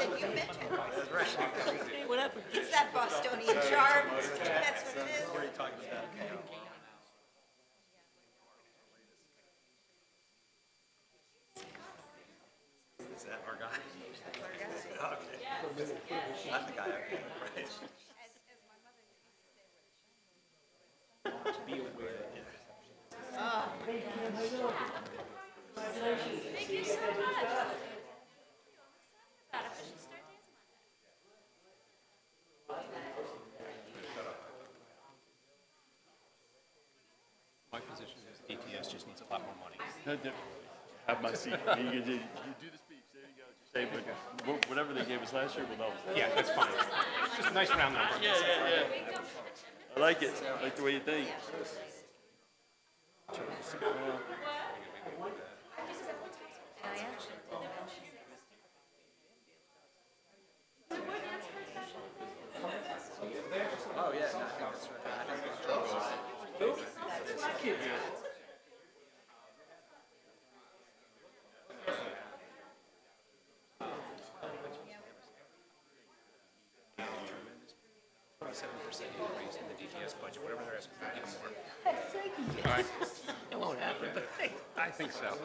said you mentioned. What happened? It's that Bostonian charm. That's what it is. What are you talking about? Is that our guy? Okay. Not the guy. Okay. Right. Be aware. Oh. Thank you so much. My position is DTS just needs a lot more money. Have my seat. You do the speech. There you go. Just say, but whatever they gave us last year, well, no. Yeah, that's fine. Just a nice round number. Yeah. I like it. I like the way you think. Oh yeah, no, I think that's right. I think that's right. Increase in the DTS budget, whatever they're asking for, give them more. All right. It won't happen, but I think so.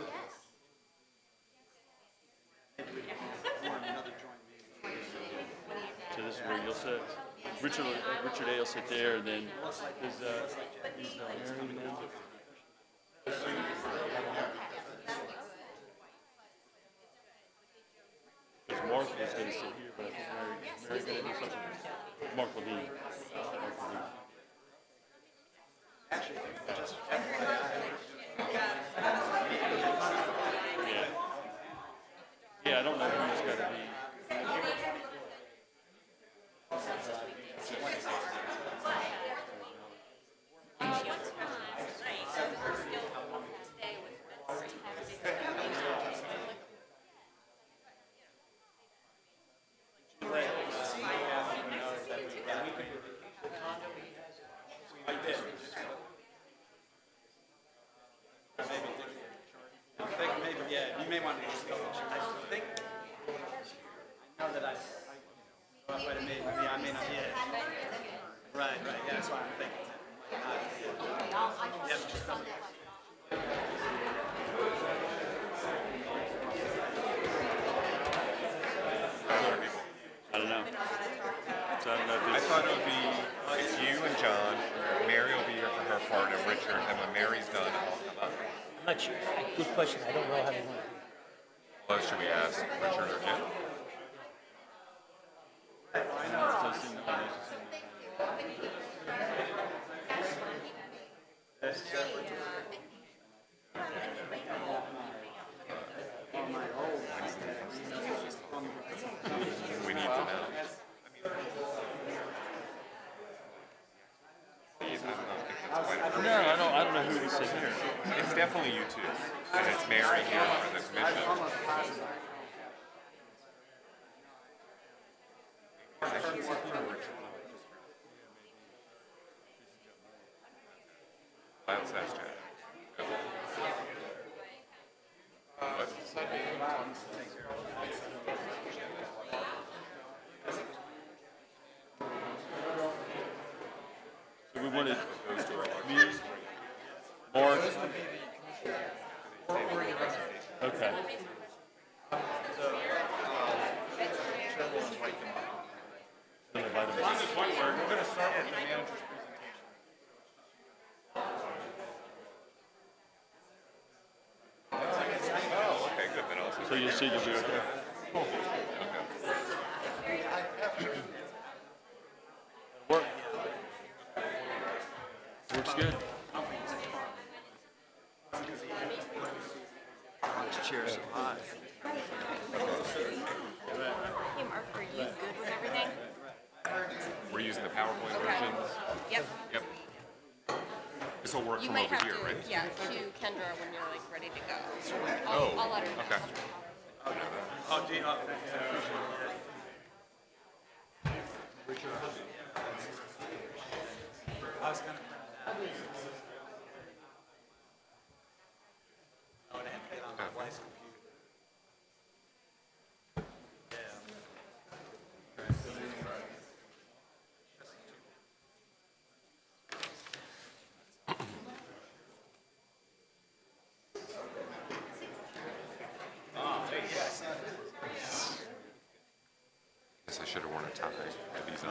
So this is where you'll sit. Richard A will sit there, and then is Mary now? Because Mark was going to sit here, but I think Mary going to do something. Mark Levine. Yeah, I don't know who's going to be. You may want to just go. I think I know that I may not. Yeah. Right. Yeah, that's what I'm thinking. Yeah, just come. I don't know. So I don't know if I thought it would be, it's you and John, Mary will be here for her part, and Richard, and when Mary's done, I'll come up. I'm not sure. Good question. I don't know how to do it. Well, should we ask Richard or Jim? We need to know. No, I don't know who we sit here. It's definitely you two, and it's Mary here for the commission. That's Chad. So we wanted me, Mark. Okay. We're going to start with the manager's presentation. Oh, okay, good. Then also. So you'll see the video. Cool. Work. Works good. This chair's so high. Hey Mark, are you good with everything? We're using the PowerPoint versions. Yep. Yep. This will work You from might over have here, to, right? yeah, cue Kendra when you're like ready to go. Oh, I'll let her know. okay. Oh, do you know? I was going to. Oh, I have to get on my wife's computer. Yeah. Guess I should have worn a tie. Had these on.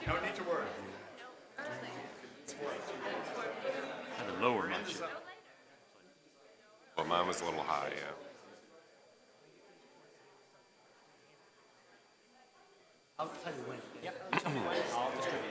No need to worry. Had to lower my chin. Well, mine was a little high, yeah. I'll tell you when. Yep. I'll distribute.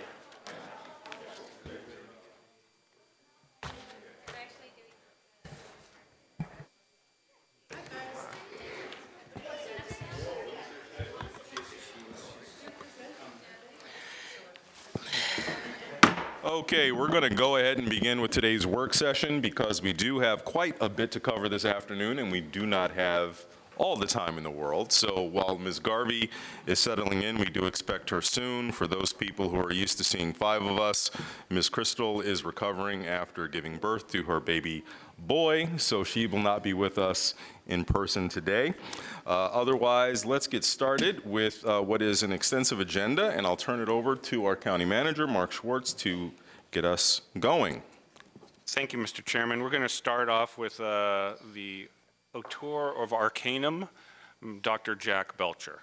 Okay, we're going to go ahead and begin with today's work session because we do have quite a bit to cover this afternoon and we do not have all the time in the world. So while Ms. Garvey is settling in, we do expect her soon. For those people who are used to seeing 5 of us, Ms. Crystal is recovering after giving birth to her baby boy, so she will not be with us in person today. Otherwise, let's get started with what is an extensive agenda, and I'll turn it over to our county manager, Mark Schwartz, to get us going. Thank you, Mr. Chairman. We're going to start off with the auteur of Arcanum, Dr. Jack Belcher.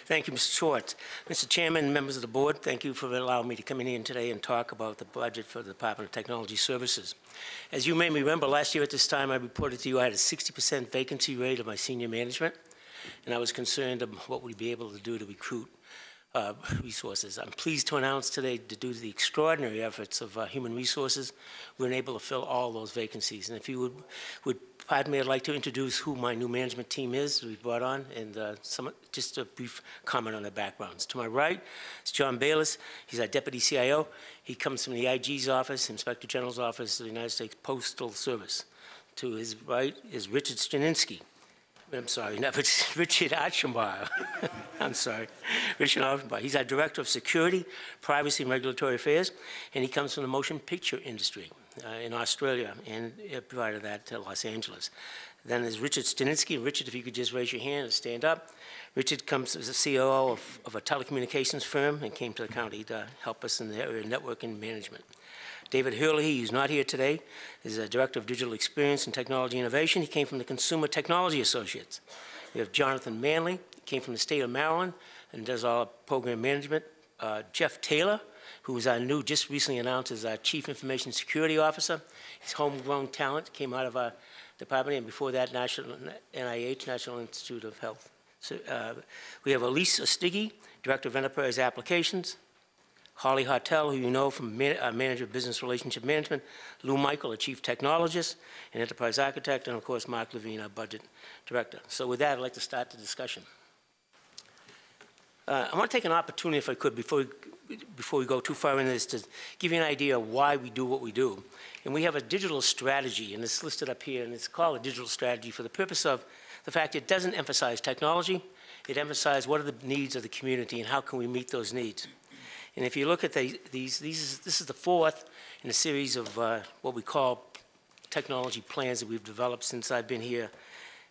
Thank you, Mr. Schwartz. Mr. Chairman, members of the board, thank you for allowing me to come in here today and talk about the budget for the Department of Technology Services. As you may remember, last year at this time, I reported to you I had a 60% vacancy rate of my senior management, and I was concerned of what we'd be able to do to recruit resources. I'm pleased to announce today that due to the extraordinary efforts of human resources, we're able to fill all those vacancies. And if you would pardon me, I'd like to introduce who my new management team is that we brought on, and just a brief comment on their backgrounds. To my right is John Bayless. He's our Deputy CIO. He comes from the IG's office, Inspector General's office of the United States Postal Service. To his right is Richard Staninsky. I'm sorry, no, it's Richard Achenbauer. I'm sorry, Richard Achenbauer. He's our Director of Security, Privacy, and Regulatory Affairs, and he comes from the motion picture industry in Australia, and prior to that, Los Angeles. Then there's Richard Staninsky. Richard, if you could just raise your hand and stand up. Richard comes as a COO of a telecommunications firm and came to the county to help us in the area of networking management. David Hurley, who's not here today, is a Director of Digital Experience and Technology Innovation. He came from the Consumer Technology Associates. We have Jonathan Manley, he came from the state of Maryland and does all program management. Jeff Taylor, who is our new, just recently announced as our Chief Information Security Officer. He's homegrown talent, came out of our department, and before that, NIH, National Institute of Health. So, we have Elise Ostigui, Director of Enterprise Applications. Holly Hartel, who you know from Manager of Business Relationship Management, Lou Michael, a Chief Technologist and Enterprise Architect, and of course Mark Levine, our Budget Director. So with that, I'd like to start the discussion. I want to take an opportunity, if I could, before we go too far into this, to give you an idea of why we do what we do. And we have a digital strategy, and it's listed up here, and it's called a digital strategy for the purpose of the fact it doesn't emphasize technology, it emphasizes what are the needs of the community and how can we meet those needs. And if you look at this is the 4th in a series of what we call technology plans that we've developed since I've been here.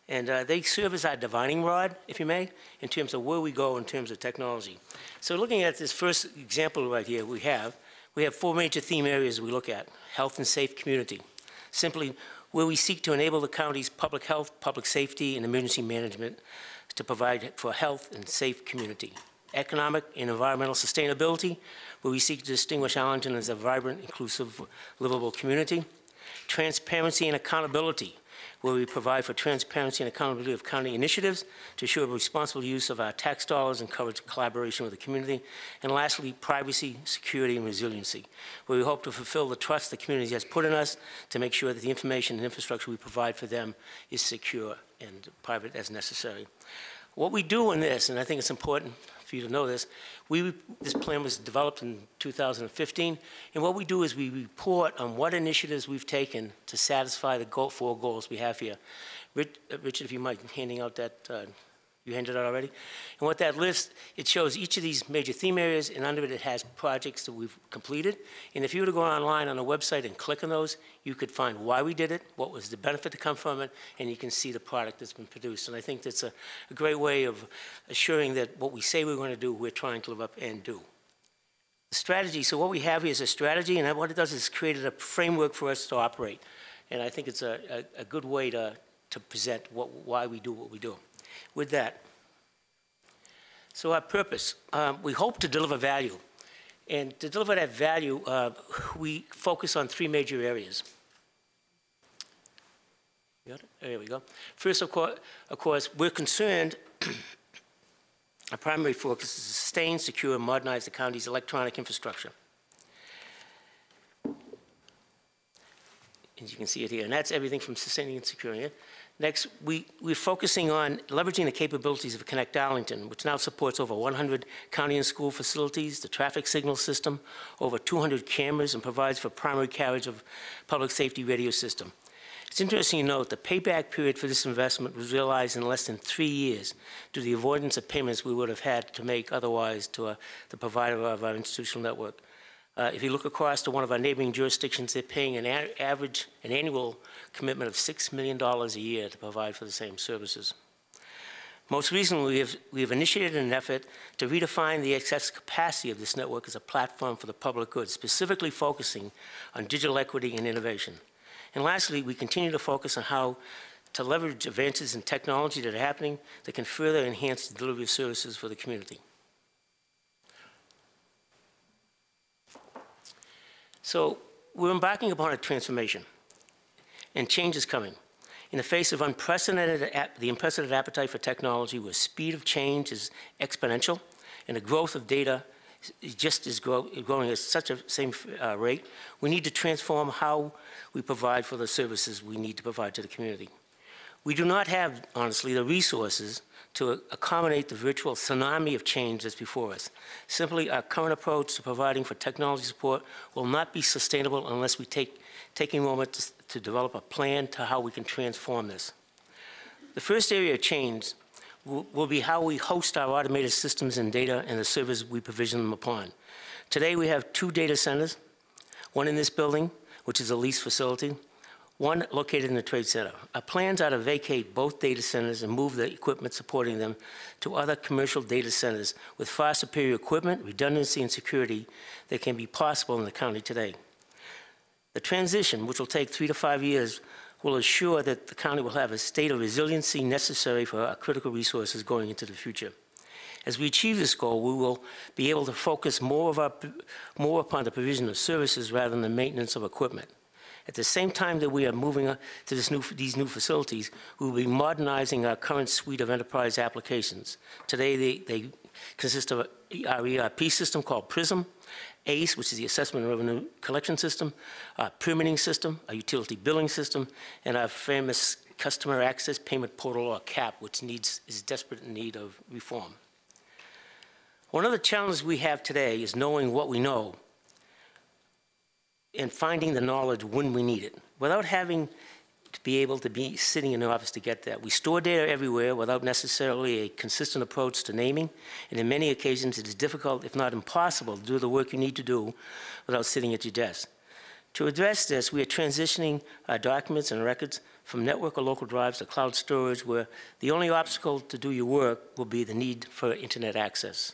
And they serve as our divining rod, if you may, in terms of where we go in terms of technology. So looking at this first example right here, we have 4 major theme areas we look at: health and safe community. Simply, where we seek to enable the county's public health, public safety, and emergency management to provide for a health and safe community. Economic and environmental sustainability, where we seek to distinguish Arlington as a vibrant, inclusive, livable community. Transparency and accountability, where we provide for transparency and accountability of county initiatives to ensure responsible use of our tax dollars and encourage collaboration with the community. And lastly, privacy, security, and resiliency, where we hope to fulfill the trust the community has put in us to make sure that the information and infrastructure we provide for them is secure and private as necessary. What we do in this, and I think it's important for you to know this, this plan was developed in 2015, and what we do is we report on what initiatives we've taken to satisfy the 4 goals we have here. Richard, if you mind handing out that, you handed it out already? And what that lists, it shows each of these major theme areas, and under it has projects that we've completed. And if you were to go online on the website and click on those, you could find why we did it, what was the benefit to come from it, and you can see the product that's been produced. And I think that's a great way of assuring that what we say we're going to do, we're trying to live up and do. The strategy, so what we have here is a strategy, and what it does is created a framework for us to operate. And I think it's a good way to present why we do what we do. With that, so our purpose, we hope to deliver value. And to deliver that value, we focus on 3 major areas. Got it? There we go. First, of course, we're concerned, our primary focus is to sustain, secure, and modernize the county's electronic infrastructure. As you can see it here, and that's everything from sustaining and securing it. Next, we're focusing on leveraging the capabilities of Connect Arlington, which now supports over 100 county and school facilities, the traffic signal system, over 200 cameras, and provides for primary carriage of public safety radio system. It's interesting to note the payback period for this investment was realized in less than 3 years due to the avoidance of payments we would have had to make otherwise to the provider of our institutional network. If you look across to one of our neighboring jurisdictions, they're paying an annual commitment of $6 million a year to provide for the same services. Most recently, we have initiated an effort to redefine the excess capacity of this network as a platform for the public good, specifically focusing on digital equity and innovation. And lastly, we continue to focus on how to leverage advances in technology that are happening that can further enhance the delivery of services for the community. So we're embarking upon a transformation, and change is coming. In the face of the unprecedented appetite for technology, where speed of change is exponential, and the growth of data just is growing at such a same rate, we need to transform how we provide for the services we need to provide to the community. We do not have, honestly, the resources to accommodate the virtual tsunami of change that's before us. Simply, our current approach to providing for technology support will not be sustainable unless we take a moment to develop a plan to how we can transform this. The first area of change will be how we host our automated systems and data and the services we provision them upon. Today, we have 2 data centers, one in this building, which is a leased facility, one located in the Trade Center. Our plans are to vacate both data centers and move the equipment supporting them to other commercial data centers with far superior equipment, redundancy, and security that can be possible in the county today. The transition, which will take 3 to 5 years, will assure that the county will have a state of resiliency necessary for our critical resources going into the future. As we achieve this goal, we will be able to focus more upon the provision of services rather than the maintenance of equipment. At the same time that we are moving to these new facilities, we will be modernizing our current suite of enterprise applications. Today, they consist of our ERP system called PRISM, ACE, which is the Assessment and Revenue Collection System, our permitting system, our utility billing system, and our famous Customer Access Payment Portal, or CAP, which is desperate in need of reform. One of the challenges we have today is knowing what we know and finding the knowledge when we need it, without having to be able to be sitting in the office to get that. We store data everywhere without necessarily a consistent approach to naming, and in many occasions it is difficult, if not impossible, to do the work you need to do without sitting at your desk. To address this, we are transitioning our documents and records from network or local drives to cloud storage, where the only obstacle to do your work will be the need for internet access.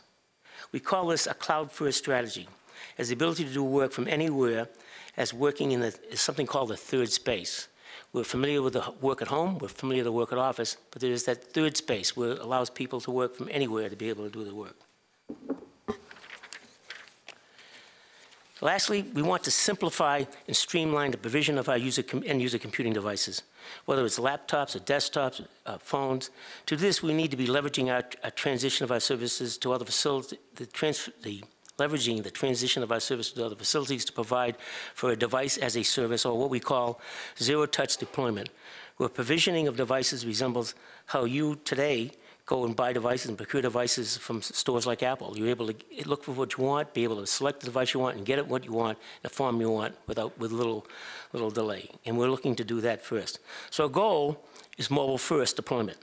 We call this a cloud-first strategy, as the ability to do work from anywhere as working in something called the third space. We're familiar with the work at home, we're familiar with the work at office, but there is that third space where it allows people to work from anywhere to be able to do the work. Lastly, we want to simplify and streamline the provision of our end-user computing devices, whether it's laptops or desktops, phones. To this, we need to be leveraging our transition of our services to other facilities, leveraging the transition of our services to other facilities to provide for a device as a service, or what we call zero-touch deployment, where provisioning of devices resembles how you today go and buy devices and procure devices from stores like Apple. You're able to look for what you want, be able to select the device you want, and get it what you want, the form you want, with little delay. And we're looking to do that first. So our goal is mobile-first deployment.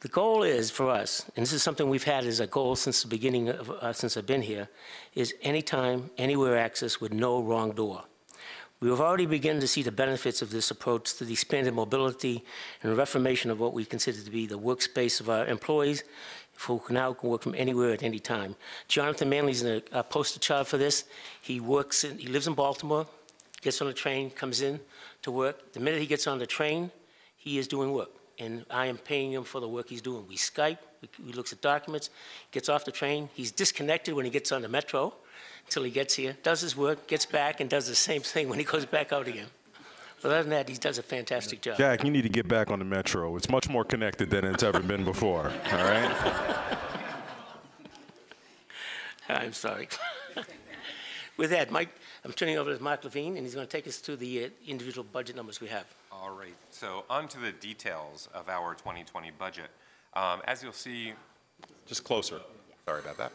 The goal is for us, and this is something we've had as a goal since the beginning of, since I've been here, is anytime, anywhere access with no wrong door. We have already begun to see the benefits of this approach to the expanded mobility and reformation of what we consider to be the workspace of our employees, who now can work from anywhere at any time. Jonathan Manley's a poster child for this. He lives in Baltimore. gets on the train, comes in to work. The minute he gets on the train, he is doing work, and I am paying him for the work he's doing. We Skype, he looks at documents, gets off the train. He's disconnected when he gets on the metro until he gets here, does his work, gets back, and does the same thing when he goes back out again. But other than that, he does a fantastic job. Jack, you need to get back on the metro. It's much more connected than it's ever been before, all right? I'm sorry. With that, Mike, I'm turning over to Mark Levine, and he's going to take us through the individual budget numbers we have. All right, so on to the details of our 2020 budget. As you'll see, Just closer. sorry about that.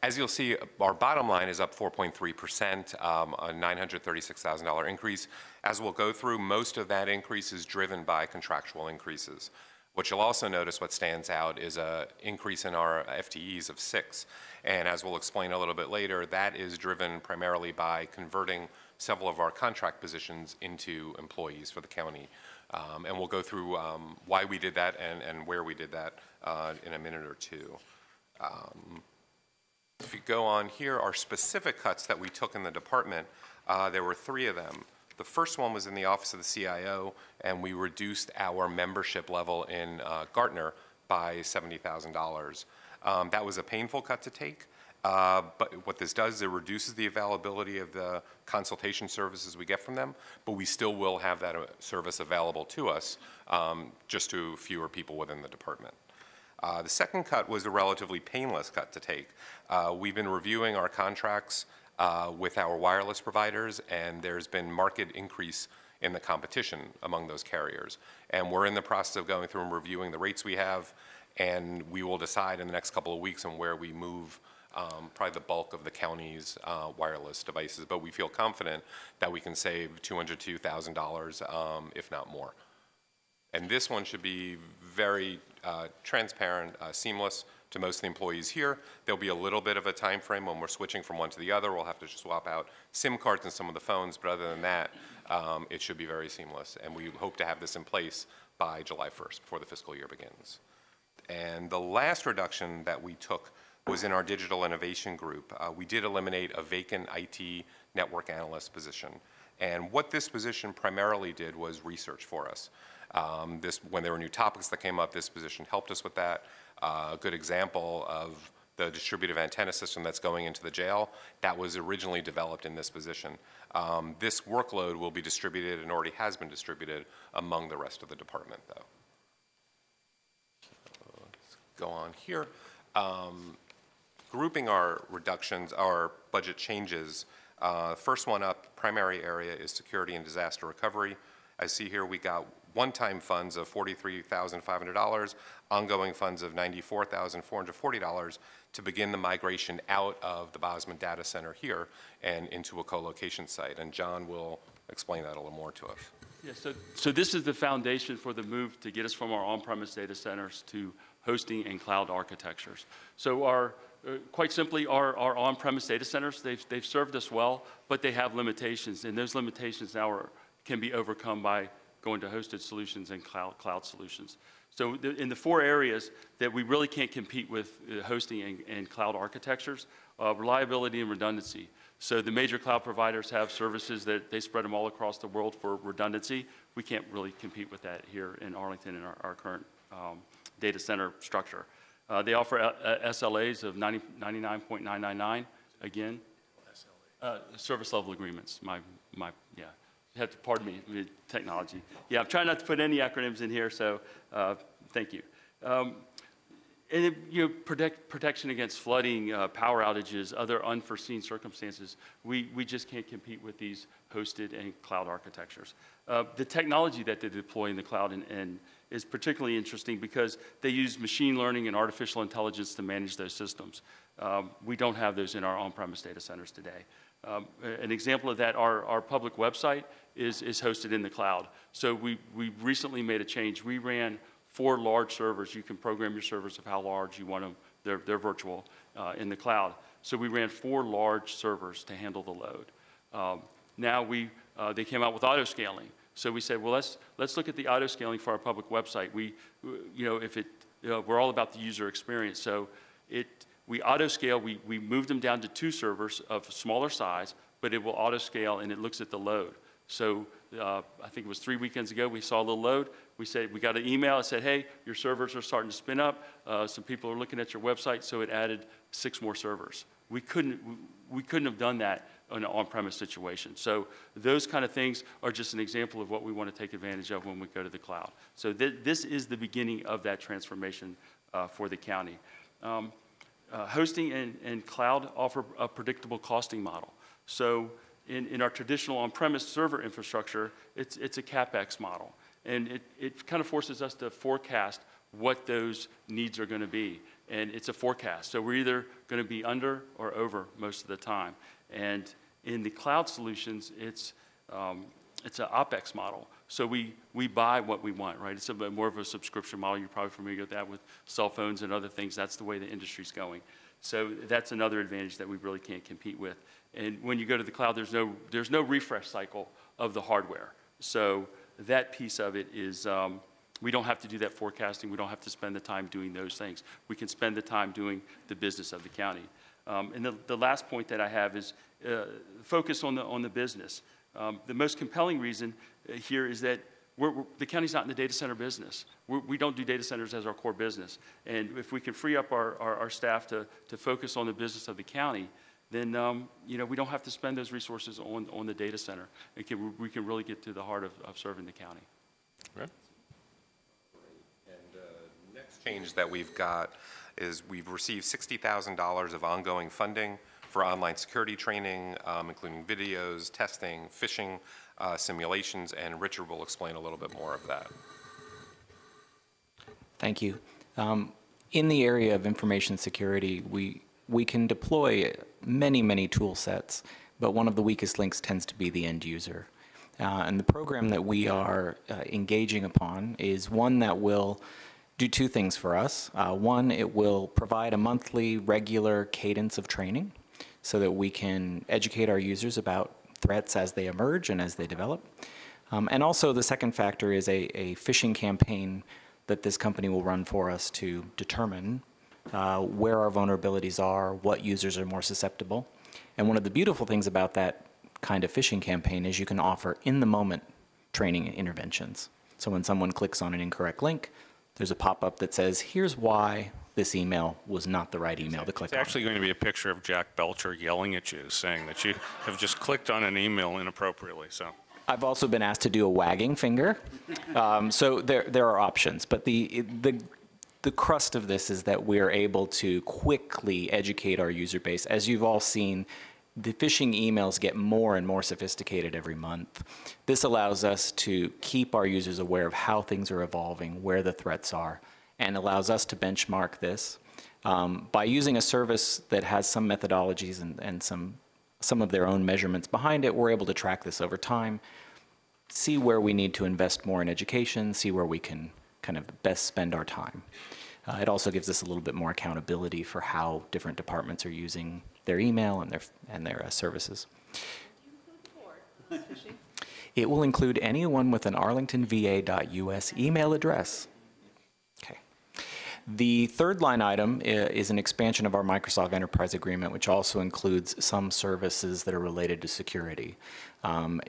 As you'll see, our bottom line is up 4.3%, a $936,000 increase. As we'll go through, most of that increase is driven by contractual increases. What you'll also notice, what stands out, is an increase in our FTEs of 6. And as we'll explain a little bit later, that is driven primarily by converting several of our contract positions into employees for the county. And we'll go through why we did that and where we did that in a minute or two. If you go on here, our specific cuts that we took in the department, there were 3 of them. The first one was in the Office of the CIO, and we reduced our membership level in Gartner by $70,000. That was a painful cut to take, but what this does is it reduces the availability of the consultation services we get from them, but we still will have that service available to us, just to fewer people within the department. The second cut was a relatively painless cut to take. We've been reviewing our contracts with our wireless providers, and there's been market increase in the competition among those carriers. And we're in the process of going through and reviewing the rates we have, and we will decide in the next couple of weeks on where we move probably the bulk of the county's wireless devices. But we feel confident that we can save $202,000, if not more. And this one should be very transparent, seamless to most of the employees here. There'll be a little bit of a time frame when we're switching from one to the other. We'll have to swap out SIM cards in some of the phones, but other than that, it should be very seamless. And we hope to have this in place by July 1st, before the fiscal year begins. And the last reduction that we took was in our digital innovation group. We did eliminate a vacant IT network analyst position. And what this position primarily did was research for us. When there were new topics that came up, this position helped us with that. A good example of the distributive antenna system that's going into the jail, that was originally developed in this position. This workload will be distributed and already has been distributed among the rest of the department, though. So let's go on here. Grouping our reductions, our budget changes. First one up, primary area, is security and disaster recovery. I see here we got one-time funds of $43,500, ongoing funds of $94,440 to begin the migration out of the Bosman data center here and into a co-location site. And John will explain that a little more to us. Yeah, so this is the foundation for the move to get us from our on-premise data centers to hosting and cloud architectures. So quite simply, our on-premise data centers, they've served us well, but they have limitations, and those limitations now can be overcome by going to hosted solutions and cloud solutions. So in the 4 areas that we really can't compete with hosting and cloud architectures, reliability and redundancy. So the major cloud providers have services that they spread them all across the world for redundancy. We can't really compete with that here in Arlington in our current data center structure. They offer SLAs of 99.999, again. Service level agreements, yeah. You have to pardon me, technology. Yeah, I'm trying not to put any acronyms in here, so thank you. And protection against flooding, power outages, other unforeseen circumstances, we just can't compete with these hosted and cloud architectures. The technology that they deploy in the cloud and is particularly interesting because they use machine learning and artificial intelligence to manage those systems. We don't have those in our on-premise data centers today. An example of that, our public website is hosted in the cloud. So we recently made a change. We ran 4 large servers. You can program your servers of how large you want them. They're virtual in the cloud. So we ran 4 large servers to handle the load. Now they came out with auto scaling. So we said, well, let's look at the auto scaling for our public website. We're all about the user experience. So we auto scale. We moved them down to 2 servers of smaller size, but it will auto scale and it looks at the load. So I think it was 3 weekends ago, we saw a little load. We said, we got an email that said, hey, your servers are starting to spin up. Some people are looking at your website, so it added 6 more servers. We couldn't have done that in an on-premise situation. So those kind of things are just an example of what we want to take advantage of when we go to the cloud. So this is the beginning of that transformation for the county. Hosting and cloud offer a predictable costing model. So in our traditional on-premise server infrastructure, it's a CapEx model. And it kind of forces us to forecast what those needs are going to be. And it's a forecast. So we're either going to be under or over most of the time. And in the cloud solutions, it's an OpEx model. So we buy what we want, right? It's a bit more of a subscription model. You're probably familiar with that with cell phones and other things. That's the way the industry's going. So that's another advantage that we really can't compete with. And when you go to the cloud, there's no refresh cycle of the hardware. So that piece of it is, we don't have to do that forecasting. We don't have to spend the time doing those things. We can spend the time doing the business of the county. And the last point that I have is focus on the business. The most compelling reason here is that the county's not in the data center business. We don't do data centers as our core business. And if we can free up our staff to focus on the business of the county, then you know, we don't have to spend those resources on the data center. We can really get to the heart of serving the county. Right. And next change that we've got is we've received $60,000 of ongoing funding for online security training, including videos, testing, phishing simulations, and Richard will explain a little bit more of that. Thank you. In the area of information security, we can deploy many tool sets, but one of the weakest links tends to be the end user. And the program that we are engaging upon is one that will do 2 things for us. One, it will provide a monthly regular cadence of training so that we can educate our users about threats as they emerge and as they develop. And also the second factor is a phishing campaign that this company will run for us to determine where our vulnerabilities are, what users are more susceptible. And one of the beautiful things about that kind of phishing campaign is you can offer in-the-moment training interventions. So when someone clicks on an incorrect link, there's a pop-up that says, here's why this email was not the right email to click on. It's actually going to be a picture of Jack Belcher yelling at you, saying that you have just clicked on an email inappropriately. So I've also been asked to do a wagging finger. So there are options. But the crust of this is that we are able to quickly educate our user base. As you've all seen, the phishing emails get more and more sophisticated every month. This allows us to keep our users aware of how things are evolving, where the threats are, and allows us to benchmark this. By using a service that has some methodologies and some of their own measurements behind it, we're able to track this over time, see where we need to invest more in education, see where we can kind of best spend our time. It also gives us a little bit more accountability for how different departments are using their email and their services. It will include anyone with an arlingtonva.us email address. Okay. The third line item is an expansion of our Microsoft Enterprise Agreement, which also includes some services that are related to security.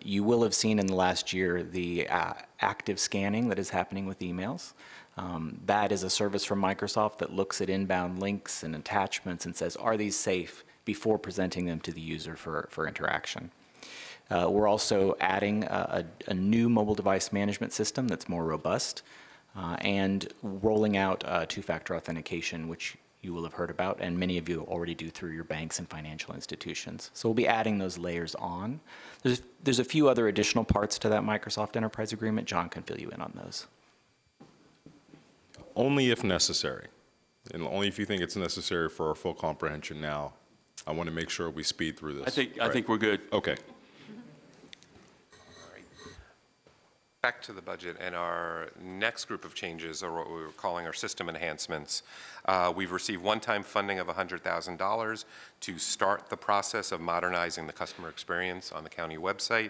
You will have seen in the last year the active scanning that is happening with emails. That is a service from Microsoft that looks at inbound links and attachments and says, are these safe, before presenting them to the user for interaction. We're also adding a new mobile device management system that's more robust and rolling out two-factor authentication, which you will have heard about, and many of you already do through your banks and financial institutions. So we'll be adding those layers on. There's a few other additional parts to that Microsoft Enterprise Agreement. John can fill you in on those. Only if necessary, and only if you think it's necessary for our full comprehension now. I want to make sure we speed through this. I think we're good. Okay. Back to the budget, and our next group of changes are what we were calling our system enhancements. We've received one-time funding of $100,000 to start the process of modernizing the customer experience on the county website.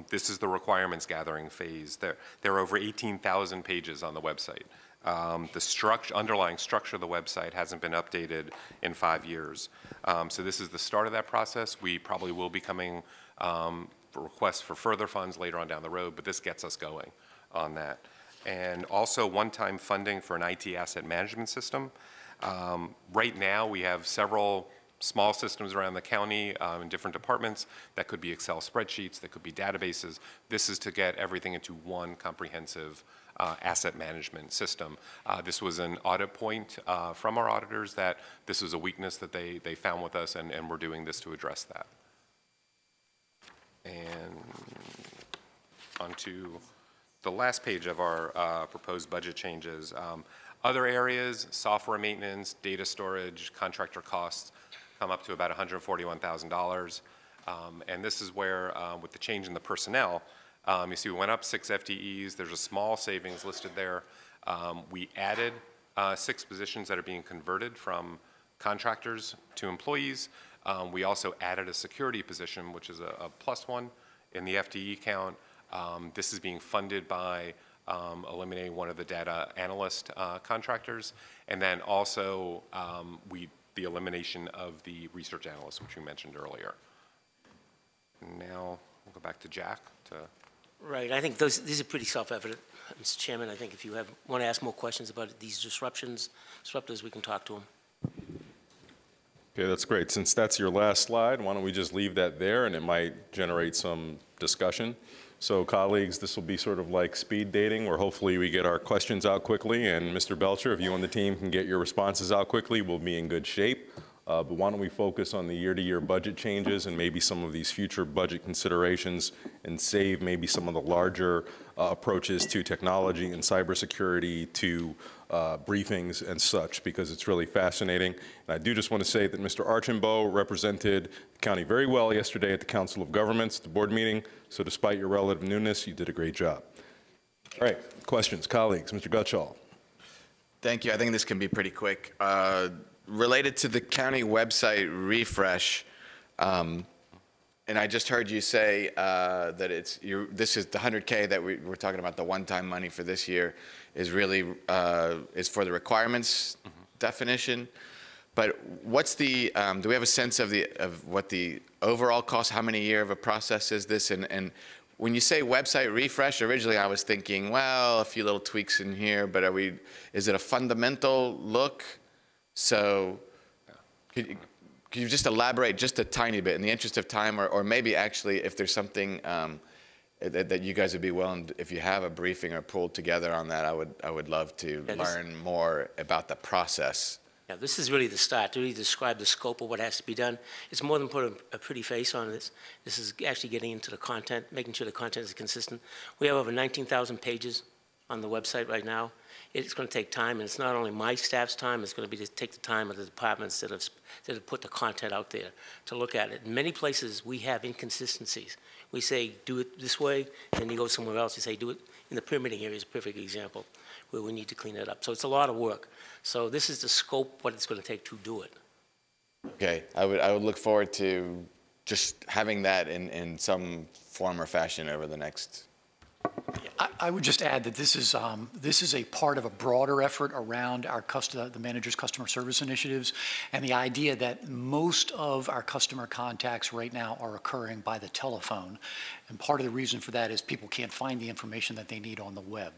This is the requirements gathering phase. There are over 18,000 pages on the website, The underlying structure of the website hasn't been updated in 5 years. So this is the start of that process. We probably will be coming for requests for further funds later on down the road, but this gets us going on that. And also one-time funding for an IT asset management system. Right now, we have several small systems around the county in different departments. That could be Excel spreadsheets, that could be databases. This is to get everything into one comprehensive asset management system. This was an audit point from our auditors that this was a weakness that they found with us, and we're doing this to address that. And on to the last page of our proposed budget changes. Other areas, software maintenance, data storage, contractor costs, come up to about $141,000. And this is where, with the change in the personnel, you see we went up 6 FTEs. There's a small savings listed there. We added 6 positions that are being converted from contractors to employees. We also added a security position, which is a +1 in the FTE count. This is being funded by eliminating one of the data analyst contractors, and then also the elimination of the research analyst, which we mentioned earlier. Now we'll go back to Jack to. Right, I think these are pretty self-evident. Mr. Chairman, I think if you want to ask more questions about these disruptors, we can talk to them. Okay, that's great. Since that's your last slide, why don't we just leave that there, and it might generate some discussion. So colleagues, this will be sort of like speed dating, where hopefully we get our questions out quickly, and Mr. Belcher, if you and the team can get your responses out quickly, we'll be in good shape. But why don't we focus on the year-to-year budget changes and maybe some of these future budget considerations, and save maybe some of the larger approaches to technology and cybersecurity, to briefings and such, because it's really fascinating. And I do just want to say that Mr. Archambault represented the county very well yesterday at the Council of Governments, the board meeting. So despite your relative newness, you did a great job. All right, questions, colleagues? Mr. Gutschall. Thank you. I think this can be pretty quick. Related to the county website refresh, and I just heard you say that this is the 100K that we're talking about, the one-time money for this year, is really is for the requirements definition. But what's the do we have a sense of what the overall cost? How many year of a process is this? And when you say website refresh, originally I was thinking, well, a few little tweaks in here, but is it a fundamental look? So could you just elaborate just a tiny bit in the interest of time, or maybe actually if there's something that you guys would be willing, if you have a briefing or pulled together on that, I would love to learn more about the process. Yeah, this is really the start to really describe the scope of what has to be done. It's more than put a pretty face on this. This is actually getting into the content, making sure the content is consistent. We have over 19,000 pages on the website right now. It's going to take time, and it's not only my staff's time, it's going to be to take the time of the departments that have put the content out there to look at it. In many places, we have inconsistencies. We say, do it this way, and then you go somewhere else, you say, do it in the permitting area is a perfect example where we need to clean it up. So it's a lot of work. So this is the scope, what it's going to take to do it. Okay, I would look forward to just having that in some form or fashion over the next. I would just add that this is a part of a broader effort around our the manager's customer service initiatives, and the idea that most of our customer contacts right now are occurring by the telephone. And part of the reason for that is people can't find the information that they need on the web.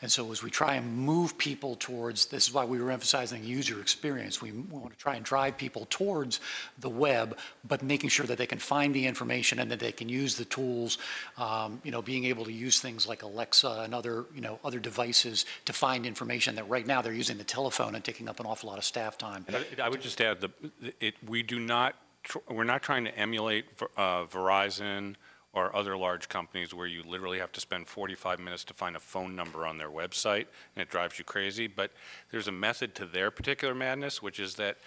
And so as we try and move people towards, this is why we were emphasizing user experience. We want to try and drive people towards the web, but making sure that they can find the information and that they can use the tools, being able to use things like Alexa and other devices to find information that right now they're using the telephone and taking up an awful lot of staff time. I would just add that we're not trying to emulate Verizon or other large companies where you literally have to spend 45 minutes to find a phone number on their website and it drives you crazy. But there's a method to their particular madness, which is that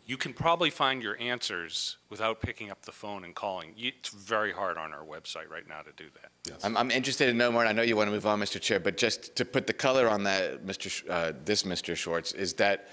you can probably find your answers without picking up the phone and calling. It's very hard on our website right now to do that. Yes. I'm interested to know more, and I know you want to move on, Mr. Chair, but just to put the color on that, Mr. Schwartz, is that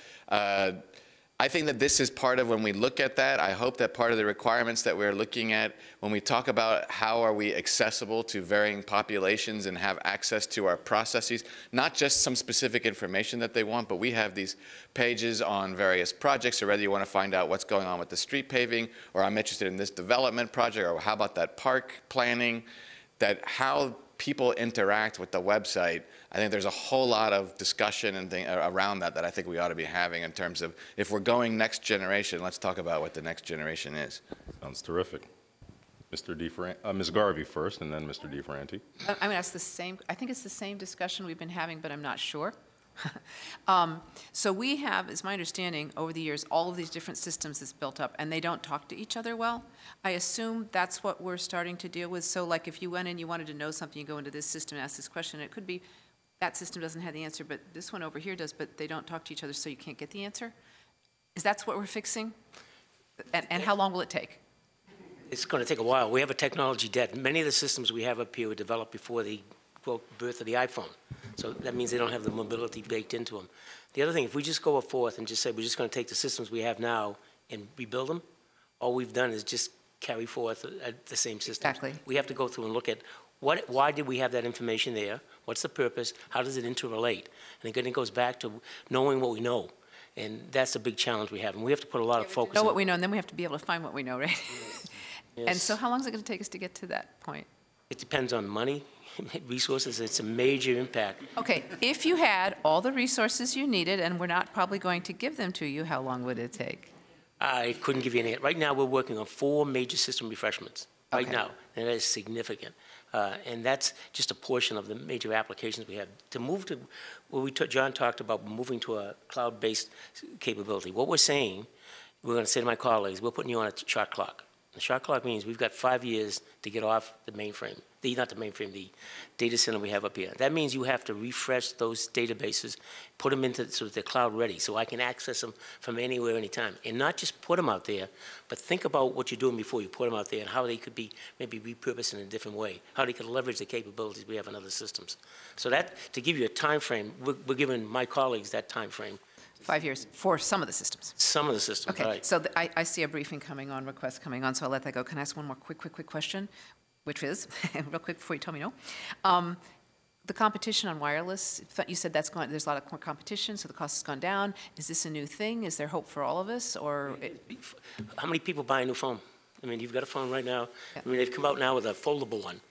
I think that this is part of when we look at that. I hope that part of the requirements that we're looking at when we talk about how are we accessible to varying populations and have access to our processes, not just some specific information that they want, but we have these pages on various projects, or whether you want to find out what's going on with the street paving, or I'm interested in this development project, or how about that park planning, that how people interact with the website. I think there's a whole lot of discussion and around that I think we ought to be having in terms of if we're going next generation, let's talk about what the next generation is. Sounds terrific. Ms. Garvey first, and then Mr. DeFranti. I'm going to ask the same. I think it's the same discussion we've been having, but I'm not sure. So we have, is my understanding, over the years, all of these different systems that's built up, and they don't talk to each other well. I assume that's what we're starting to deal with. So like if you went in, you wanted to know something, you go into this system and ask this question, it could be that system doesn't have the answer, but this one over here does, but they don't talk to each other, so you can't get the answer. Is that what we're fixing? And how long will it take? It's going to take a while. We have a technology debt. Many of the systems we have up here were developed before the birth of the iPhone. So that means they don't have the mobility baked into them. The other thing, if we just go forth and just say we're just going to take the systems we have now and rebuild them, all we've done is just carry forth the same systems. Exactly. We have to go through and look at why did we have that information there? What's the purpose? How does it interrelate? And again, it goes back to knowing what we know. And that's a big challenge we have. And we have to put a lot of focus know on what we know, and then we have to be able to find what we know, right? Yes. And so how long is it going to take us to get to that point? It depends on money, resources. It's a major impact. Okay, if you had all the resources you needed, and we're not probably going to give them to you, how long would it take? I couldn't give you any. Right now, we're working on 4 major system refreshments. Right Okay. now, and that is significant. And that's just a portion of the major applications we have. To move to, John talked about moving to a cloud-based capability. What we're saying, we're going to say to my colleagues, we're putting you on a shot clock. The shot clock means we've got 5 years to get off the mainframe, not the mainframe, the data center we have up here. That means you have to refresh those databases, put them into so that they're cloud ready, so I can access them from anywhere, anytime. And not just put them out there, but think about what you're doing before you put them out there and how they could be maybe repurposed in a different way, how they could leverage the capabilities we have in other systems. So that, to give you a time frame, we're giving my colleagues that time frame. 5 years for some of the systems. Some of the systems, Okay, right. so I see a briefing coming on, request coming on, so I'll let that go. Can I ask one more quick question, which is, real quick before you tell me no? The competition on wireless, you said that's going, there's a lot of more competition, so the cost has gone down. Is this a new thing? Is there hope for all of us, or? How many people buy a new phone? I mean, you've got a phone right now. Yeah. I mean, they've come out now with a foldable one.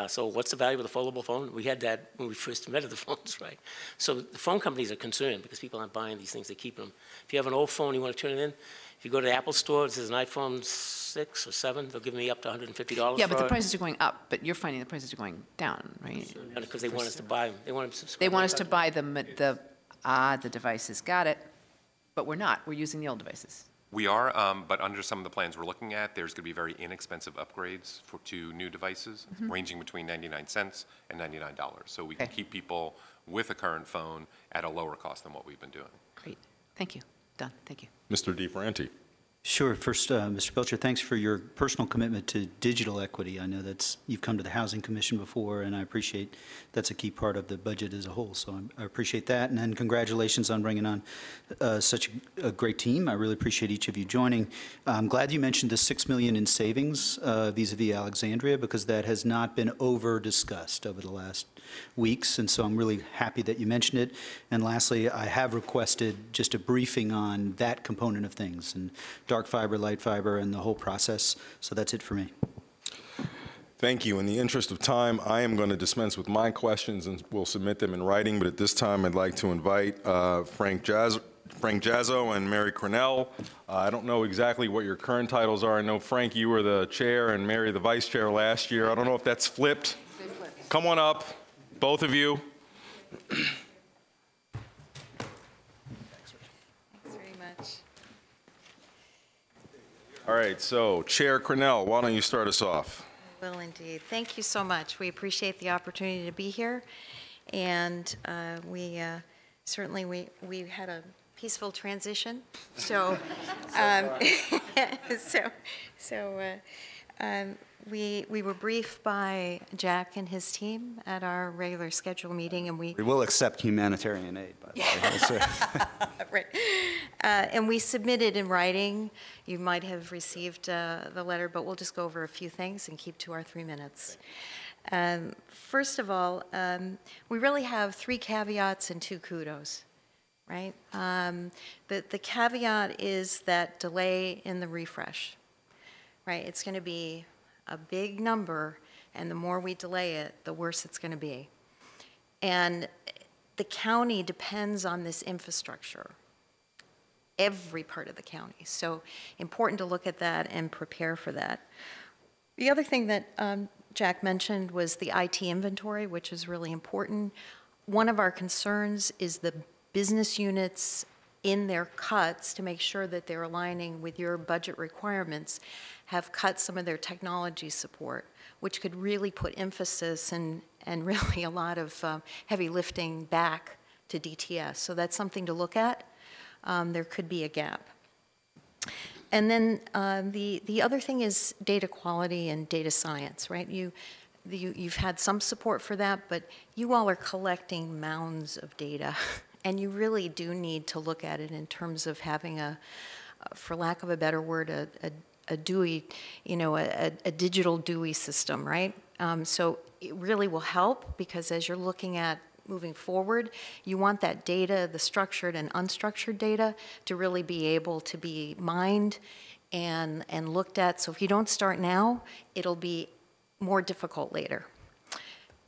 So what's the value of the foldable phone? We had that when we first invented the phones, right? So the phone companies are concerned because people aren't buying these things, they keep them. If you have an old phone, you want to turn it in, if you go to the Apple store, this is an iPhone 6 or 7, they'll give me up to $150 Yeah, but for the it. prices are going up, but you're finding the prices are going down, right? Because they want us to buy them. They want us to They want us to buy the devices, got it, but we're not, we're using the old devices. We are, but under some of the plans we're looking at, there's going to be very inexpensive upgrades to new devices, ranging between 99 cents and $99. So we can keep people with a current phone at a lower cost than what we've been doing. Great, thank you, done, thank you. Mr. DeFranti. Sure. First, Mr. Belcher, thanks for your personal commitment to digital equity. I know you've come to the Housing Commission before, and I appreciate that's a key part of the budget as a whole. So I appreciate that. And then congratulations on bringing on such a great team. I really appreciate each of you joining. I'm glad you mentioned the $6 million in savings vis-a-vis Alexandria, because that has not been over-discussed over the last weeks, and so I'm really happy that you mentioned it. And lastly, I have requested just a briefing on that component of things, and dark fiber, light fiber, and the whole process. So that's it for me. Thank you. In the interest of time, I am going to dispense with my questions and we'll submit them in writing, but at this time I'd like to invite Frank Jazzo and Mary Cornell. I don't know exactly what your current titles are. I know, Frank, you were the chair and Mary the vice chair last year. I don't know if that's flipped. Come on up, both of you. Thanks very much. All right, so Chair Cornell, why don't you start us off? I will indeed. Thank you so much. We appreciate the opportunity to be here. And we certainly, we had a peaceful transition. So, We were briefed by Jack and his team at our regular scheduled meeting, and we will accept humanitarian aid, by the way. right. And we submitted in writing. You might have received the letter, but we'll just go over a few things and keep to our 3 minutes. First of all, we really have 3 caveats and 2 kudos, right? The caveat is that delay in the refresh, right? It's going to be a big number, and the more we delay it, the worse it's going to be. And the county depends on this infrastructure, every part of the county. So important to look at that and prepare for that. The other thing that Jack mentioned was the IT inventory, which is really important. One of our concerns is the business units in their cuts, to make sure that they're aligning with your budget requirements, have cut some of their technology support, which could really put emphasis and really a lot of heavy lifting back to DTS. So that's something to look at. There could be a gap. And then the other thing is data quality and data science, right? You've had some support for that, but you all are collecting mounds of data. And you really do need to look at it in terms of having for lack of a better word, a DUI, a digital DUI system, right? So it really will help, because as you're looking at moving forward, you want that data, the structured and unstructured data, to really be able to be mined and looked at. So if you don't start now, it'll be more difficult later.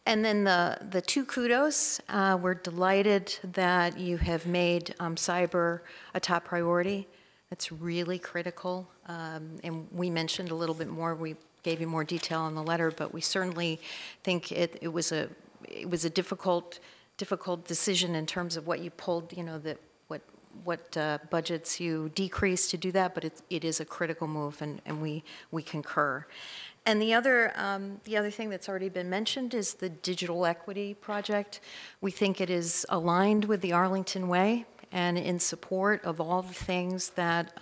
And then the 2 kudos, we're delighted that you have made cyber a top priority. That's really critical. And we mentioned a little bit more, we gave you more detail in the letter, but we certainly think it was a difficult decision in terms of what you pulled, what budgets you decreased to do that, but it is a critical move, and we concur. And the other thing that's already been mentioned is the digital equity project. We think it is aligned with the Arlington Way and in support of all the things that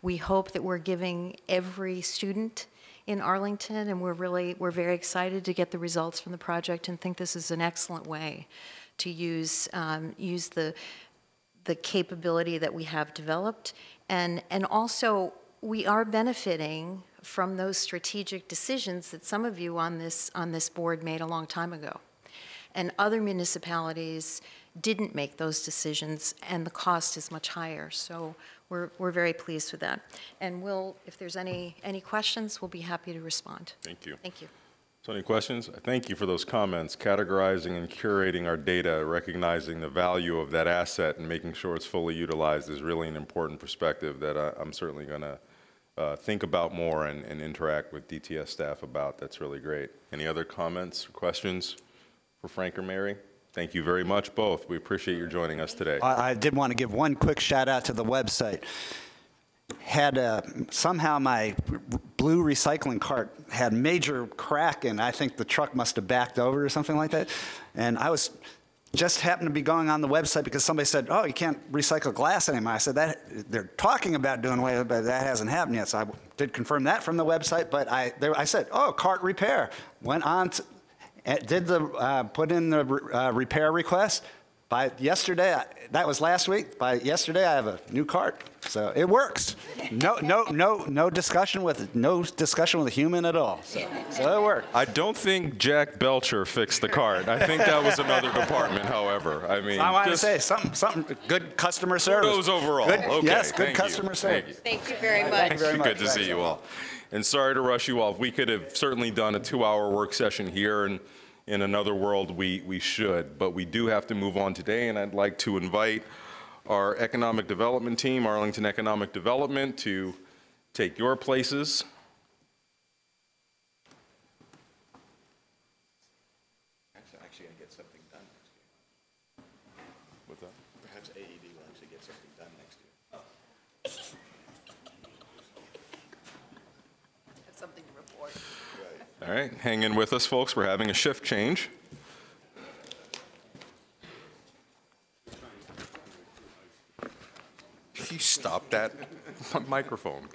we hope that we're giving every student in Arlington, and we're very excited to get the results from the project and think this is an excellent way to use the capability that we have developed, and also we are benefiting from those strategic decisions that some of you on this board made a long time ago. And other municipalities didn't make those decisions, and the cost is much higher. So we're very pleased with that. And if there's any questions, we'll be happy to respond. Thank you. Thank you. So any questions? Thank you for those comments. Categorizing and curating our data, recognizing the value of that asset and making sure it's fully utilized is really an important perspective that I'm certainly going to think about more and interact with DTS staff about. That's really great. Any other comments or questions for Frank or Mary? Thank you very much, both. We appreciate your joining us today. I did want to give one quick shout out to the website. Somehow my blue recycling cart had major crack, and I think the truck must have backed over or something like that. And I was just happened to be going on the website because somebody said, "Oh, you can't recycle glass anymore." I said, "That they're talking about doing away with it, but that hasn't happened yet." So I did confirm that from the website. But I said, "Oh, cart repair." Went on to, put in the repair request. By yesterday, that was last week. By yesterday, I have a new cart, so it works. No discussion with a human at all. So it worked. I don't think Jack Belcher fixed the cart. I think that was another department. However, I mean, I want to say something good customer service. Kudos overall. Good, okay, yes, good thank customer you. service. Thank you very much. Thank you very much. Good to see you all. And sorry to rush you off. We could have certainly done a 2-hour work session here, and in another world, we should, but we do have to move on today, and I'd like to invite our economic development team, Arlington Economic Development, to take your places. Actually going to get something done next year. What's that? Perhaps AED will actually get something done next year. Have something to report. All right, hang in with us, folks. We're having a shift change. Can you stop that microphone?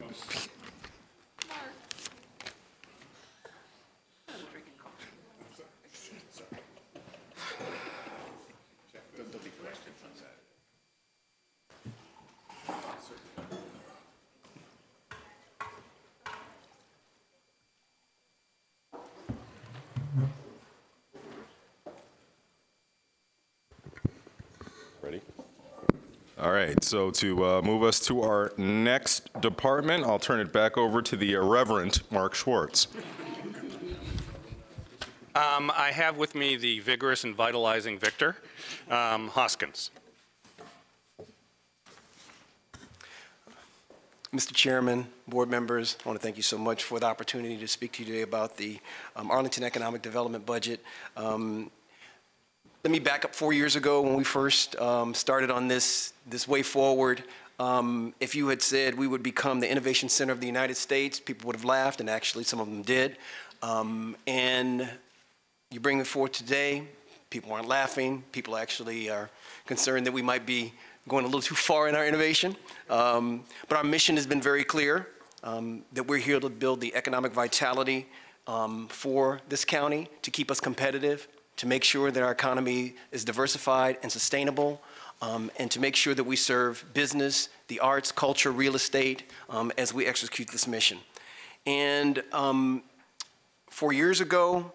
All right, so to move us to our next department, I'll turn it back over to the irreverent Mark Schwartz. I have with me the vigorous and vitalizing Victor Hoskins. Mr. Chairman, board members, I want to thank you so much for the opportunity to speak to you today about the Arlington Economic Development Budget. Let me back up 4 years ago when we first started on this way forward. If you had said we would become the innovation center of the United States, people would have laughed, and actually some of them did. And you bring it forward today, people aren't laughing. People actually are concerned that we might be going a little too far in our innovation. But our mission has been very clear, that we're here to build the economic vitality for this county, to keep us competitive, to make sure that our economy is diversified and sustainable, and to make sure that we serve business, the arts, culture, real estate, as we execute this mission. And 4 years ago,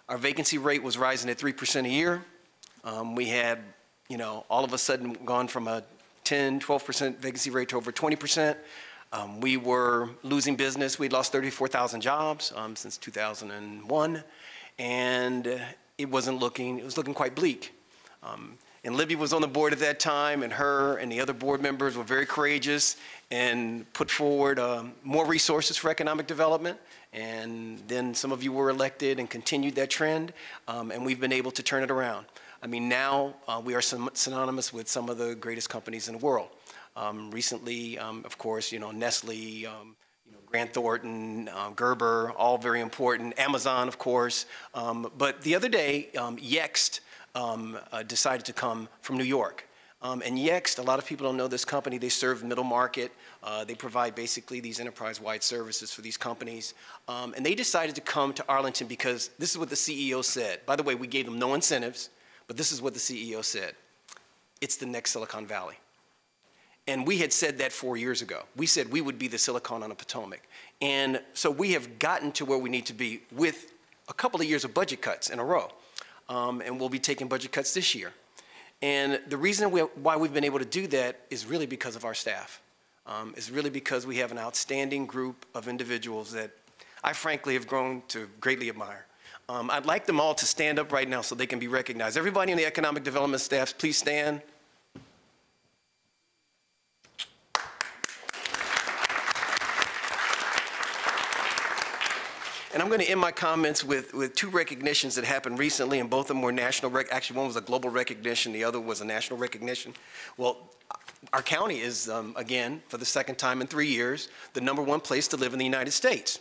our vacancy rate was rising at 3% a year. We had, all of a sudden gone from a 10, 12% vacancy rate to over 20%. We were losing business. We'd lost 34,000 jobs since 2001. And it was looking quite bleak. And Libby was on the board at that time, and her and the other board members were very courageous and put forward more resources for economic development. And then some of you were elected and continued that trend, and we've been able to turn it around. I mean, now we are synonymous with some of the greatest companies in the world. Recently, of course, Nestle, Grant Thornton, Gerber, all very important. Amazon, of course. But the other day, Yext decided to come from New York. And Yext, a lot of people don't know this company. They serve middle market. They provide basically these enterprise-wide services for these companies. And they decided to come to Arlington because this is what the CEO said. By the way, we gave them no incentives, but this is what the CEO said. It's the next Silicon Valley. And we had said that 4 years ago. We said we would be the Silicon on the Potomac. And so we have gotten to where we need to be with a couple of years of budget cuts in a row. And we'll be taking budget cuts this year. And the reason why we've been able to do that is really because of our staff. It's really because we have an outstanding group of individuals that I frankly have grown to greatly admire. I'd like them all to stand up right now so they can be recognized. Everybody in the economic development staff, please stand. And I'm going to end my comments with two recognitions that happened recently, and both of them were national. Actually, one was a global recognition, the other was a national recognition. Well, our county is, again, for the second time in 3 years, the #1 place to live in the United States,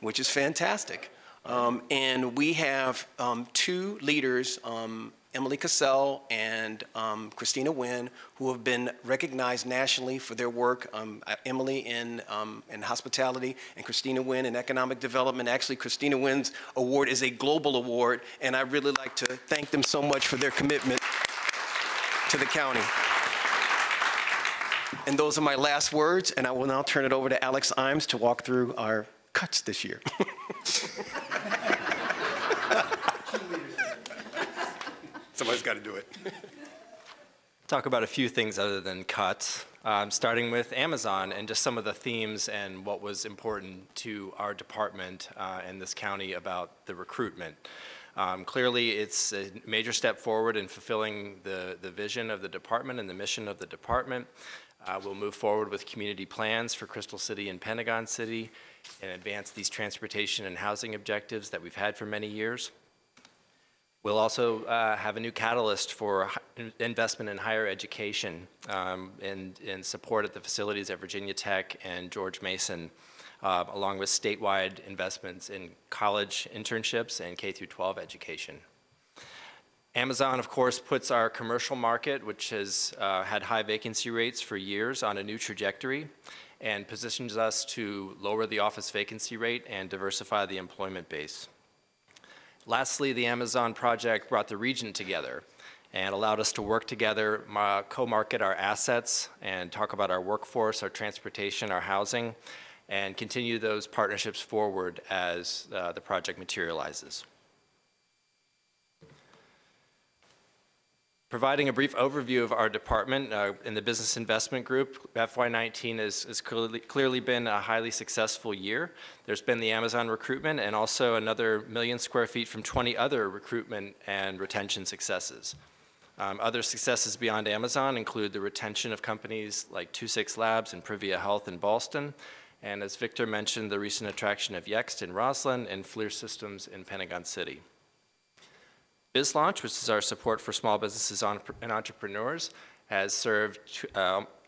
which is fantastic. And we have two leaders, Emily Cassell and Christina Wynn, who have been recognized nationally for their work. Emily in hospitality and Christina Wynn in economic development. Actually, Christina Wynn's award is a global award, and I'd really like to thank them so much for their commitment to the county. And those are my last words, and I will now turn it over to Alex Imes to walk through our cuts this year. Somebody's got to do it. Talk about a few things other than cuts, starting with Amazon and just some of the themes and what was important to our department and this county about the recruitment. Clearly, it's a major step forward in fulfilling the vision of the department and the mission of the department. We'll move forward with community plans for Crystal City and Pentagon City and advance these transportation and housing objectives that we've had for many years. We'll also have a new catalyst for investment in higher education and support at the facilities at Virginia Tech and George Mason, along with statewide investments in college internships and K-12 education. Amazon, of course, puts our commercial market, which has had high vacancy rates for years, on a new trajectory and positions us to lower the office vacancy rate and diversify the employment base. Lastly, the Amazon project brought the region together and allowed us to work together, co-market our assets and talk about our workforce, our transportation, our housing, and continue those partnerships forward as the project materializes. Providing a brief overview of our department in the Business Investment Group, FY19 has clearly been a highly successful year. There's been the Amazon recruitment and also another 1 million square feet from 20 other recruitment and retention successes. Other successes beyond Amazon include the retention of companies like 26 Labs and Privia Health in Boston, and as Victor mentioned, the recent attraction of Yext in Roslyn and FLIR Systems in Pentagon City. BizLaunch, which is our support for small businesses and entrepreneurs, has served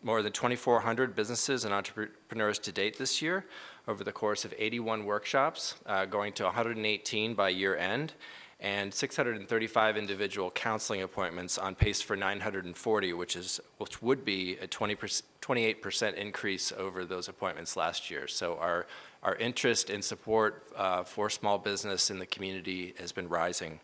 more than 2,400 businesses and entrepreneurs to date this year over the course of 81 workshops, going to 118 by year end, and 635 individual counseling appointments on pace for 940, which would be a 28% increase over those appointments last year. So our interest and support for small business in the community has been rising.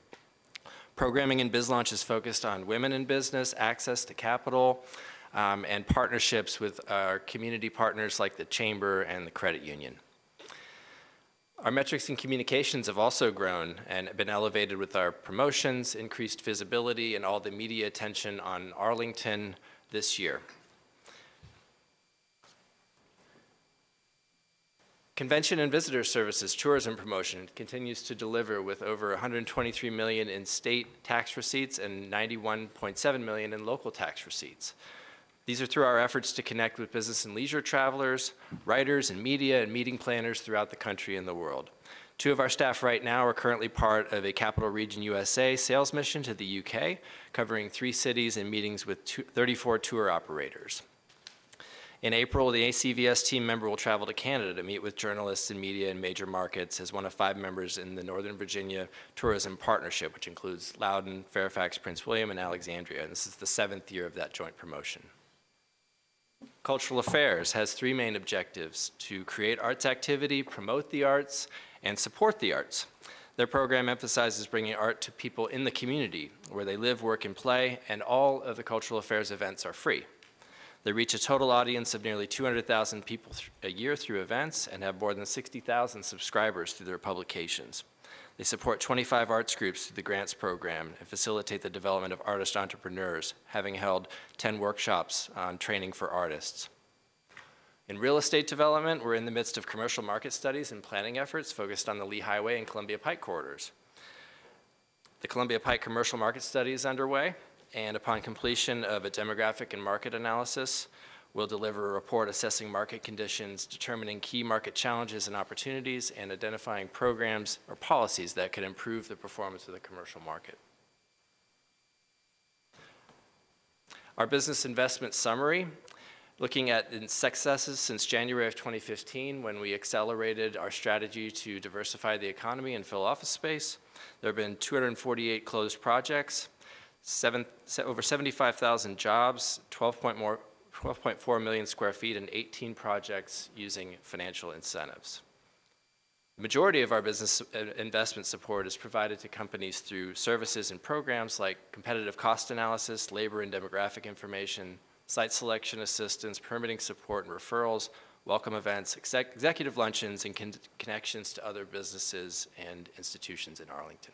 Programming in BizLaunch is focused on women in business, access to capital, and partnerships with our community partners like the Chamber and the Credit Union. Our metrics and communications have also grown and been elevated with our promotions, increased visibility, and all the media attention on Arlington this year. Convention and Visitor Services tourism promotion continues to deliver with over $123 million in state tax receipts and $91.7 million in local tax receipts. These are through our efforts to connect with business and leisure travelers, writers and media and meeting planners throughout the country and the world. 2 of our staff right now are currently part of a Capital Region USA sales mission to the UK, covering 3 cities and meetings with 34 tour operators. In April, the ACVS team member will travel to Canada to meet with journalists and media in major markets as one of 5 members in the Northern Virginia Tourism Partnership, which includes Loudoun, Fairfax, Prince William, and Alexandria. And this is the 7th year of that joint promotion. Cultural Affairs has 3 main objectives: to create arts activity, promote the arts, and support the arts. Their program emphasizes bringing art to people in the community where they live, work, and play, and all of the Cultural Affairs events are free. They reach a total audience of nearly 200,000 people a year through events and have more than 60,000 subscribers through their publications. They support 25 arts groups through the grants program and facilitate the development of artist entrepreneurs, having held 10 workshops on training for artists. In real estate development, we're in the midst of commercial market studies and planning efforts focused on the Lee Highway and Columbia Pike corridors. The Columbia Pike commercial market study is underway, and upon completion of a demographic and market analysis, we'll deliver a report assessing market conditions, determining key market challenges and opportunities, and identifying programs or policies that could improve the performance of the commercial market. Our business investment summary, looking at successes since January of 2015 when we accelerated our strategy to diversify the economy and fill office space. There have been 248 closed projects, over 75,000 jobs, 12.4 million square feet, and 18 projects using financial incentives. The majority of our business investment support is provided to companies through services and programs like competitive cost analysis, labor and demographic information, site selection assistance, permitting support and referrals, welcome events, executive luncheons, and connections to other businesses and institutions in Arlington.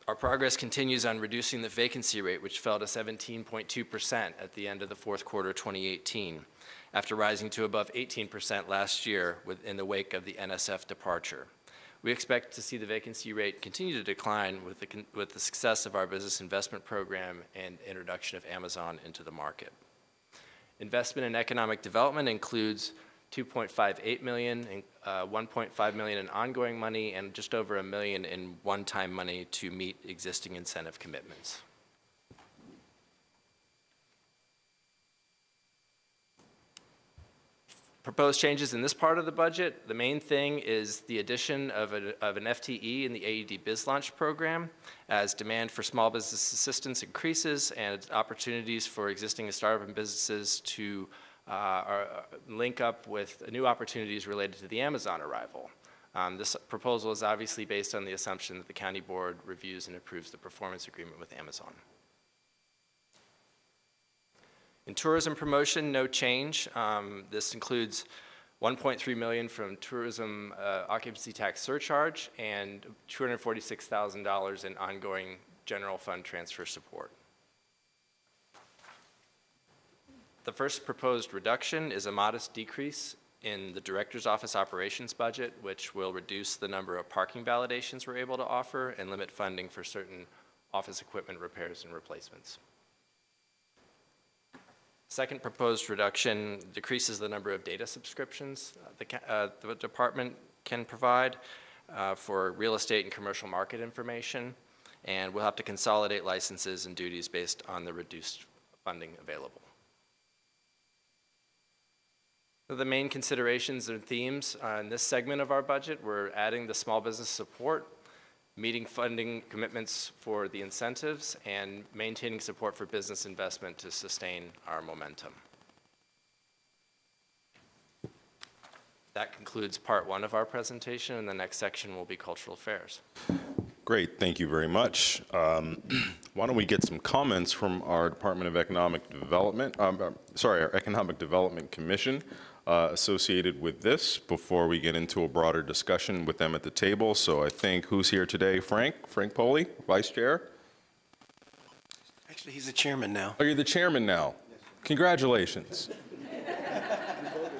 Our progress continues on reducing the vacancy rate, which fell to 17.2% at the end of the 4th quarter 2018, after rising to above 18% last year in the wake of the NSF departure. We expect to see the vacancy rate continue to decline with the success of our business investment program and introduction of Amazon into the market. Investment in economic development includes $2.58 million, $1.5 million in ongoing money, and just over $1 million in one-time money to meet existing incentive commitments. Proposed changes in this part of the budget, the main thing is the addition of an FTE in the AED BizLaunch program as demand for small business assistance increases and opportunities for existing and startup businesses to link up with new opportunities related to the Amazon arrival. This proposal is obviously based on the assumption that the county board reviews and approves the performance agreement with Amazon. In tourism promotion, no change. This includes $1.3 million from tourism occupancy tax surcharge, and $246,000 in ongoing general fund transfer support. The first proposed reduction is a modest decrease in the Director's Office operations budget, which will reduce the number of parking validations we're able to offer and limit funding for certain office equipment repairs and replacements. Second proposed reduction decreases the number of data subscriptions the department can provide for real estate and commercial market information, and we'll have to consolidate licenses and duties based on the reduced funding available. So the main considerations and themes in this segment of our budget, we're adding the small business support, meeting funding commitments for the incentives, and maintaining support for business investment to sustain our momentum. That concludes part one of our presentation, and the next section will be cultural affairs. Great, thank you very much. Why don't we get some comments from our Department of Economic Development, our Economic Development Commission associated with this before we get into a broader discussion with them at the table. So I think, who's here today? Frank Poli, Vice Chair? Actually, he's the chairman now. Oh, you're the chairman now. Congratulations.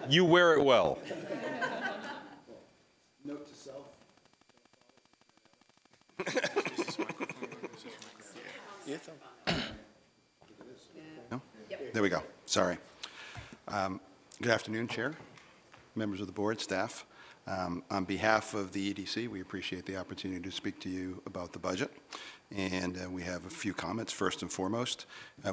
You wear it well. Note to self. No? There we go. Sorry. Good afternoon, Chair, members of the board, staff. On behalf of the EDC, we appreciate the opportunity to speak to you about the budget. And we have a few comments. First and foremost,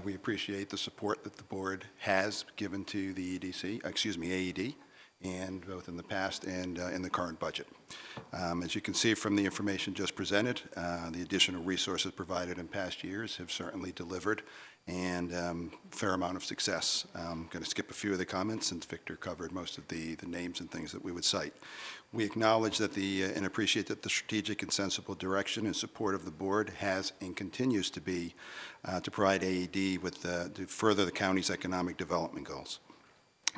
we appreciate the support that the board has given to the AED, and both in the past and in the current budget. As you can see from the information just presented, the additional resources provided in past years have certainly delivered and a fair amount of success. I'm going to skip a few of the comments since Victor covered most of the names and things that we would cite. We acknowledge that and appreciate that the strategic and sensible direction and support of the board has and continues to be to provide AED with to further the county's economic development goals.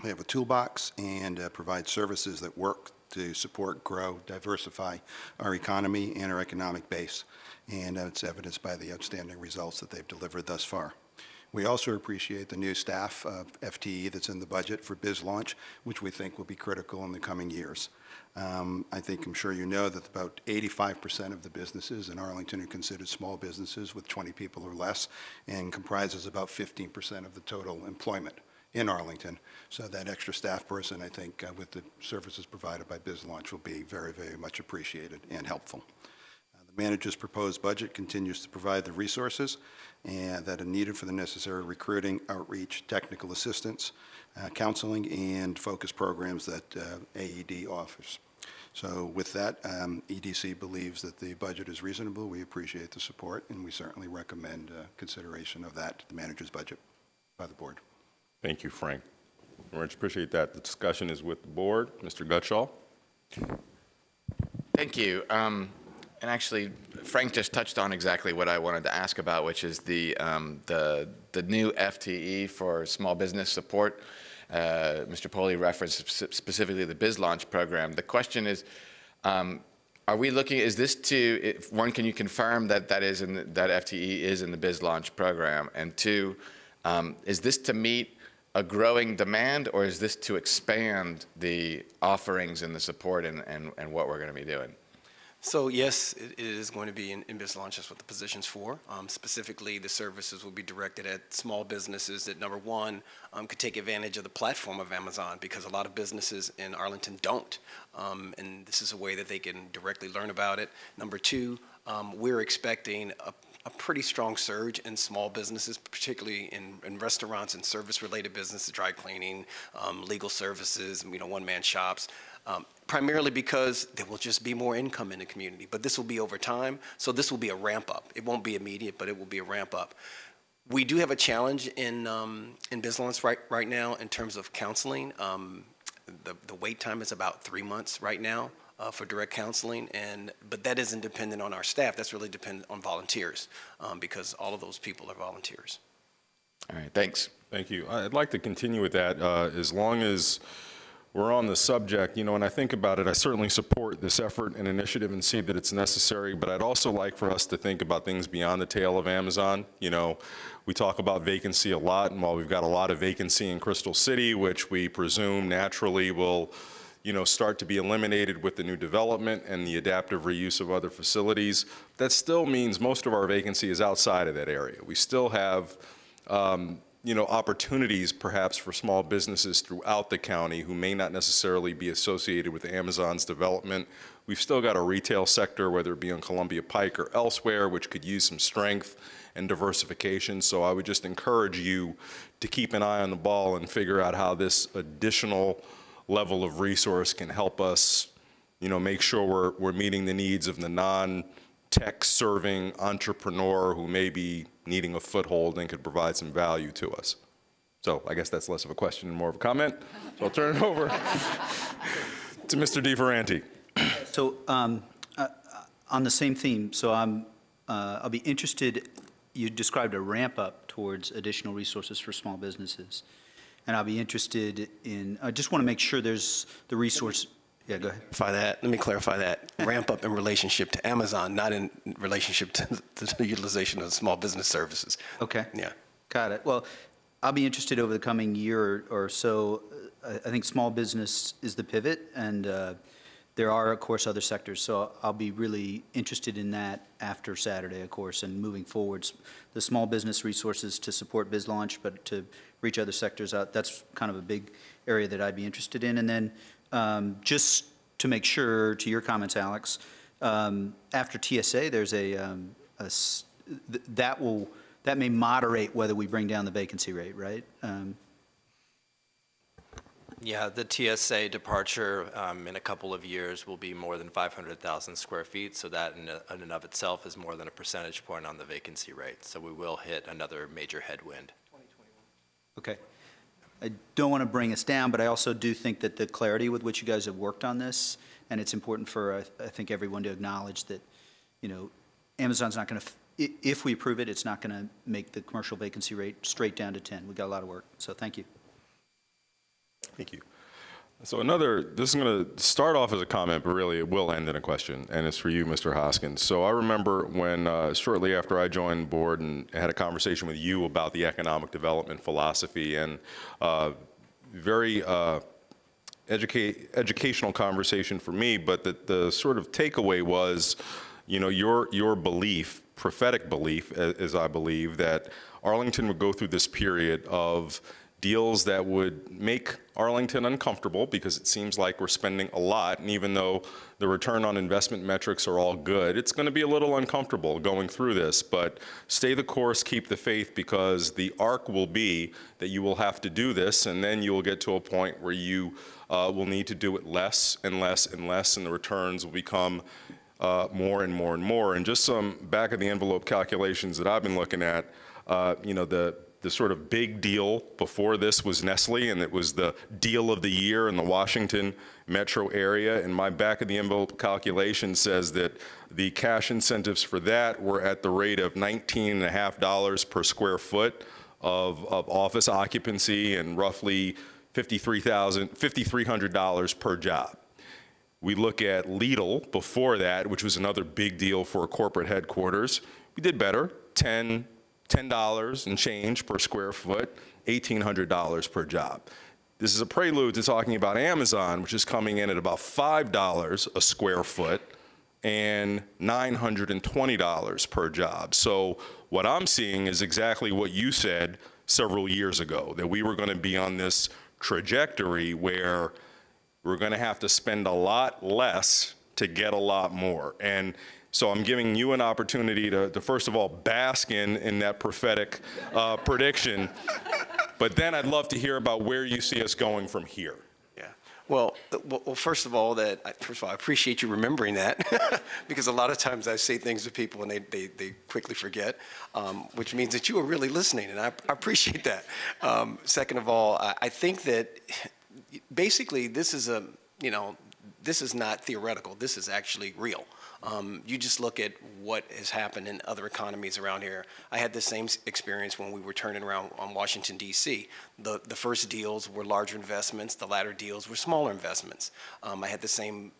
We have a toolbox and provide services that work to support, grow, diversify our economy and our economic base. And it's evidenced by the outstanding results that they've delivered thus far. We also appreciate the new staff FTE that's in the budget for Biz Launch, which we think will be critical in the coming years. I'm sure you know that about 85% of the businesses in Arlington are considered small businesses with 20 people or less, and comprises about 15% of the total employment in Arlington. So that extra staff person, I think, with the services provided by Biz Launch will be very, very much appreciated and helpful. The manager's proposed budget continues to provide the resources that are needed for the necessary recruiting, outreach, technical assistance, counseling, and focus programs that AED offers. So with that, EDC believes that the budget is reasonable. We appreciate the support, and we certainly recommend consideration of that, the manager's budget, by the board. Thank you, Frank. Very much appreciate that. The discussion is with the board. Mr. Gutschall. Thank you. And actually, Frank just touched on exactly what I wanted to ask about, which is the new FTE for small business support. Mr. Poli referenced specifically the Biz Launch program. The question is, are we looking? Is this to? One, can you confirm that that FTE is in the Biz Launch program? And two, is this to meet a growing demand, or is this to expand the offerings and the support and what we're going to be doing? So yes, it is going to be in Biz Launch. That's what the position's for. Specifically, the services will be directed at small businesses that, number one, could take advantage of the platform of Amazon, because a lot of businesses in Arlington don't. And this is a way that they can directly learn about it. Number two, we're expecting a pretty strong surge in small businesses, particularly in restaurants and service-related businesses, dry cleaning, legal services, one-man shops. Primarily because there will just be more income in the community, but this will be over time, so this will be a ramp up. It won't be immediate, but it will be a ramp up. We do have a challenge in Biz Launch right now in terms of counseling. The wait time is about 3 months right now for direct counseling, but that isn't dependent on our staff. That's really dependent on volunteers, because all of those people are volunteers. All right, thanks. Thank you. I'd like to continue with that as long as we're on the subject, you know, when I think about it, I certainly support this effort and initiative and see that it's necessary, but I'd also like for us to think about things beyond the tail of Amazon. You know, we talk about vacancy a lot, and while we've got a lot of vacancy in Crystal City, which we presume naturally will, you know, start to be eliminated with the new development and the adaptive reuse of other facilities, that still means most of our vacancy is outside of that area. We still have, you know, opportunities perhaps for small businesses throughout the county who may not necessarily be associated with Amazon's development. We've still got a retail sector, whether it be on Columbia Pike or elsewhere, which could use some strength and diversification. So I would just encourage you to keep an eye on the ball and figure out how this additional level of resource can help us, you know, make sure we're meeting the needs of the non-tech serving entrepreneur who may be needing a foothold and could provide some value to us. So I guess that's less of a question and more of a comment. So I'll turn it over to Mr. DeFerranti. So on the same theme, so I'll be interested, you described a ramp up towards additional resources for small businesses. And I'll be interested in, I just want to make sure there's the resource. Yeah, go ahead. Let me clarify that. Ramp up in relationship to Amazon, not in relationship to the utilization of small business services. Okay. Yeah. Got it. Well, I'll be interested over the coming year or so. I think small business is the pivot, and there are, of course, other sectors. So I'll be really interested in that after Saturday, of course, and moving forwards. The small business resources to support BizLaunch, but to reach other sectors out, that's kind of a big area that I'd be interested in. And then just to make sure, to your comments, Alex, after TSA, there's that may moderate whether we bring down the vacancy rate, right? Yeah, the TSA departure in a couple of years will be more than 500,000 square feet, so that in and of itself is more than a percentage point on the vacancy rate. So we will hit another major headwind. Okay. I don't want to bring us down, but I also do think that the clarity with which you guys have worked on this, and it's important for, I think, everyone to acknowledge that, you know, Amazon's not going to, if we approve it, it's not going to make the commercial vacancy rate straight down to 10. We've got a lot of work, so thank you. Thank you. So this is going to start off as a comment, but really it will end in a question, and it's for you, Mr. Hoskins. So I remember when, shortly after I joined the board and had a conversation with you about the economic development philosophy, and very educational conversation for me, but the sort of takeaway was, you know, your belief, prophetic belief, as I believe, that Arlington would go through this period of deals that would make Arlington uncomfortable because it seems like we're spending a lot, and even though the return on investment metrics are all good, it's going to be a little uncomfortable going through this, but stay the course, keep the faith, because the arc will be that you will have to do this, and then you will get to a point where you will need to do it less and less and less, and the returns will become more and more and more. And just some back of the envelope calculations that I've been looking at, you know, the sort of big deal before this was Nestle, and it was the deal of the year in the Washington metro area. And my back of the envelope calculation says that the cash incentives for that were at the rate of $19.50 per square foot of office occupancy and roughly $5,300 per job. We look at Lidl before that, which was another big deal for a corporate headquarters. We did better, $10 and change per square foot, $1,800 per job. This is a prelude to talking about Amazon, which is coming in at about $5 a square foot and $920 per job. So what I'm seeing is exactly what you said several years ago, that we were going to be on this trajectory where we're going to have to spend a lot less to get a lot more. And so I'm giving you an opportunity to first of all, bask in that prophetic prediction. But then I'd love to hear about where you see us going from here. Yeah. Well, first of all, I appreciate you remembering that because a lot of times I say things to people and they quickly forget, which means that you are really listening, and I appreciate that. Second of all, I think that basically this is this is not theoretical. This is actually real. You just look at what has happened in other economies around here. I had the same experience when we were turning around on Washington, D.C. The first deals were larger investments. The latter deals were smaller investments. I had the same,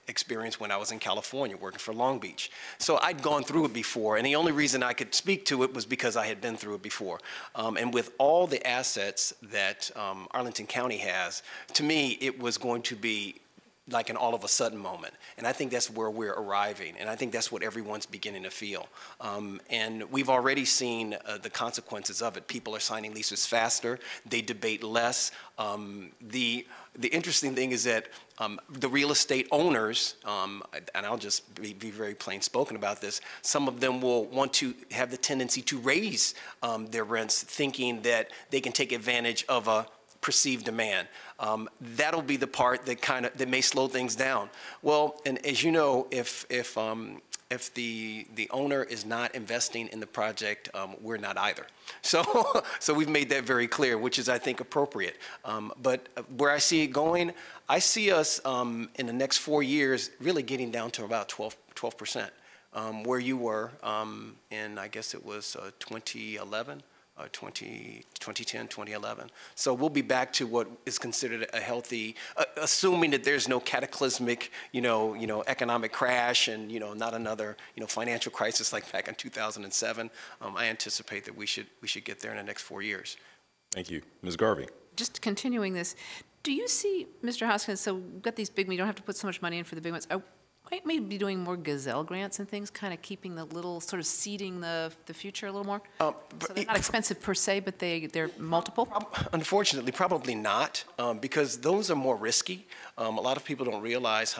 experience when I was in California working for Long Beach. So I'd gone through it before, and the only reason I could speak to it was because I had been through it before. And with all the assets that Arlington County has, to me, it was going to be like an all of a sudden moment. And I think that's where we're arriving. And I think that's what everyone's beginning to feel. And we've already seen the consequences of it. People are signing leases faster. They debate less. The interesting thing is that the real estate owners, and I'll just be very plain spoken about this, some of them will want to have the tendency to raise their rents thinking that they can take advantage of a perceived demand. That'll be the part that may slow things down. Well, and as you know, if the owner is not investing in the project, we're not either. So we've made that very clear, which is, I think, appropriate. But where I see it going, I see us in the next 4 years really getting down to about 12%, where you were in, I guess it was 2011. 2010, 2011. So we'll be back to what is considered a healthy, assuming that there's no cataclysmic, economic crash and, not another, financial crisis like back in 2007. I anticipate that we should get there in the next 4 years. Thank you. Ms. Garvey. Just continuing this, do you see, Mr. Hoskins, so we've got these big, we don't have to put so much money in for the big ones. Might maybe be doing more Gazelle grants and things, kind of keeping the little, sort of seeding the future a little more? So they're not expensive per se, but they're multiple? Unfortunately, probably not, because those are more risky. A lot of people don't realize,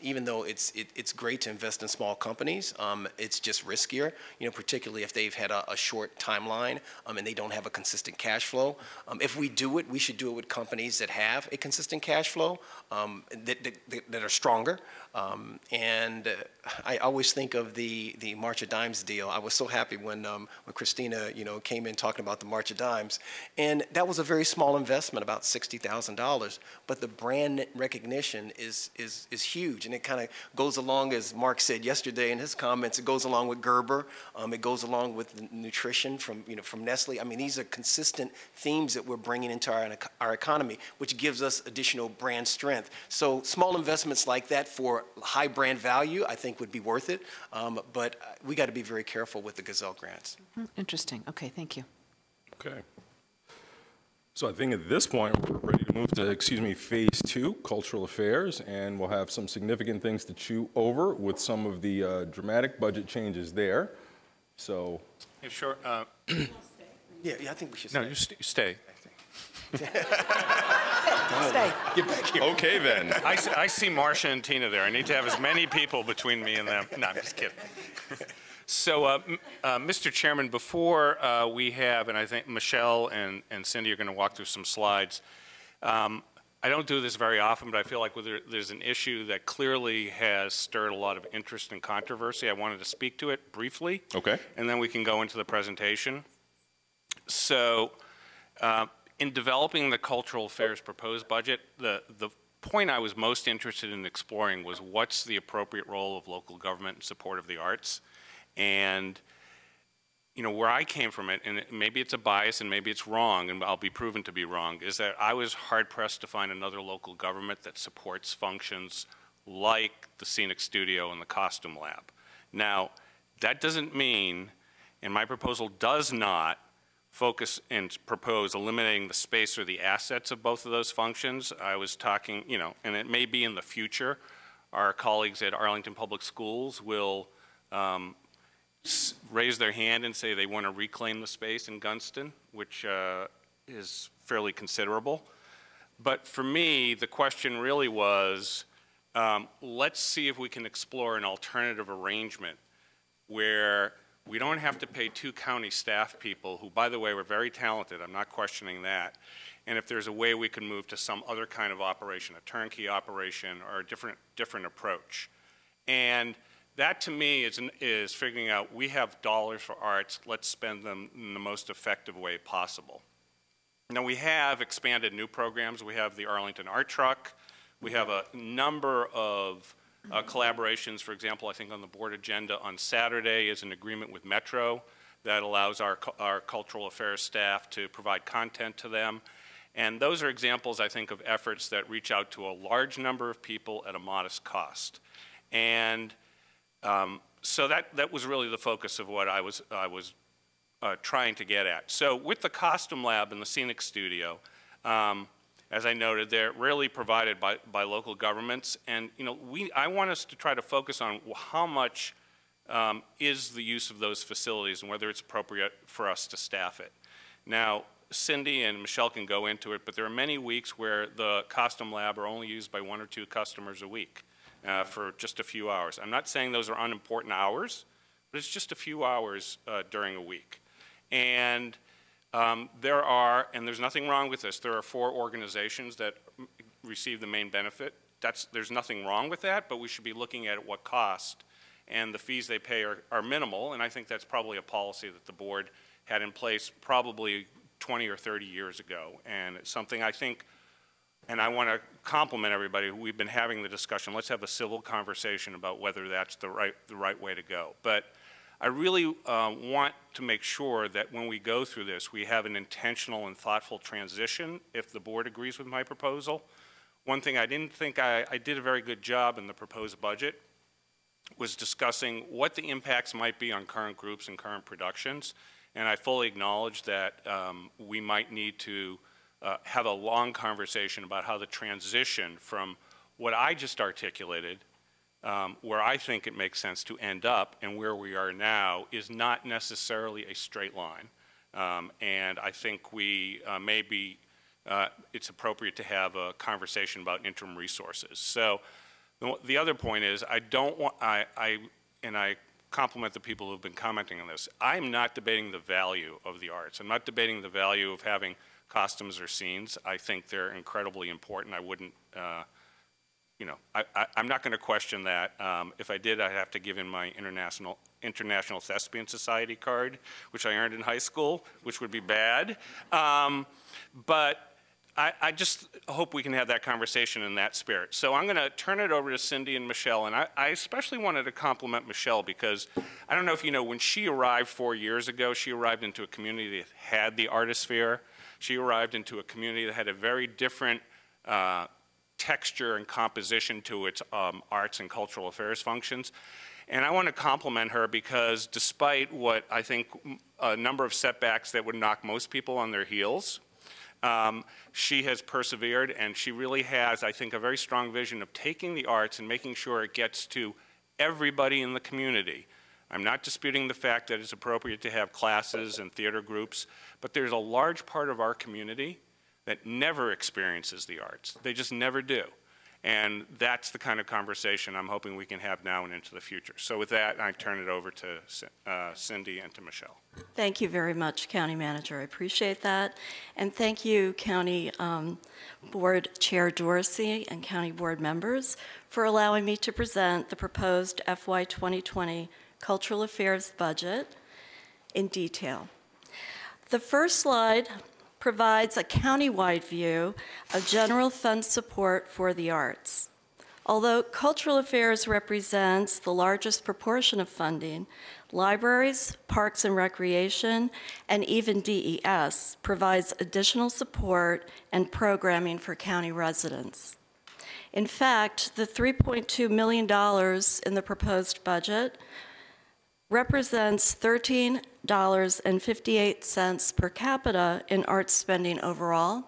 even though it's great to invest in small companies, it's just riskier, particularly if they've had a short timeline and they don't have a consistent cash flow. If we do it, we should do it with companies that have a consistent cash flow, that are stronger. And I always think of the March of Dimes deal. I was so happy when Christina, came in talking about the March of Dimes, and that was a very small investment, about $60,000. But the brand recognition is huge, and it kind of goes along, as Mark said yesterday in his comments. It goes along with Gerber. It goes along with nutrition from Nestle. I mean, these are consistent themes that we're bringing into our economy, which gives us additional brand strength. So small investments like that for high brand value, I think, would be worth it. But we got to be very careful with the Gazelle grants. Interesting. Okay, thank you. Okay. So I think at this point, we're ready to move to, phase 2, cultural affairs, and we'll have some significant things to chew over with some of the dramatic budget changes there. So. Yeah, sure. Yeah, I think we should No, you stay. Stay. Get back here. Okay, then. I see Marcia and Tina there. I need to have as many people between me and them. No, I'm just kidding. So, Mr. Chairman, before we have, and I think Michelle and Cindy are going to walk through some slides, I don't do this very often, but I feel like there's an issue that clearly has stirred a lot of interest and controversy. I wanted to speak to it briefly. Okay. And then we can go into the presentation. So, in developing the cultural affairs proposed budget, the point I was most interested in exploring was what's the appropriate role of local government in support of the arts. And, where I came from it, and maybe it's a bias and maybe it's wrong, and I'll be proven to be wrong, is that I was hard-pressed to find another local government that supports functions like the Scenic Studio and the Costume Lab. Now, that doesn't mean, and my proposal does not, focus and propose eliminating the space or the assets of both of those functions. I was talking, and it may be in the future, our colleagues at Arlington Public Schools will raise their hand and say they want to reclaim the space in Gunston, which is fairly considerable. But for me, the question really was, let's see if we can explore an alternative arrangement where we don't have to pay 2 county staff people, who, by the way, were very talented. I'm not questioning that. And if there's a way we can move to some other kind of operation, a turnkey operation, or a different approach. And that, to me, is figuring out, we have dollars for arts, let's spend them in the most effective way possible. Now, we have expanded new programs. We have the Arlington Art Truck. We have a number of collaborations. For example, I think on the board agenda on Saturday is an agreement with Metro that allows our cultural affairs staff to provide content to them. And those are examples, I think, of efforts that reach out to a large number of people at a modest cost. And so that was really the focus of what I was trying to get at. So with the Costume Lab and the Scenic Studio, as I noted, they're rarely provided by local governments. And I want us to try to focus on how much is the use of those facilities and whether it's appropriate for us to staff it. Now, Cindy and Michelle can go into it, but there are many weeks where the Costume Lab are only used by 1 or 2 customers a week for just a few hours. I'm not saying those are unimportant hours, but it's just a few hours during a week. And there are, and there's nothing wrong with this, there are 4 organizations that receive the main benefit. There's nothing wrong with that, but we should be looking at what cost, and the fees they pay are minimal, and I think that's probably a policy that the board had in place probably 20 or 30 years ago. And it's something I think, and I want to compliment everybody, we've been having the discussion. Let's have a civil conversation about whether that's the right way to go. But I really want to make sure that when we go through this, we have an intentional and thoughtful transition if the board agrees with my proposal. One thing I didn't think I did a very good job in the proposed budget was discussing what the impacts might be on current groups and current productions. And I fully acknowledge that we might need to have a long conversation about how the transition from what I just articulated, where I think it makes sense to end up and where we are now, is not necessarily a straight line. And I think we maybe it's appropriate to have a conversation about interim resources. So the other point is I compliment the people who have been commenting on this. I'm not debating the value of the arts. I'm not debating the value of having costumes or scenes. I think they're incredibly important. I wouldn't, I'm not going to question that. If I did, I'd have to give in my International Thespian Society card, which I earned in high school, which would be bad. But I just hope we can have that conversation in that spirit. So I'm going to turn it over to Cindy and Michelle, and I especially wanted to compliment Michelle because I don't know if you know, when she arrived 4 years ago, she arrived into a community that had the artisphere. She arrived into a community that had a very different texture and composition to its arts and cultural affairs functions. And I want to compliment her because despite what I think a number of setbacks that would knock most people on their heels, she has persevered, and she really has, I think, a very strong vision of taking the arts and making sure it gets to everybody in the community. I'm not disputing the fact that it's appropriate to have classes and theater groups, but there's a large part of our community that never experiences the arts. They just never do. And that's the kind of conversation I'm hoping we can have now and into the future. So with that, I turn it over to Cindy and to Michelle. Thank you very much, County Manager. I appreciate that. And thank you, County Board Chair Dorsey and County Board members for allowing me to present the proposed FY 2020 Cultural Affairs budget in detail. The first slide provides a county-wide view of general fund support for the arts. Although Cultural Affairs represents the largest proportion of funding, libraries, parks and recreation, and even DES provides additional support and programming for county residents. In fact, the $3.2 million in the proposed budget represents $13.58 per capita in arts spending overall,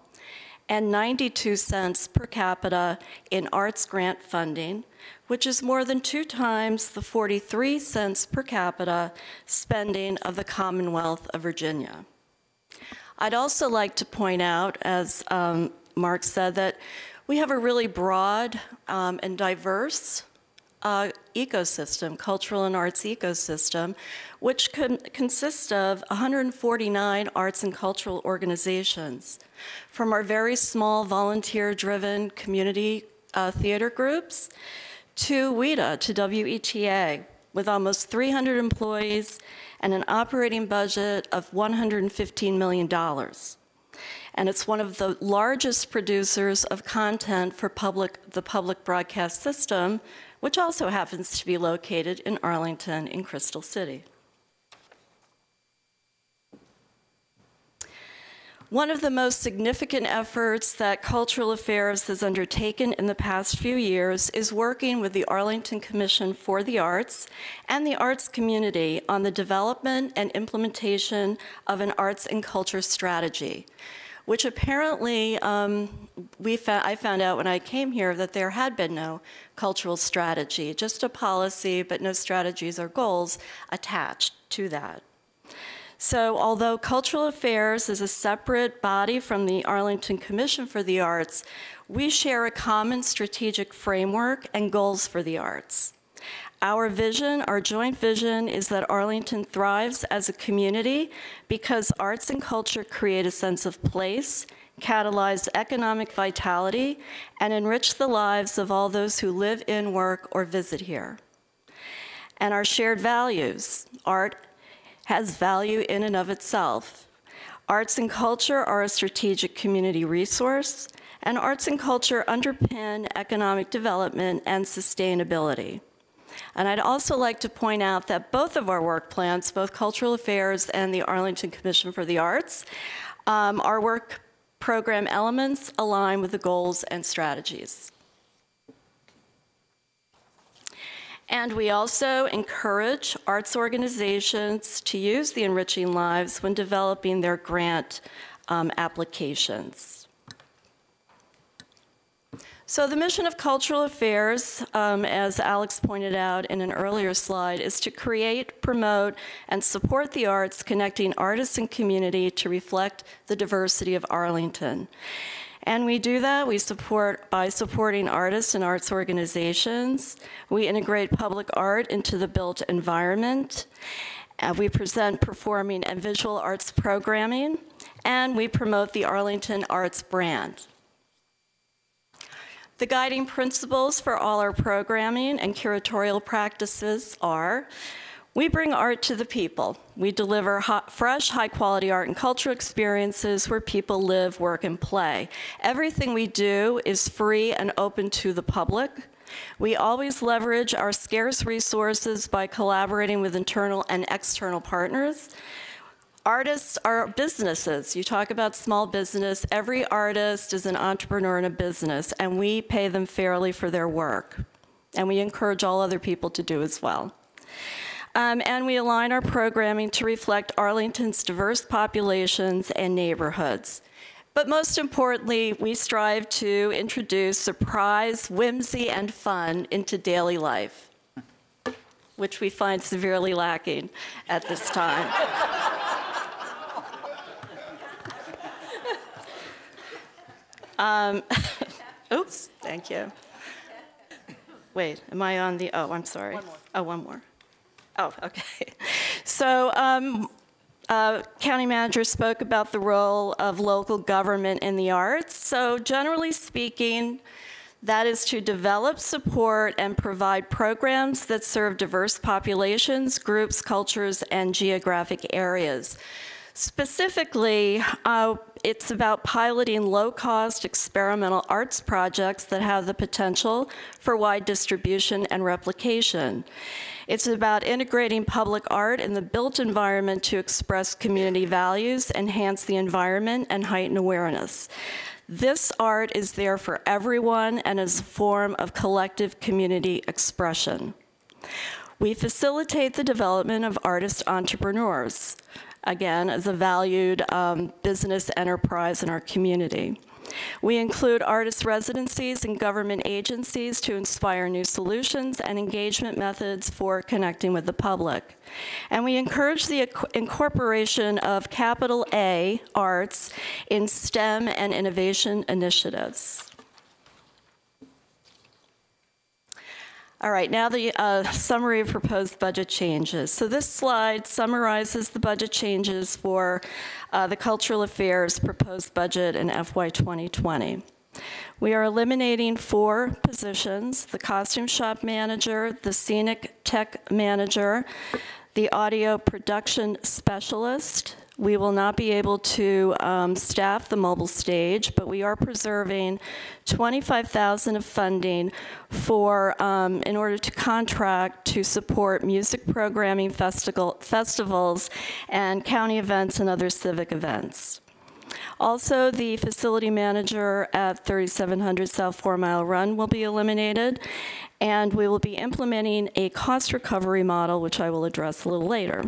and 92 cents per capita in arts grant funding, which is more than 2 times the 43 cents per capita spending of the Commonwealth of Virginia. I'd also like to point out, as Mark said, that we have a really broad and diverse ecosystem, cultural and arts ecosystem, which consists of 149 arts and cultural organizations, from our very small volunteer-driven community theater groups to WETA, to WETA, with almost 300 employees and an operating budget of $115 million. and it's one of the largest producers of content for the public broadcast system, which also happens to be located in Arlington in Crystal City. One of the most significant efforts that Cultural Affairs has undertaken in the past few years is working with the Arlington Commission for the Arts and the arts community on the development and implementation of an arts and culture strategy, which apparently I found out when I came here that there had been no cultural strategy, just a policy, but no strategies or goals attached to that. So although Cultural Affairs is a separate body from the Arlington Commission for the Arts, we share a common strategic framework and goals for the arts. Our vision, our joint vision, is that Arlington thrives as a community because arts and culture create a sense of place, catalyze economic vitality, and enrich the lives of all those who live in, work, or visit here. And our shared values, art has value in and of itself. Arts and culture are a strategic community resource, and arts and culture underpin economic development and sustainability. And I'd also like to point out that both of our work plans, both Cultural Affairs and the Arlington Commission for the Arts, our work program elements align with the goals and strategies. And we also encourage arts organizations to use the Enriching Lives when developing their grant applications. So the mission of Cultural Affairs, as Alex pointed out in an earlier slide, is to create, promote, and support the arts, connecting artists and community to reflect the diversity of Arlington. And we do that by supporting artists and arts organizations. We integrate public art into the built environment. We present performing and visual arts programming, and we promote the Arlington Arts brand. The guiding principles for all our programming and curatorial practices are: we bring art to the people. We deliver fresh, high-quality art and cultural experiences where people live, work, and play. Everything we do is free and open to the public. We always leverage our scarce resources by collaborating with internal and external partners. Artists are businesses. You talk about small business. Every artist is an entrepreneur in a business, and we pay them fairly for their work. And we encourage all other people to do as well. And we align our programming to reflect Arlington's diverse populations and neighborhoods. But most importantly, we strive to introduce surprise, whimsy, and fun into daily life, which we find severely lacking at this time. Oops, thank you. Wait, am I on the, oh, I'm sorry. One more. Oh, one more. Oh, okay. So county manager spoke about the role of local government in the arts. So generally speaking, that is to develop, support, and provide programs that serve diverse populations, groups, cultures, and geographic areas. Specifically, it's about piloting low-cost experimental arts projects that have the potential for wide distribution and replication. It's about integrating public art in the built environment to express community values, enhance the environment, and heighten awareness. This art is there for everyone and is a form of collective community expression. We facilitate the development of artist entrepreneurs, again, as a valued business enterprise in our community. We include artist residencies in government agencies to inspire new solutions and engagement methods for connecting with the public. And we encourage the incorporation of capital A arts in STEM and innovation initiatives. All right, now the summary of proposed budget changes. So this slide summarizes the budget changes for the Cultural Affairs proposed budget in FY 2020. We are eliminating 4 positions: the costume shop manager, the scenic tech manager, the audio production specialist, We will not be able to staff the mobile stage, but we are preserving $25,000 of funding for, in order to contract to support music programming, festivals, and county events and other civic events. Also, the facility manager at 3700 South 4 Mile Run will be eliminated, and we will be implementing a cost recovery model, which I will address a little later.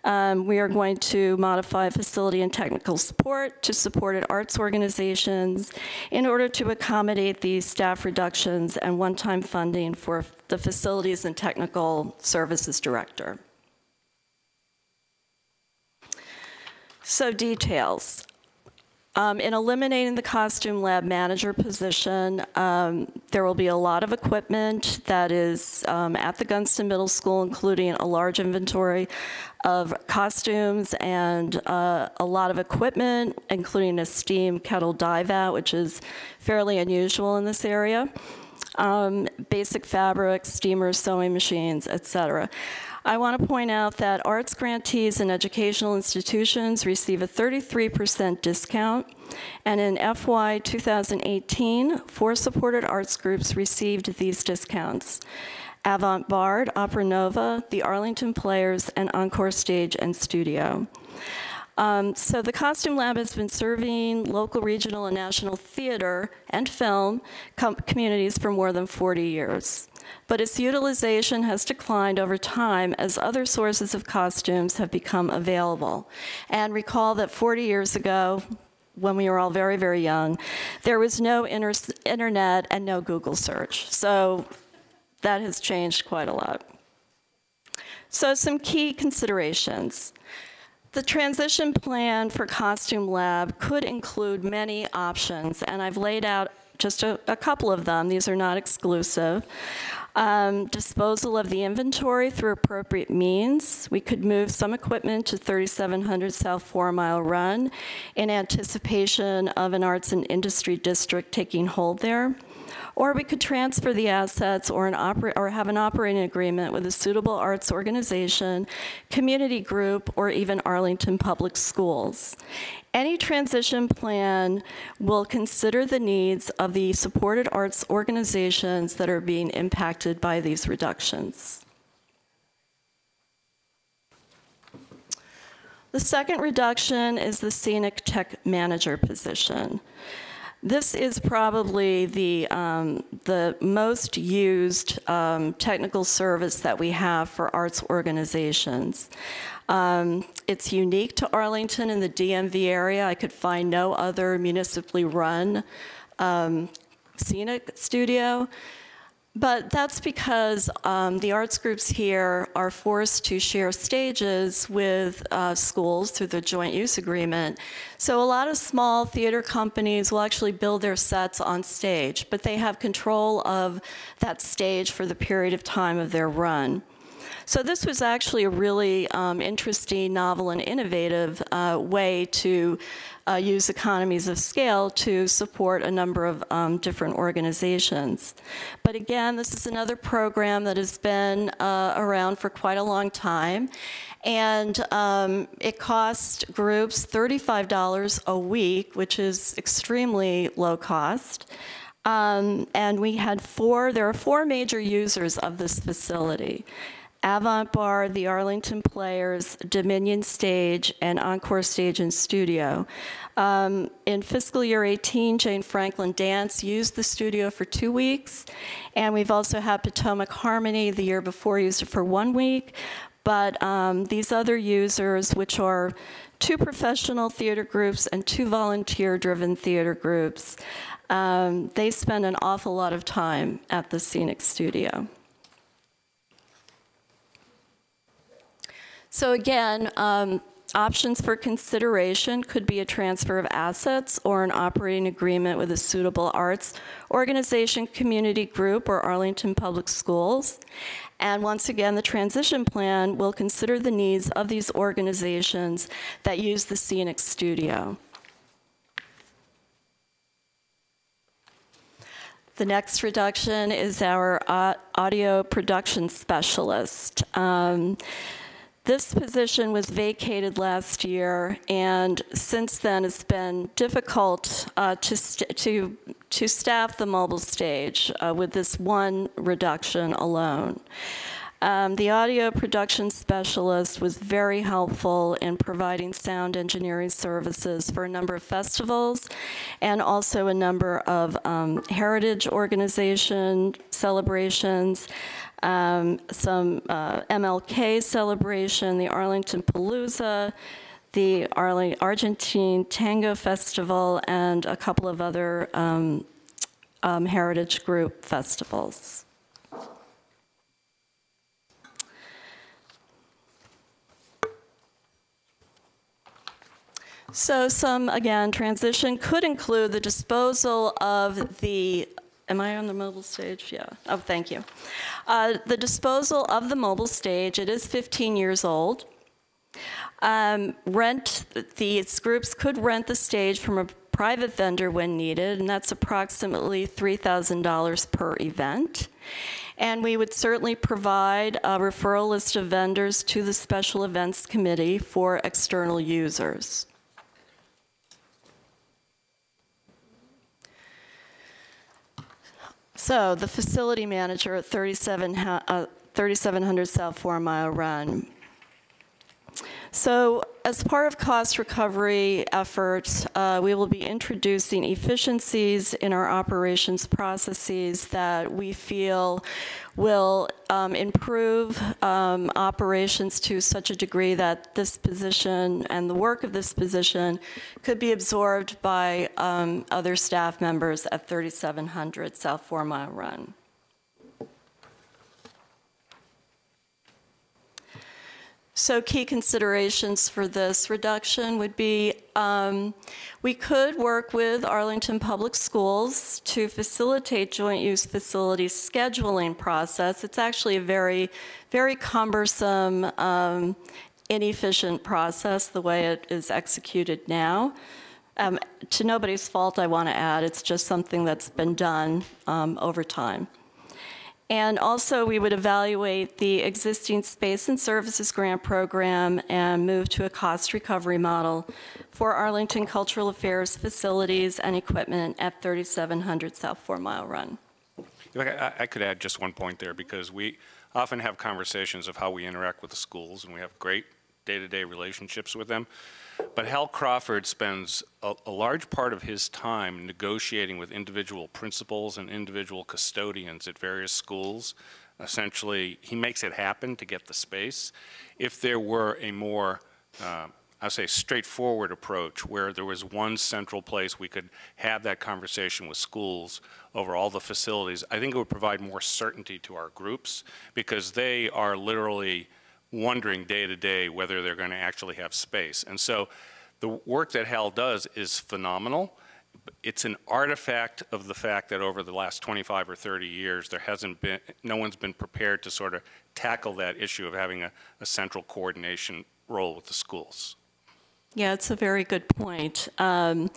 We are going to modify facility and technical support to supported arts organizations in order to accommodate these staff reductions and one-time funding for the facilities and technical services director. So details. In eliminating the costume lab manager position, there will be a lot of equipment that is at the Gunston Middle School, including a large inventory of costumes and a lot of equipment, including a steam kettle dye vat, which is fairly unusual in this area, basic fabrics, steamers, sewing machines, etc. I want to point out that arts grantees and educational institutions receive a 33% discount, and in FY 2018, 4 supported arts groups received these discounts: Avant-Garde, Opera Nova, the Arlington Players, and Encore Stage and Studio. So the Costume Lab has been serving local, regional, and national theater and film communities for more than 40 years. But its utilization has declined over time as other sources of costumes have become available. And recall that 40 years ago, when we were all very, very young, there was no internet and no Google search. So that has changed quite a lot. So some key considerations. The transition plan for Costume Lab could include many options, and I've laid out just a couple of them. These are not exclusive. Disposal of the inventory through appropriate means. We could move some equipment to 3700 South 4 Mile Run in anticipation of an arts and industry district taking hold there. Or we could transfer the assets or have an operating agreement with a suitable arts organization, community group, or even Arlington Public Schools. Any transition plan will consider the needs of the supported arts organizations that are being impacted by these reductions. The second reduction is the scenic tech manager position. This is probably the most used technical service that we have for arts organizations. It's unique to Arlington and the DMV area. I could find no other municipally run scenic studio. But that's because the arts groups here are forced to share stages with schools through the joint use agreement. So a lot of small theater companies will actually build their sets on stage, but they have control of that stage for the period of time of their run. So this was actually a really interesting, novel, and innovative way to use economies of scale to support a number of different organizations. But again, this is another program that has been around for quite a long time. And it costs groups $35 a week, which is extremely low cost. And we had there are 4 major users of this facility: Avant-Garde, the Arlington Players, Dominion Stage, and Encore Stage and Studio. In fiscal year 18, Jane Franklin Dance used the studio for 2 weeks, and we've also had Potomac Harmony the year before used it for 1 week. But these other users, which are 2 professional theater groups and 2 volunteer-driven theater groups, they spend an awful lot of time at the Scenic Studio. So again, options for consideration could be a transfer of assets or an operating agreement with a suitable arts organization, community group, or Arlington Public Schools. And once again, the transition plan will consider the needs of these organizations that use the Scenic Studio. The next reduction is our audio production specialist. This position was vacated last year, and since then it's been difficult to staff the mobile stage with this one reduction alone. The audio production specialist was very helpful in providing sound engineering services for a number of festivals and also a number of heritage organization celebrations, some MLK celebration, the Arlington Palooza, the Argentine Tango Festival, and a couple of other heritage group festivals. So some, again, transition could include the disposal of the, am I on the mobile stage? Yeah. Oh, thank you. The disposal of the mobile stage, it is 15 years old. These groups could rent the stage from a private vendor when needed, and that's approximately $3,000 per event. And we would certainly provide a referral list of vendors to the Special Events Committee for external users. So the facility manager at 3700 South 4 Mile Run. So as part of cost recovery efforts, we will be introducing efficiencies in our operations processes that we feel will improve operations to such a degree that this position and the work of this position could be absorbed by other staff members at 3700 South 4 Mile Run. So key considerations for this reduction would be we could work with Arlington Public Schools to facilitate joint use facilities scheduling process. It's actually a very, very cumbersome, inefficient process the way it is executed now. To nobody's fault, I want to add, it's just something that's been done over time. And also, we would evaluate the existing Space and Services Grant Program and move to a cost recovery model for Arlington Cultural Affairs facilities and equipment at 3700 South 4 Mile Run. I could add just one point there, because we often have conversations of how we interact with the schools, and we have great day-to-day relationships with them. But Hal Crawford spends a large part of his time negotiating with individual principals and individual custodians at various schools. Essentially, he makes it happen to get the space. If there were a more, I'll say, straightforward approach where there was one central place we could have that conversation with schools over all the facilities, I think it would provide more certainty to our groups, because they are literally wondering day to day whether they're going to actually have space. And so the work that Hal does is phenomenal. It's an artifact of the fact that over the last 25 or 30 years, there hasn't been, no one's been prepared to sort of tackle that issue of having a central coordination role with the schools. Yeah, it's a very good point. And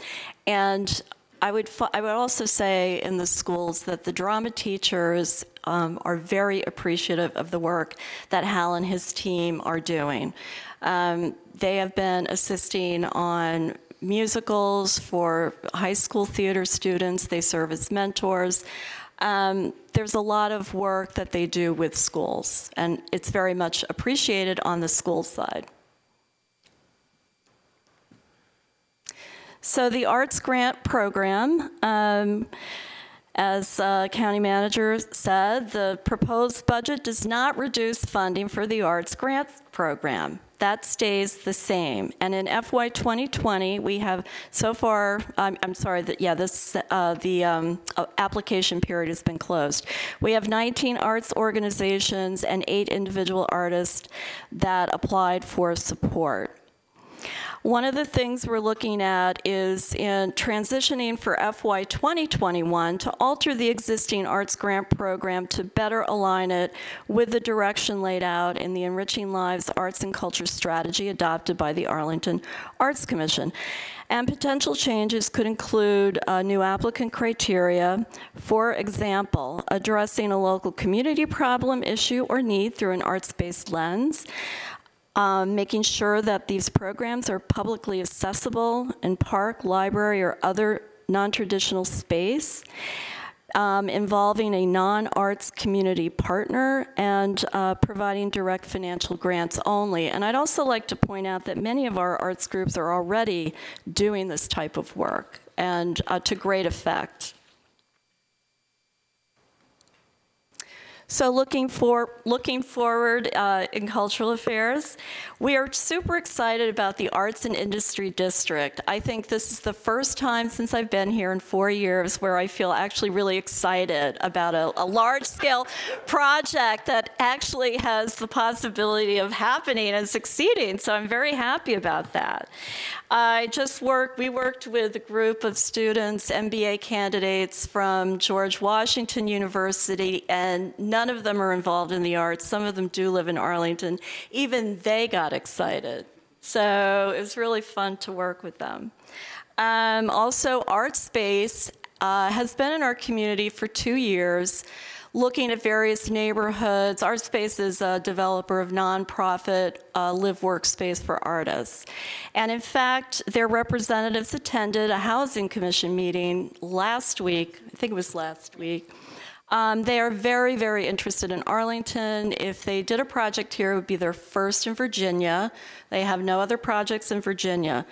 I would also say in the schools that the drama teachers are very appreciative of the work that Hal and his team are doing. They have been assisting on musicals for high school theater students. They serve as mentors. There's a lot of work that they do with schools, and it's very much appreciated on the school side. So the Arts Grant Program, as County Manager said, the proposed budget does not reduce funding for the Arts Grant Program. That stays the same. And in FY 2020, we have so far, I'm sorry, that yeah, this the application period has been closed. We have 19 arts organizations and 8 individual artists that applied for support. One of the things we're looking at is in transitioning for FY 2021 to alter the existing Arts Grant Program to better align it with the direction laid out in the Enriching Lives Arts and Culture Strategy adopted by the Arlington Arts Commission. And potential changes could include new applicant criteria, for example, addressing a local community problem, issue, or need through an arts-based lens, making sure that these programs are publicly accessible in park, library, or other non-traditional space, involving a non-arts community partner, and providing direct financial grants only. And I'd also like to point out that many of our arts groups are already doing this type of work, and to great effect. So looking forward in cultural affairs, we are super excited about the Arts and Industry District. I think this is the first time since I've been here in 4 years where I feel actually really excited about a large-scale project that actually has the possibility of happening and succeeding, so I'm very happy about that. We worked with a group of students, MBA candidates from George Washington University, and none of them are involved in the arts. Some of them do live in Arlington. Even they got excited. So it was really fun to work with them. Also, ArtSpace has been in our community for 2 years, looking at various neighborhoods. ArtSpace is a developer of nonprofit live workspace for artists. And in fact, their representatives attended a housing commission meeting last week. I think it was last week. They are very, very interested in Arlington. If they did a project here, it would be their first in Virginia. They have no other projects in Virginia.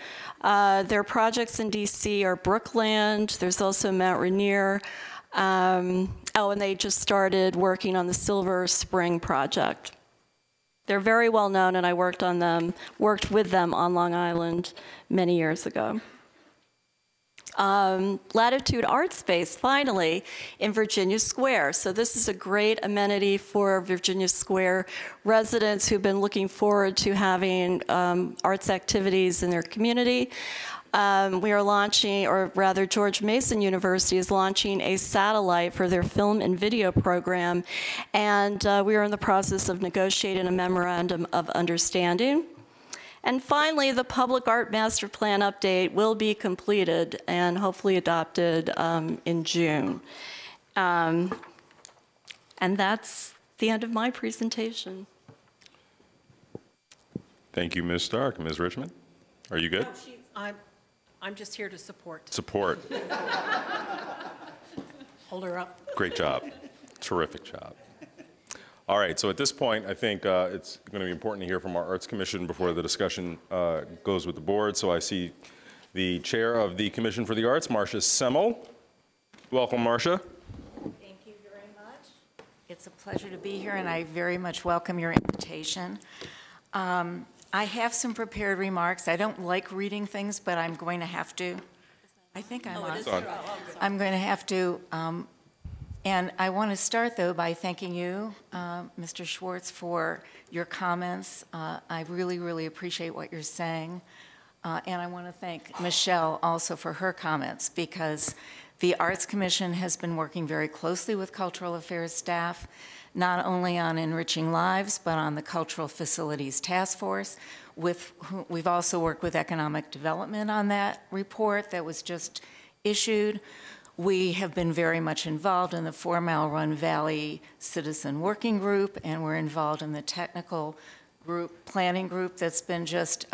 Their projects in DC are Brookland. There's also Mount Rainier. And they just started working on the Silver Spring project. They're very well known, and I worked with them on Long Island many years ago. Latitude Art Space, finally, in Virginia Square. So this is a great amenity for Virginia Square residents who've been looking forward to having arts activities in their community. We are launching, or rather George Mason University is launching a satellite for their film and video program, and we are in the process of negotiating a memorandum of understanding. And finally, the Public Art Master Plan update will be completed and hopefully adopted in June. And that's the end of my presentation. Thank you, Ms. Stark. Ms. Richmond, are you good? No, I'm just here to support. Support. Hold her up. Great job. Terrific job. All right, so at this point, I think it's going to be important to hear from our Arts Commission before the discussion goes with the board. So I see the chair of the Commission for the Arts, Marcia Semmel. Welcome, Marcia. Thank you very much. It's a pleasure to be here, and I very much welcome your invitation. I have some prepared remarks. I don't like reading things, but I'm going to have to. I think I'm on. I'm going to have to. And I want to start, though, by thanking you, Mr. Schwartz, for your comments. I really, really appreciate what you're saying. And I want to thank Michelle also for her comments, because the Arts Commission has been working very closely with Cultural Affairs staff, not only on Enriching Lives, but on the Cultural Facilities Task Force. We've also worked with Economic Development on that report that was just issued. We have been very much involved in the 4 Mile Run Valley Citizen Working Group, and we're involved in the technical group, planning group that's been just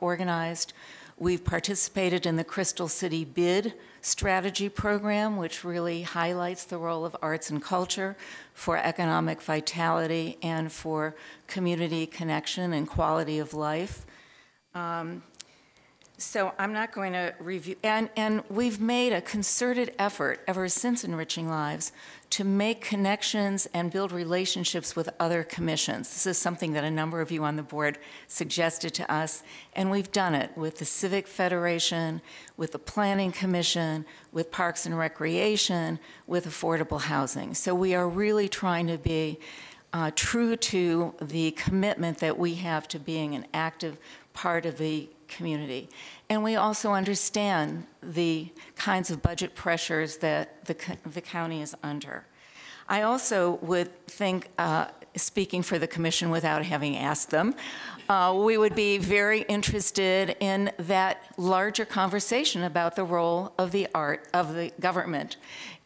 organized. We've participated in the Crystal City Bid Strategy Program, which really highlights the role of arts and culture for economic vitality and for community connection and quality of life. So I'm not going to review, and we've made a concerted effort ever since Enriching Lives to make connections and build relationships with other commissions. This is something that a number of you on the board suggested to us, and we've done it with the Civic Federation, with the Planning Commission, with Parks and Recreation, with affordable housing. So we are really trying to be true to the commitment that we have to being an active part of the community. And we also understand the kinds of budget pressures that the county is under. I also would think speaking for the commission without having asked them, we would be very interested in that larger conversation about the role of the government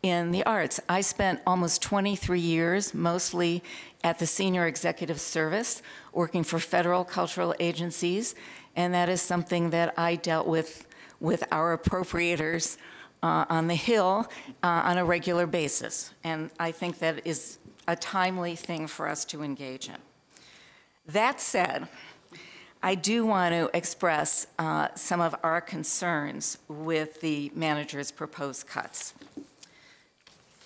in the arts. I spent almost 23 years, mostly at the Senior Executive Service, working for federal cultural agencies, and that is something that I dealt with our appropriators on the Hill on a regular basis. And I think that is a timely thing for us to engage in. That said, I do want to express some of our concerns with the manager's proposed cuts.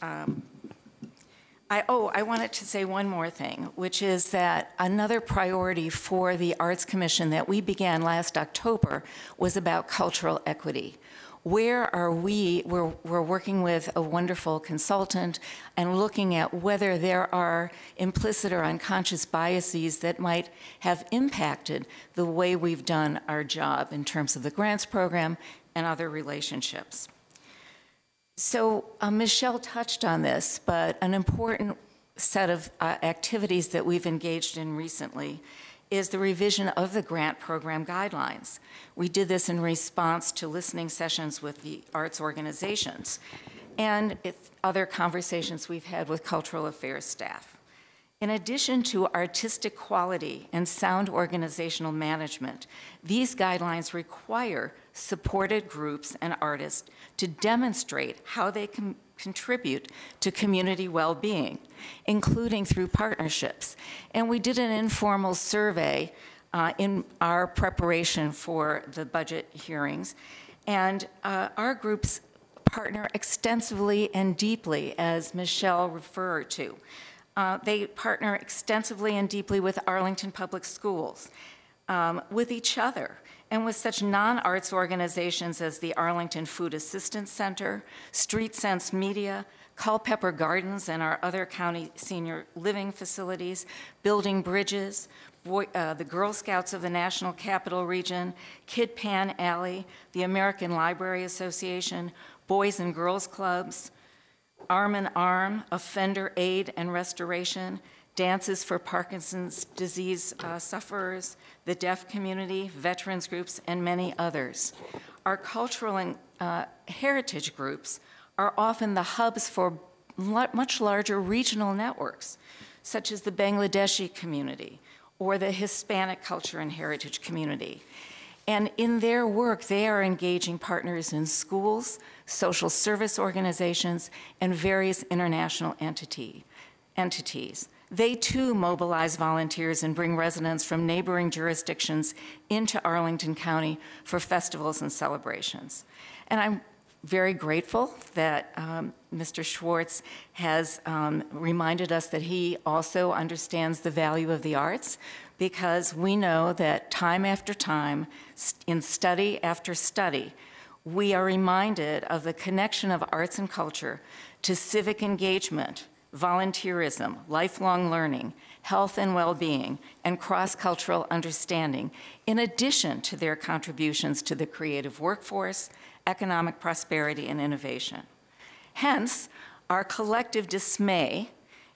I wanted to say one more thing, which is that another priority for the Arts Commission that we began last October was about cultural equity. Where are we? We're working with a wonderful consultant and looking at whether there are implicit or unconscious biases that might have impacted the way we've done our job in terms of the grants program and other relationships. So Michelle touched on this, but an important set of activities that we've engaged in recently is the revision of the grant program guidelines. We did this in response to listening sessions with the arts organizations and other conversations we've had with cultural affairs staff. In addition to artistic quality and sound organizational management, these guidelines require supported groups and artists to demonstrate how they can contribute to community well-being, including through partnerships. And we did an informal survey in our preparation for the budget hearings, and our groups partner extensively and deeply, as Michelle referred to. They partner extensively and deeply with Arlington Public Schools, with each other, and with such non-arts organizations as the Arlington Food Assistance Center, Street Sense Media, Culpeper Gardens and our other county senior living facilities, Building Bridges, the Girl Scouts of the National Capital Region, Kid Pan Alley, the American Library Association, Boys and Girls Clubs, Arm in Arm, Offender Aid and Restoration, Dances for Parkinson's disease sufferers, the deaf community, veterans groups, and many others. Our cultural and heritage groups are often the hubs for much larger regional networks, such as the Bangladeshi community or the Hispanic culture and heritage community. And in their work, they are engaging partners in schools, social service organizations, and various international entities. They too mobilize volunteers and bring residents from neighboring jurisdictions into Arlington County for festivals and celebrations. And I'm very grateful that Mr. Schwartz has reminded us that he also understands the value of the arts, because we know that time after time, in study after study, we are reminded of the connection of arts and culture to civic engagement, volunteerism, lifelong learning, health and well-being, and cross-cultural understanding, in addition to their contributions to the creative workforce, economic prosperity, and innovation. Hence, our collective dismay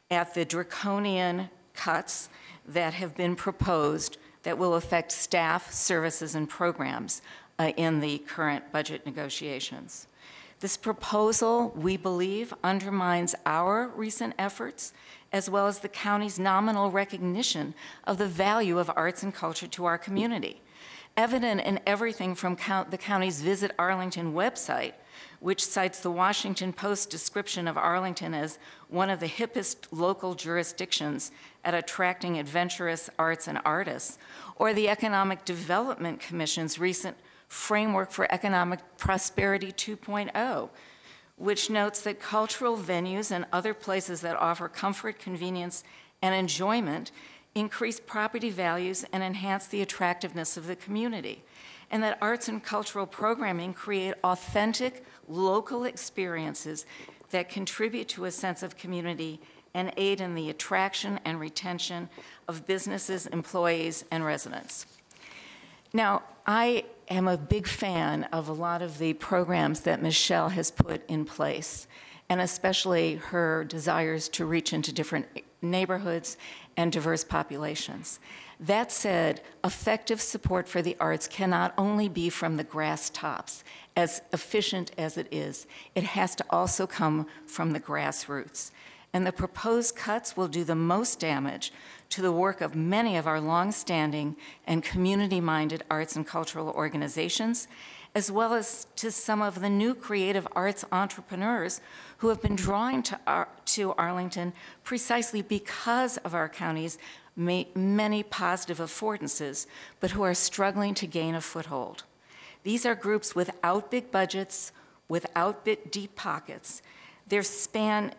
at the draconian cuts that have been proposed that will affect staff, services, and programs in the current budget negotiations. This proposal, we believe, undermines our recent efforts, as well as the county's nominal recognition of the value of arts and culture to our community. Evident in everything from the county's Visit Arlington website, which cites the Washington Post description of Arlington as one of the hippest local jurisdictions at attracting adventurous arts and artists, or the Economic Development Commission's recent Framework for Economic Prosperity 2.0, which notes that cultural venues and other places that offer comfort, convenience, and enjoyment increase property values and enhance the attractiveness of the community, and that arts and cultural programming create authentic, local experiences that contribute to a sense of community and aid in the attraction and retention of businesses, employees, and residents. Now, I am a big fan of a lot of the programs that Michelle has put in place, and especially her desires to reach into different neighborhoods and diverse populations. That said, effective support for the arts cannot only be from the grass tops, as efficient as it is. It has to also come from the grassroots. And the proposed cuts will do the most damage to the work of many of our longstanding and community-minded arts and cultural organizations, as well as to some of the new creative arts entrepreneurs who have been drawing to Arlington precisely because of our county's many positive affordances, but who are struggling to gain a foothold. These are groups without big budgets, without deep pockets. They span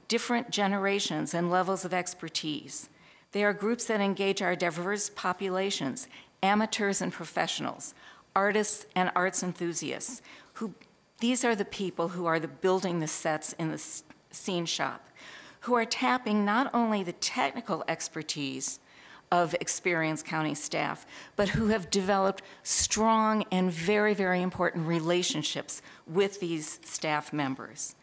different generations and levels of expertise. They are groups that engage our diverse populations, amateurs and professionals, artists and arts enthusiasts. These are the people who are building the sets in the scene shop, who are tapping not only the technical expertise of experienced county staff, but who have developed strong and very, very important relationships with these staff members.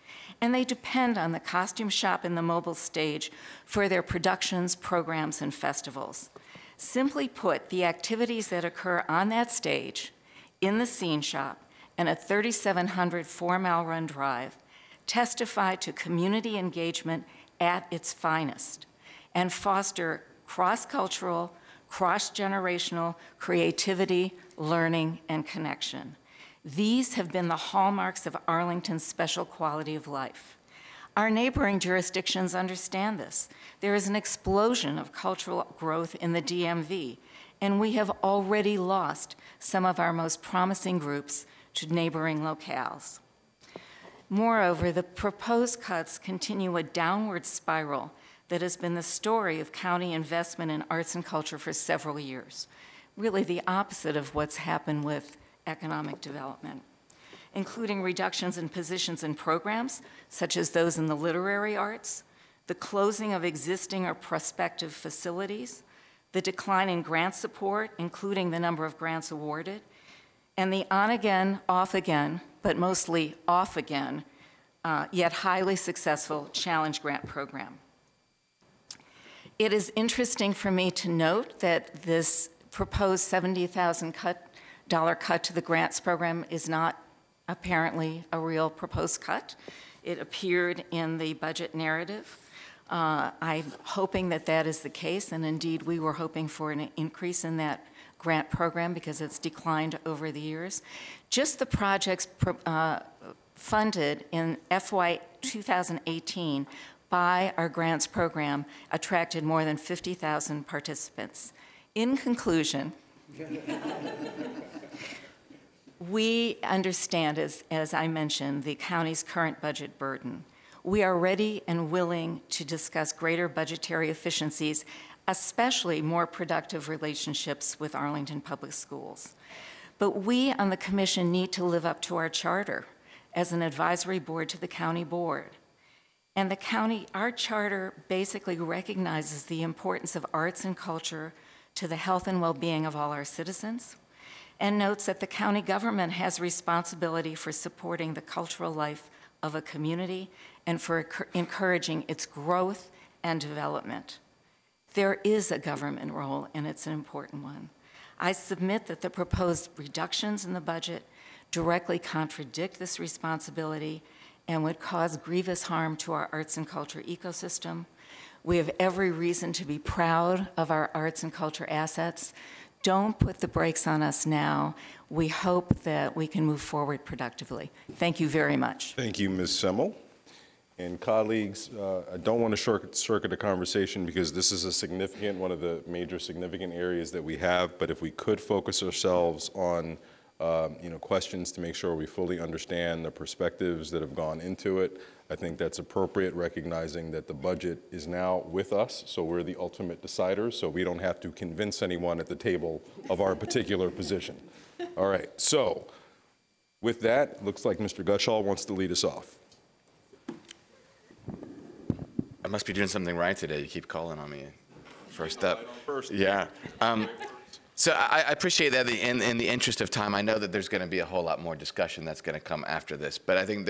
And they depend on the costume shop and the mobile stage for their productions, programs, and festivals. Simply put, the activities that occur on that stage, in the scene shop, and at 3700 4-mile run drive testify to community engagement at its finest and foster cross-cultural, cross-generational creativity, learning, and connection. These have been the hallmarks of Arlington's special quality of life. Our neighboring jurisdictions understand this. There is an explosion of cultural growth in the DMV, and we have already lost some of our most promising groups to neighboring locales. Moreover, the proposed cuts continue a downward spiral that has been the story of county investment in arts and culture for several years, really the opposite of what's happened with economic development, including reductions in positions and programs, such as those in the literary arts, the closing of existing or prospective facilities, the decline in grant support, including the number of grants awarded, and the on-again, off-again, but mostly off-again, yet highly successful challenge grant program. It is interesting for me to note that this proposed $70,000 cut to the grants program is not apparently a real proposed cut. It appeared in the budget narrative. I'm hoping that that is the case, and indeed we were hoping for an increase in that grant program because it's declined over the years. Just the projects funded in FY 2018 by our grants program attracted more than 50,000 participants. In conclusion, we understand, as I mentioned, the county's current budget burden. We are ready and willing to discuss greater budgetary efficiencies, especially more productive relationships with Arlington Public Schools. But we on the commission need to live up to our charter as an advisory board to the county board. And our charter basically recognizes the importance of arts and culture to the health and well-being of all our citizens, and notes that the county government has responsibility for supporting the cultural life of a community and for encouraging its growth and development. There is a government role, and it's an important one. I submit that the proposed reductions in the budget directly contradict this responsibility and would cause grievous harm to our arts and culture ecosystem. We have every reason to be proud of our arts and culture assets. Don't put the brakes on us now. We hope that we can move forward productively. Thank you very much. Thank you, Ms. Semmel. And colleagues, I don't want to circuit the conversation because this is one of the major significant areas that we have, but if we could focus ourselves on questions to make sure we fully understand the perspectives that have gone into it, I think that's appropriate, recognizing that the budget is now with us, so we're the ultimate deciders, so we don't have to convince anyone at the table of our particular position. All right, so with that, looks like Mr. Gutschall wants to lead us off. I must be doing something right today. You keep calling on me. First up. Yeah. So I appreciate that. In the interest of time, I know that there's going to be a whole lot more discussion that's going to come after this. But I think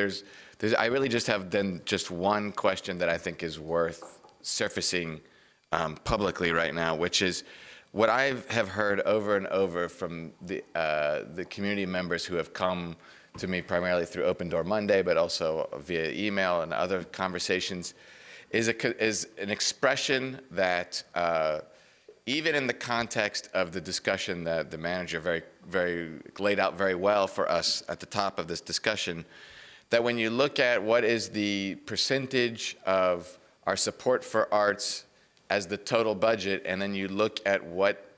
I really just have then just one question that I think is worth surfacing publicly right now, which is what I have heard over and over from the community members who have come to me primarily through Open Door Monday, but also via email and other conversations, is an expression that even in the context of the discussion that the manager laid out very well for us at the top of this discussion, that when you look at what is the percentage of our support for arts as the total budget, and then you look at what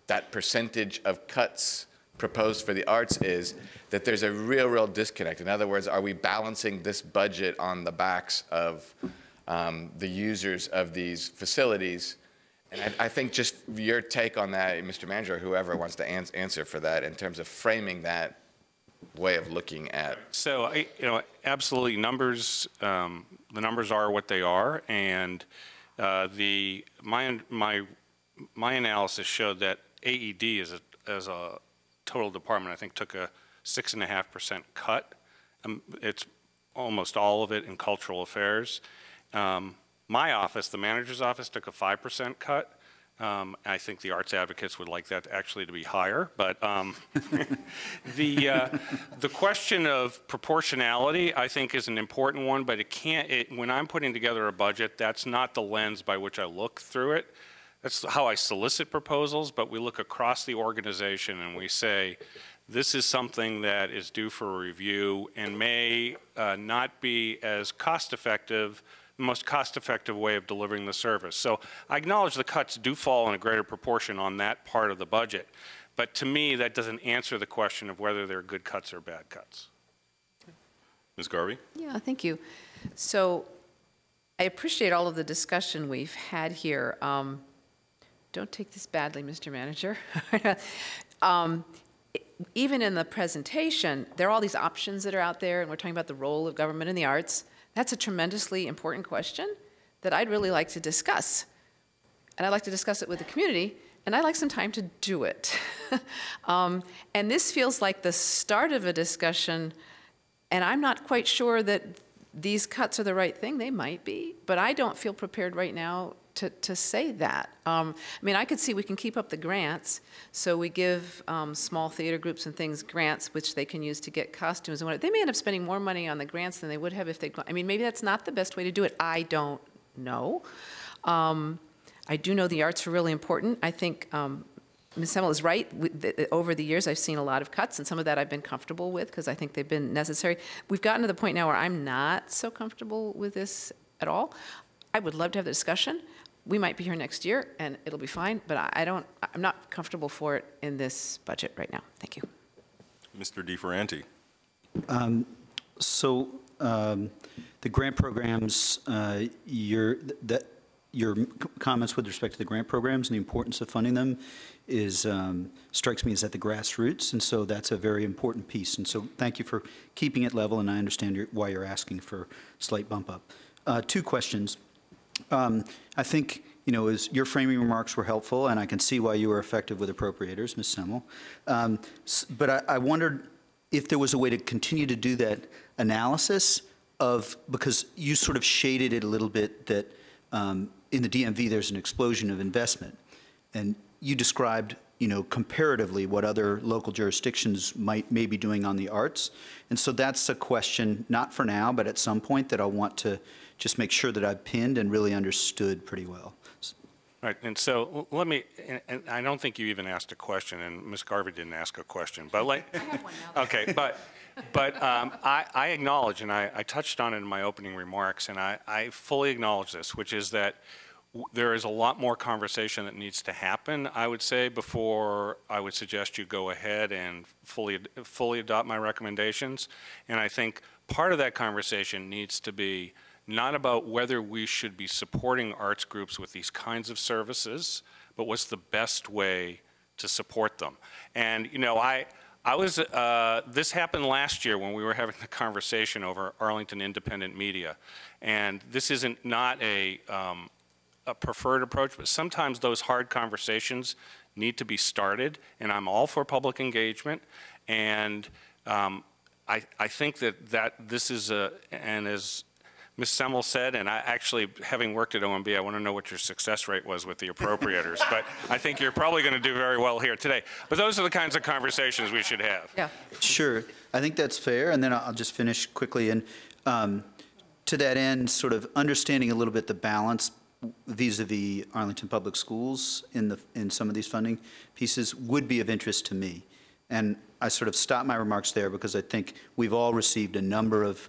that percentage of cuts proposed for the arts is, that there's a real disconnect. In other words, are we balancing this budget on the backs of the users of these facilities? And I think just your take on that, Mr. Manager, or whoever wants to answer for that in terms of framing that way of looking at. So, absolutely, numbers. The numbers are what they are, and my analysis showed that AED as a total department, I think, took a 6.5% cut. It's almost all of it in cultural affairs. My office, the manager's office, took a 5% cut. I think the arts advocates would like that actually to be higher, but the question of proportionality, I think, is an important one, but when I'm putting together a budget, that's not the lens by which I look through it. That's how I solicit proposals, but we look across the organization and we say, this is something that is due for review and may not be as cost-effective, the most cost-effective way of delivering the service. So I acknowledge the cuts do fall in a greater proportion on that part of the budget, but to me, that doesn't answer the question of whether they're good cuts or bad cuts. Ms. Garvey? Yeah, thank you. So I appreciate all of the discussion we've had here. Don't take this badly, Mr. Manager. Even in the presentation, there are all these options that are out there, and we're talking about the role of government in the arts. That's a tremendously important question that I'd really like to discuss. And I'd like to discuss it with the community, and I'd like some time to do it. And this feels like the start of a discussion, and I'm not quite sure that these cuts are the right thing. They might be, but I don't feel prepared right now to say that. I mean, I could see we can keep up the grants, so we give small theater groups and things grants which they can use to get costumes and whatnot. They may end up spending more money on the grants than they would have if they'd gone. I mean, maybe that's not the best way to do it. I don't know. I do know the arts are really important. I think Ms. Semmel is right. Over the years, I've seen a lot of cuts, and some of that I've been comfortable with because I think they've been necessary. We've gotten to the point now where I'm not so comfortable with this at all. I would love to have the discussion. We might be here next year, and it'll be fine, but I'm not comfortable for it in this budget right now. Thank you. Mr. DeFerranti. The grant programs, your comments with respect to the grant programs and the importance of funding them strikes me as at the grassroots, and so that's a very important piece. And so thank you for keeping it level, and I understand why you're asking for a slight bump up. Two questions. I think, as your framing remarks were helpful, and I can see why you were effective with appropriators, Ms. Semmel. But I wondered if there was a way to continue to do that analysis because you sort of shaded it a little bit that in the DMV there's an explosion of investment. And you described, comparatively what other local jurisdictions may be doing on the arts. And so that's a question, not for now, but at some point that I'll want to just make sure that I've pinned and really understood pretty well. Right, and so let me, and I don't think you even asked a question, and Ms. Garvey didn't ask a question, but I have one now. Okay, but I acknowledge, and I touched on it in my opening remarks, and I fully acknowledge this, which is that there is a lot more conversation that needs to happen, I would say, before I would suggest you go ahead and fully adopt my recommendations. And I think part of that conversation needs to be not about whether we should be supporting arts groups with these kinds of services, but what's the best way to support them. And, this happened last year when we were having the conversation over Arlington independent media. And this isn't not a a preferred approach, but sometimes those hard conversations need to be started, and I'm all for public engagement. And I think that this is and as Ms. Semmel said, and I actually, having worked at OMB, I want to know what your success rate was with the appropriators, but I think you're probably going to do very well here today. But those are the kinds of conversations we should have. Yeah. Sure. I think that's fair, and then I'll just finish quickly. And to that end, sort of understanding a little bit the balance vis-a-vis Arlington Public Schools in some of these funding pieces would be of interest to me. And I sort of stop my remarks there because I think we've all received a number of,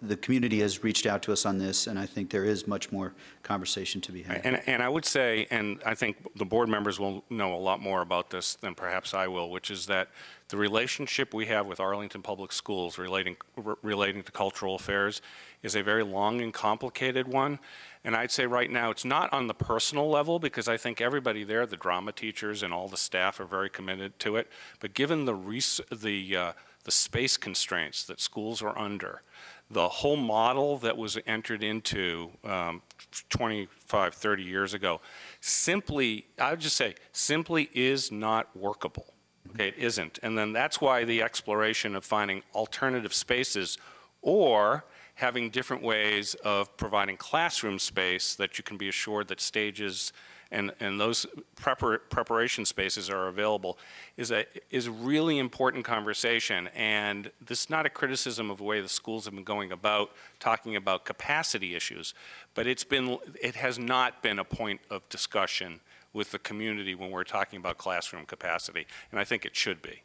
the community has reached out to us on this, and I think there is much more conversation to be had. And I would say, and I think the board members will know a lot more about this than perhaps I will, which is that the relationship we have with Arlington Public Schools relating to cultural affairs is a very long and complicated one. And I'd say right now it's not on the personal level, because I think everybody there, the drama teachers and all the staff, are very committed to it. But given the space constraints that schools are under, the whole model that was entered into 25, 30 years ago, simply, I would just say, simply is not workable. Okay, it isn't. And then that's why the exploration of finding alternative spaces or having different ways of providing classroom space that you can be assured that stages and those preparation spaces are available is a really important conversation. And this is not a criticism of the way the schools have been going about talking about capacity issues, but it has not been a point of discussion with the community when we're talking about classroom capacity, and I think it should be.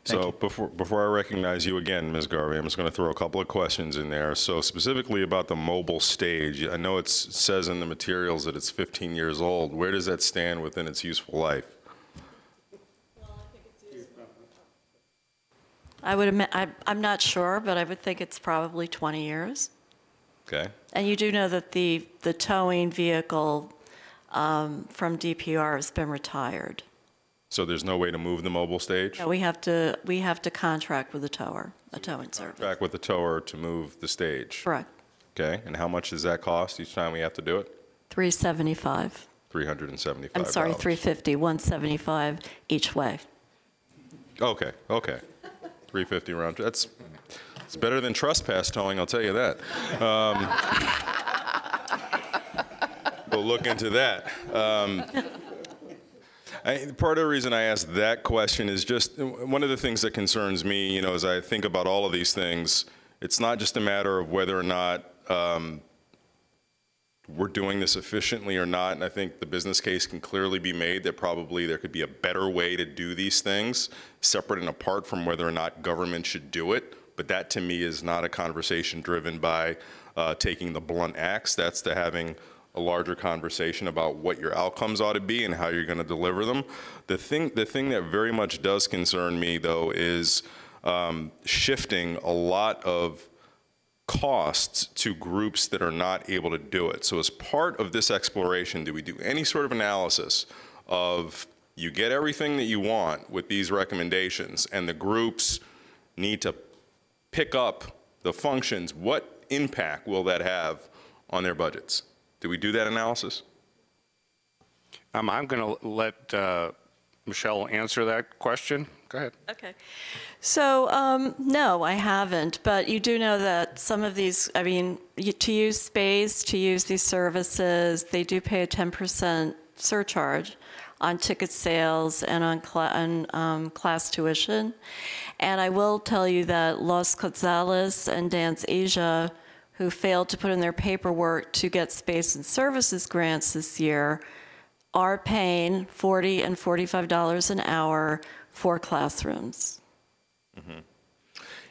So before I recognize you again, Ms. Garvey, I'm just going to throw a couple of questions in there. So specifically about the mobile stage, I know it says in the materials that it's 15 years old. Where does that stand within its useful life? I would admit, I'm not sure, but I would think it's probably 20 years. Okay. And you do know that the towing vehicle from DPR has been retired. So there's no way to move the mobile stage? No, we have to contract with a tower, a towing service. Contract with the tower to move the stage? Correct. Okay, and how much does that cost each time we have to do it? $375. $375. I'm sorry, $350, $175 each way. Okay. $350 round. It's better than trespass towing, I'll tell you that. We'll look into that. Part of the reason I asked that question is just one of the things that concerns me, as I think about all of these things, it's not just a matter of whether or not we're doing this efficiently or not, and I think the business case can clearly be made that probably there could be a better way to do these things, separate and apart from whether or not government should do it. But that, to me, is not a conversation driven by taking the blunt axe. That's to having a larger conversation about what your outcomes ought to be and how you're going to deliver them. The thing that very much does concern me, though, is shifting a lot of costs to groups that are not able to do it. So as part of this exploration, do we do any sort of analysis of you get everything that you want with these recommendations and the groups need to pick up the functions? What impact will that have on their budgets? Do we do that analysis? I'm going to let Michelle answer that question. Go ahead. Okay. So, no, I haven't. But you do know that some of these, I mean, to use space, to use these services, they do pay a 10% surcharge on ticket sales and on class tuition. And I will tell you that Los Gonzales and Dance Asia, who failed to put in their paperwork to get space and services grants this year, are paying $40 and $45 an hour for classrooms. Mm-hmm.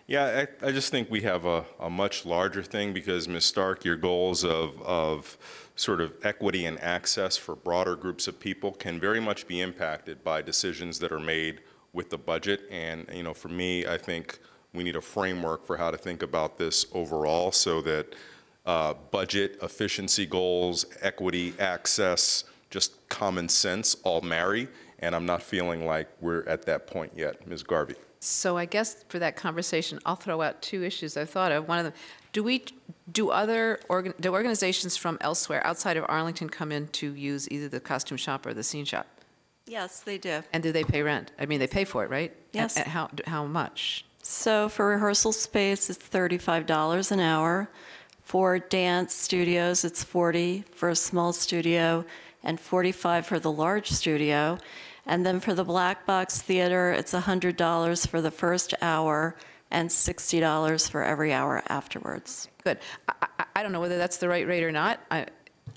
Yeah, I just think we have a much larger thing because, Ms. Stark, your goals of sort of equity and access for broader groups of people can very much be impacted by decisions that are made with the budget. And, for me, I think we need a framework for how to think about this overall so that budget, efficiency goals, equity, access, just common sense all marry. and I'm not feeling like we're at that point yet. Ms. Garvey. So I guess for that conversation, I'll throw out two issues I've thought of. One of them, do organizations from elsewhere outside of Arlington come in to use either the costume shop or the scene shop? Yes, they do. And do they pay rent? I mean, they pay for it, right? Yes. And how much? So for rehearsal space, it's $35 an hour. For dance studios, it's $40 for a small studio and $45 for the large studio. And then for the black box theater, it's $100 for the first hour and $60 for every hour afterwards. Good. I don't know whether that's the right rate or not.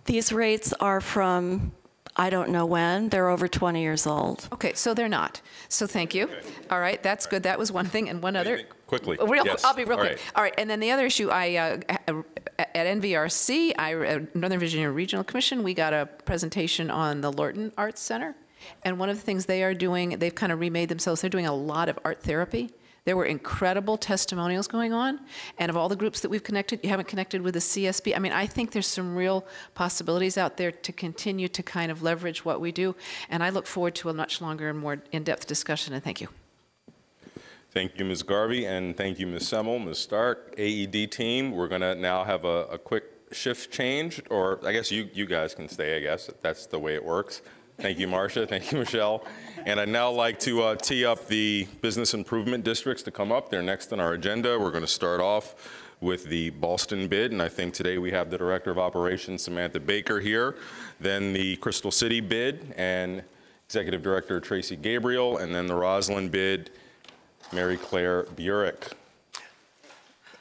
These rates are from, I don't know when. They're over 20 years old. Okay, so they're not. So thank you. All right, that's good. That was one thing. And one other. Quickly. Yes. I'll be real quick. Right. All right, and then the other issue, at NVRC, Northern Virginia Regional Commission, we got a presentation on the Lorton Arts Center. And one of the things they are doing, they've kind of remade themselves. They're doing a lot of art therapy. There were incredible testimonials going on. And of all the groups that we've connected, you haven't connected with the CSB. I mean, I think there's some real possibilities out there to continue to kind of leverage what we do. And I look forward to a much longer and more in-depth discussion, and thank you. Thank you, Ms. Garvey, and thank you, Ms. Semmel, Ms. Stark, AED team. We're going to now have a quick shift change, or I guess you guys can stay, I guess. That's the way it works. Thank you, Marcia. Thank you, Michelle. And I'd now like to tee up the business improvement districts to come up. They're next on our agenda. We're going to start off with the Ballston bid, and I think today we have the Director of Operations, Samantha Baker, here. Then the Crystal City bid, and Executive Director Tracy Gabriel, and then the Roslyn bid, Mary Claire Burek.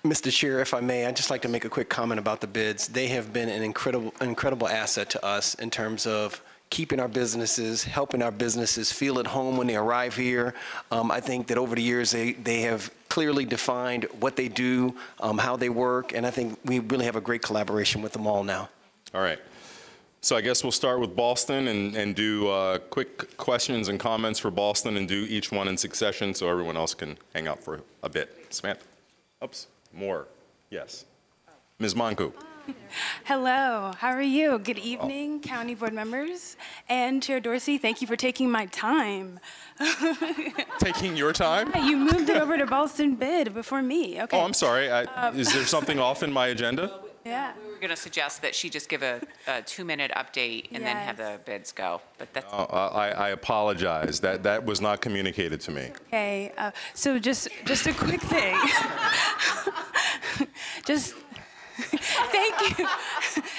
Mr. Chair, if I may, I'd just like to make a quick comment about the bids. They have been an incredible asset to us in terms of keeping our businesses, helping our businesses feel at home when they arrive here. I think that over the years, they have clearly defined what they do, how they work, and I think we really have a great collaboration with them all now. All right. So I guess we'll start with Ballston and do quick questions and comments for Ballston and do each one in succession so everyone else can hang out for a bit. Samantha. Oops. More. Yes. Ms. Monku. Hello, how are you? Good evening, County Board members. And Chair Dorsey, thank you for taking my time. Taking your time? Yeah, you moved it over to Ballston bid before me. Okay. Oh, I'm sorry. Is there something off in my agenda? Yeah. We were going to suggest that she just give a 2-minute update and then have the bids go. But that's I apologize. That was not communicated to me. Okay. So just a quick thing. Thank you.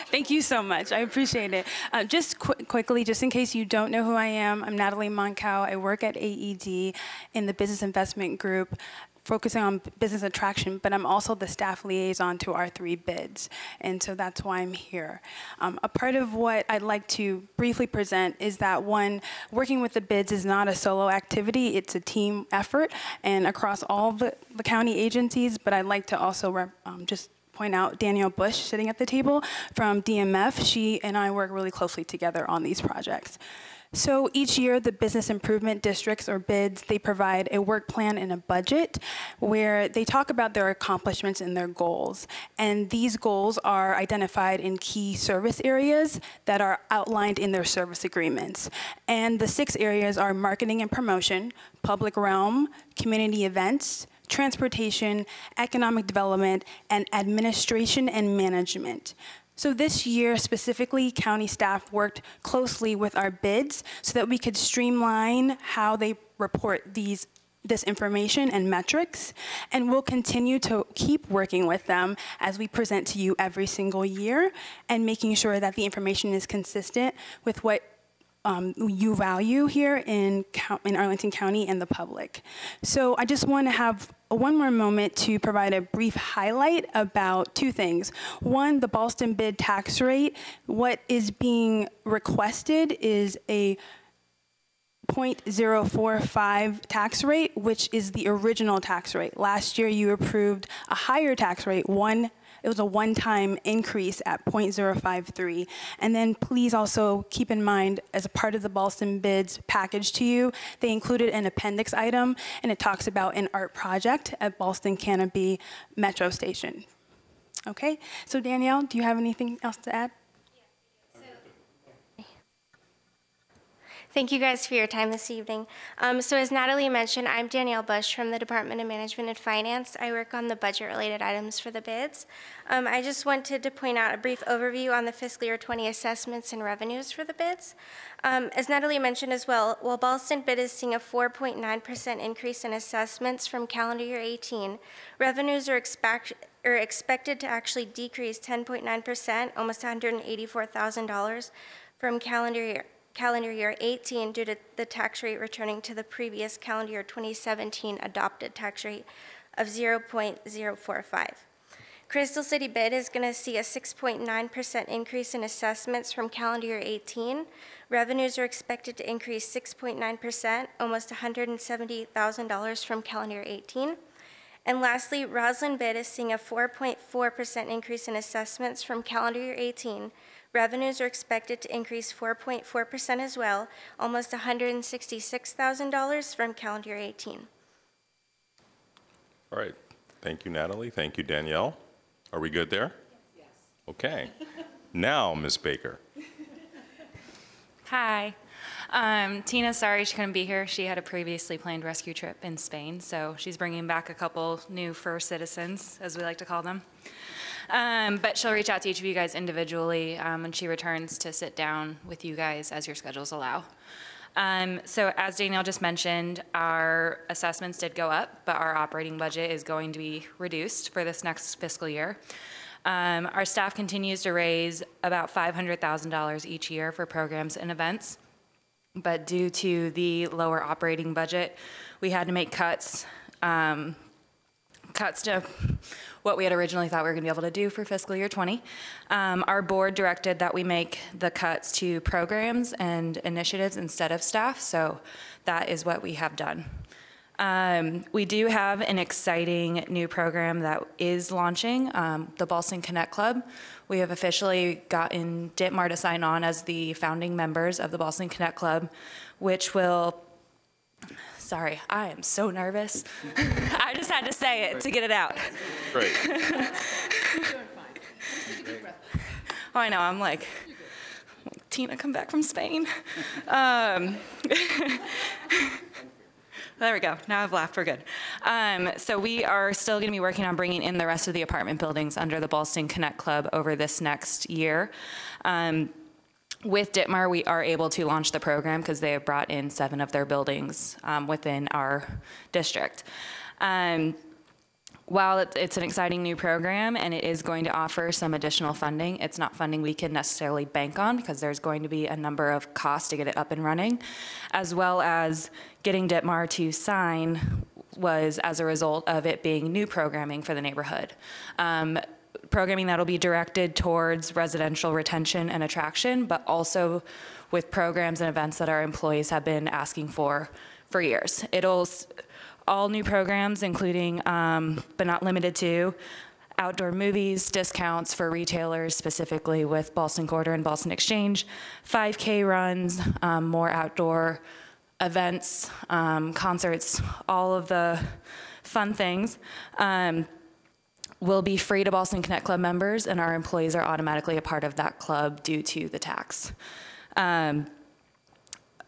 Thank you so much. I appreciate it. Just quickly, just in case you don't know who I am, I'm Natalie Moncow. I work at AED in the Business Investment Group, focusing on business attraction, but I'm also the staff liaison to our 3 bids, and so that's why I'm here. A part of what I'd like to briefly present is that, one, working with the bids is not a solo activity, it's a team effort, and across all the county agencies, but I'd like to also just point out Danielle Bush sitting at the table from DMF. She and I work really closely together on these projects. So each year, the business improvement districts or bids, they provide a work plan and a budget where they talk about their accomplishments and their goals. And these goals are identified in key service areas that are outlined in their service agreements. And the 6 areas are marketing and promotion, public realm, community events, transportation, economic development, and administration and management. So this year specifically, county staff worked closely with our bids so that we could streamline how they report this information and metrics, and we'll continue to keep working with them as we present to you every single year and making sure that the information is consistent with what you value here in Arlington County and the public. So I just want to have one more moment to provide a brief highlight about 2 things. One, the Ballston bid tax rate. What is being requested is a 0.045 tax rate, which is the original tax rate. Last year you approved a higher tax rate, it was a one-time increase at 0.053. And then please also keep in mind, as a part of the Ballston bids package to you, they included an appendix item, and it talks about an art project at Ballston Canopy Metro Station. Okay, so Danielle, do you have anything else to add? Thank you guys for your time this evening. So as Natalie mentioned, I'm Danielle Bush from the Department of Management and Finance. I work on the budget-related items for the bids. I just wanted to point out a brief overview on the fiscal year 20 assessments and revenues for the bids. As Natalie mentioned as well, while Ballston bid is seeing a 4.9% increase in assessments from calendar year 18, revenues are expected to actually decrease 10.9%, almost $184,000 from calendar year 18 due to the tax rate returning to the previous calendar year 2017 adopted tax rate of 0.045. Crystal City bid is going to see a 6.9% increase in assessments from calendar year 18. Revenues are expected to increase 6.9%, almost $170,000 from calendar year 18. And lastly, Roslyn bid is seeing a 4.4% increase in assessments from calendar year 18. Revenues are expected to increase 4.4% as well, almost $166,000 from calendar year 18. All right. Thank you, Natalie. Thank you, Danielle. Are we good there? Yes. Okay. Now, Ms. Baker. Hi. Tina, sorry she couldn't be here. She had a previously planned rescue trip in Spain, so she's bringing back a couple new first citizens, as we like to call them. But she'll reach out to each of you guys individually when she returns to sit down with you guys as your schedules allow. So as Danielle just mentioned, our assessments did go up, but our operating budget is going to be reduced for this next fiscal year. Our staff continues to raise about $500,000 each year for programs and events. But due to the lower operating budget, we had to make cuts to what we had originally thought we were going to be able to do for fiscal year 20. Our board directed that we make the cuts to programs and initiatives instead of staff, so that is what we have done. We do have an exciting new program that is launching, the Ballston Connect Club. We have officially gotten Ditmar to sign on as the founding members of the Ballston Connect Club, which will, sorry, I am so nervous. I just had to say it to get it out. Great. Oh, I know, I'm like, Tina, come back from Spain. There we go. Now I've laughed. We're good. So we are still going to be working on bringing in the rest of the apartment buildings under the Ballston Connect Club over this next year. With Ditmar, we are able to launch the program because they have brought in 7 of their buildings within our district. While it's an exciting new program and it is going to offer some additional funding, it's not funding we can necessarily bank on because there's going to be a number of costs to get it up and running, as well as getting Ditmar to sign was as a result of it being new programming for the neighborhood. Programming that will be directed towards residential retention and attraction, but also with programs and events that our employees have been asking for years. It'll all new programs, including, but not limited to, outdoor movies, discounts for retailers, specifically with Ballston Quarter and Ballston Exchange, 5K runs, more outdoor events, concerts, all of the fun things. Will be free to Ballston Connect Club members, and our employees are automatically a part of that club due to the tax.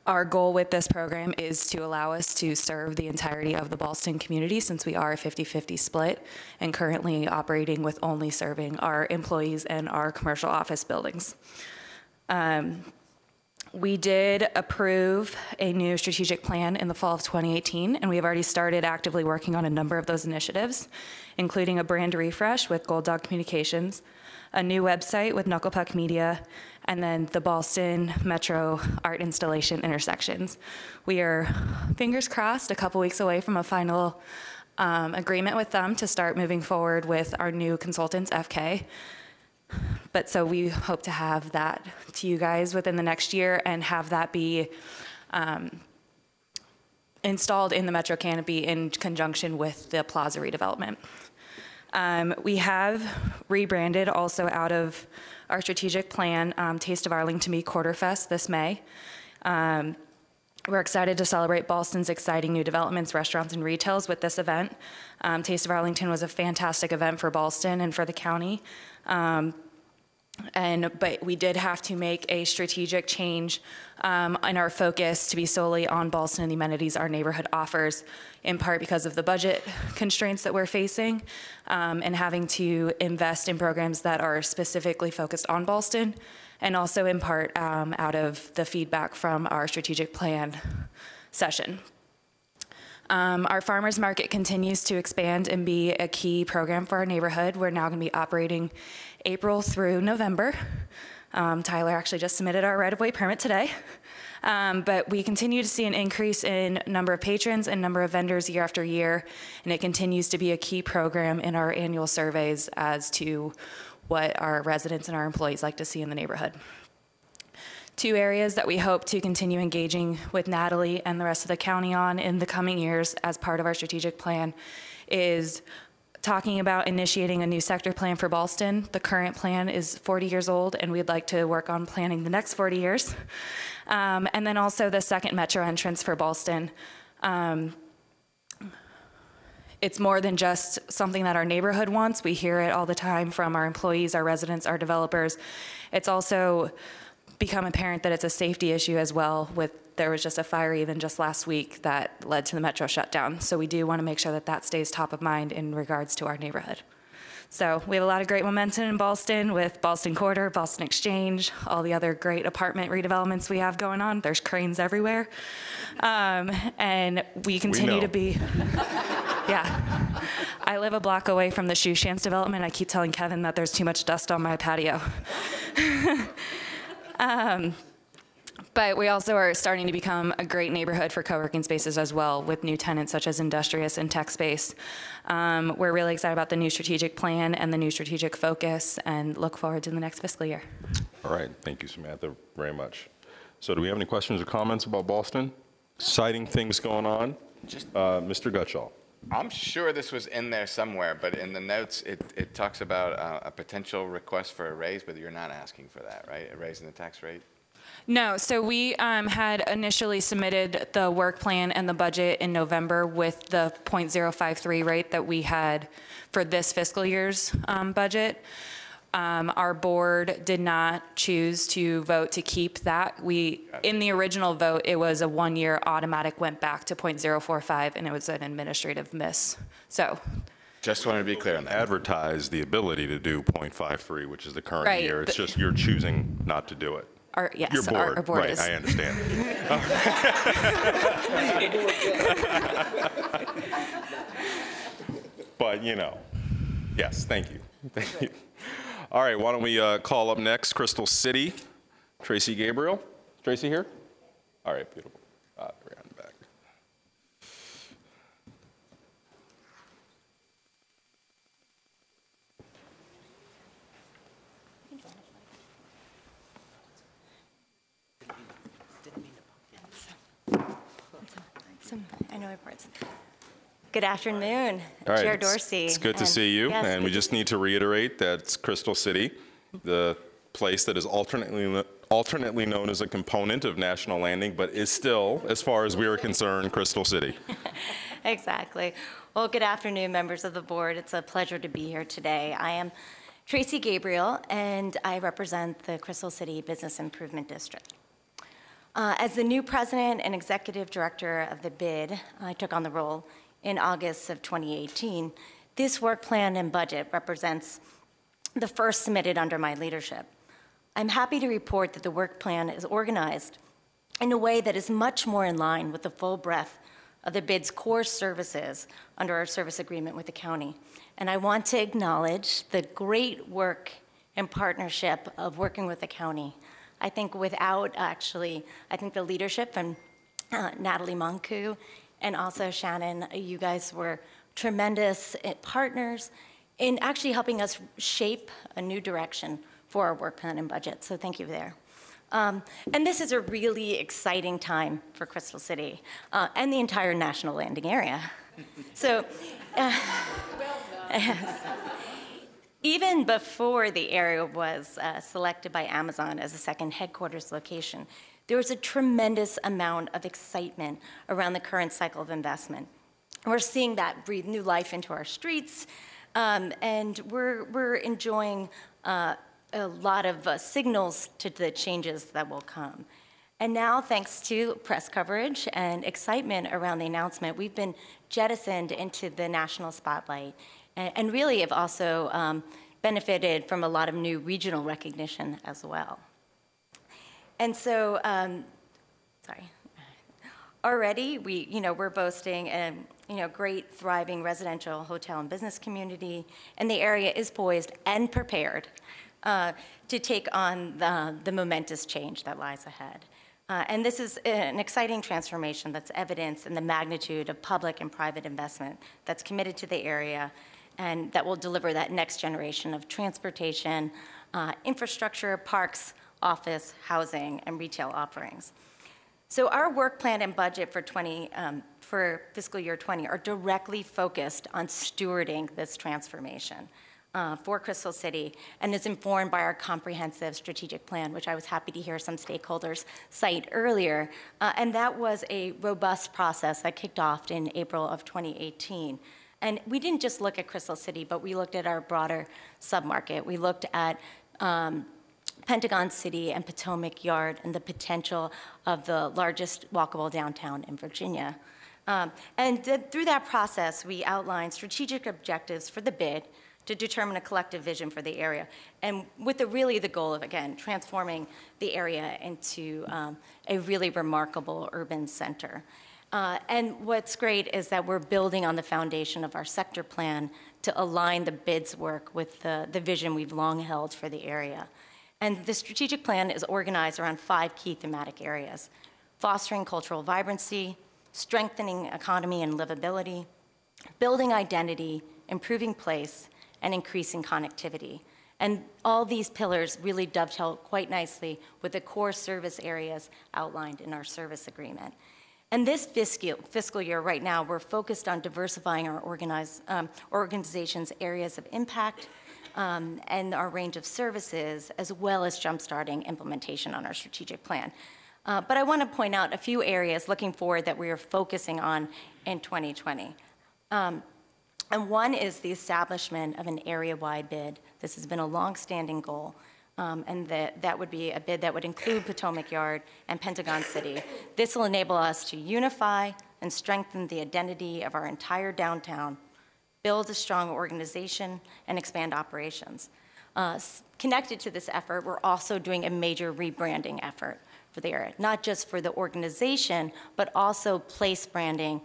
Our goal with this program is to allow us to serve the entirety of the Ballston community, since we are a 50-50 split and currently operating with only serving our employees and our commercial office buildings. We did approve a new strategic plan in the fall of 2018, and we have already started actively working on a number of those initiatives, including a brand refresh with Gold Dog Communications, a new website with Knucklepuck Media, and then the Ballston Metro Art Installation Intersections. We are, fingers crossed, a couple weeks away from a final agreement with them to start moving forward with our new consultants, FK. But so we hope to have that to you guys within the next year and have that be installed in the Metro canopy in conjunction with the plaza redevelopment. We have rebranded also out of our strategic plan, Taste of Arlington to be Quarterfest this May. We're excited to celebrate Ballston's exciting new developments, restaurants, and retails with this event. Taste of Arlington was a fantastic event for Ballston and for the county. But we did have to make a strategic change in our focus to be solely on Ballston and the amenities our neighborhood offers, in part because of the budget constraints that we're facing, and having to invest in programs that are specifically focused on Ballston, and also in part out of the feedback from our strategic plan session. Our farmers market continues to expand and be a key program for our neighborhood. We're now going to be operating April through November. Tyler actually just submitted our right-of-way permit today. But we continue to see an increase in number of patrons and number of vendors year after year, and it continues to be a key program in our annual surveys as to what our residents and our employees like to see in the neighborhood. Two areas that we hope to continue engaging with Natalie and the rest of the county on in the coming years as part of our strategic plan is talking about initiating a new sector plan for Ballston. The current plan is 40 years old, and we'd like to work on planning the next 40 years. And then also the second metro entrance for Ballston. It's more than just something that our neighborhood wants. We hear it all the time from our employees, our residents, our developers. It's also become apparent that it's a safety issue as well. There was just a fire even just last week that led to the metro shutdown. So we do want to make sure that that stays top of mind in regards to our neighborhood. So we have a lot of great momentum in Ballston with Ballston Quarter, Ballston Exchange, all the other great apartment redevelopments we have going on. There's cranes everywhere. And we continue to be, yeah. I live a block away from the Shoe Chance development. I keep telling Kevin that there's too much dust on my patio. But we also are starting to become a great neighborhood for co-working spaces as well, with new tenants such as Industrious and Tech Space. We're really excited about the new strategic plan and the new strategic focus, and look forward to the next fiscal year. All right, thank you, Samantha, very much. So do we have any questions or comments about Ballston? Exciting things going on. Mr. Gutschall. I'm sure this was in there somewhere, but in the notes, it talks about a potential request for a raise, but you're not asking for that, right? A raise in the tax rate? No, so we had initially submitted the work plan and the budget in November with the 0.053 rate that we had for this fiscal year's budget. Our board did not choose to vote to keep that. In the original vote, it was a 1-year automatic went back to 0.045, and it was an administrative miss. So. Just wanted to be clear on that. Advertise the ability to do 0.53, which is the current year. It's just you're choosing not to do it. Yes, your board. Our board right, is. I understand. But, you know, yes, thank you. Thank you. All right, why don't we call up next Crystal City, Tracy Gabriel. Tracy here? All right, beautiful. Right on the back. I know reports. Good afternoon, All right, Chair Dorsey. It's good to see you, yes, and we just need to reiterate that it's Crystal City, the place that is alternately known as a component of National Landing, but is still, as far as we are concerned, Crystal City. Exactly. Well, good afternoon, members of the board. It's a pleasure to be here today. I am Tracy Gabriel, and I represent the Crystal City Business Improvement District. As the new president and executive director of the BID, I took on the role in August of 2018. This work plan and budget represents the first submitted under my leadership. I'm happy to report that the work plan is organized in a way that is much more in line with the full breadth of the BID's core services under our service agreement with the county. And I want to acknowledge the great work and partnership of working with the county. I think I think the leadership from Natalie Monku and also Shannon, you guys were tremendous partners in actually helping us shape a new direction for our work plan and budget, so thank you there. And this is a really exciting time for Crystal City and the entire National Landing area. So, even before the area was selected by Amazon as a second headquarters location, there was a tremendous amount of excitement around the current cycle of investment. We're seeing that breathe new life into our streets, and we're enjoying a a lot of signals to the changes that will come. And now, thanks to press coverage and excitement around the announcement, we've been jettisoned into the national spotlight and really have also benefited from a lot of new regional recognition as well. And so, already we're boasting a great, thriving residential hotel and business community, and the area is poised and prepared to take on the momentous change that lies ahead. And this is an exciting transformation that's evidenced in the magnitude of public and private investment that's committed to the area and that will deliver that next generation of transportation, infrastructure, parks, office, housing, and retail offerings. So our work plan and budget for fiscal year 20 are directly focused on stewarding this transformation for Crystal City, and is informed by our comprehensive strategic plan, which I was happy to hear some stakeholders cite earlier. And that was a robust process that kicked off in April of 2018. And we didn't just look at Crystal City, but we looked at our broader submarket. We looked at Pentagon City and Potomac Yard and the potential of the largest walkable downtown in Virginia. Through that process, we outlined strategic objectives for the bid to determine a collective vision for the area, and with really the goal of, again, transforming the area into a really remarkable urban center. And what's great is that we're building on the foundation of our sector plan to align the bid's work with the vision we've long held for the area. And the strategic plan is organized around 5 key thematic areas: fostering cultural vibrancy, strengthening economy and livability, building identity, improving place, and increasing connectivity. And all these pillars really dovetail quite nicely with the core service areas outlined in our service agreement. And this fiscal year right now, we're focused on diversifying our organization's areas of impact and our range of services, as well as jumpstarting implementation on our strategic plan. But I want to point out a few areas looking forward that we are focusing on in 2020. And one is the establishment of an area-wide bid. This has been a long-standing goal, and that would be a bid that would include Potomac Yard and Pentagon City. This will enable us to unify and strengthen the identity of our entire downtown, build a strong organization, and expand operations. Connected to this effort, we're also doing a major rebranding effort for the area, not just for the organization, but also place branding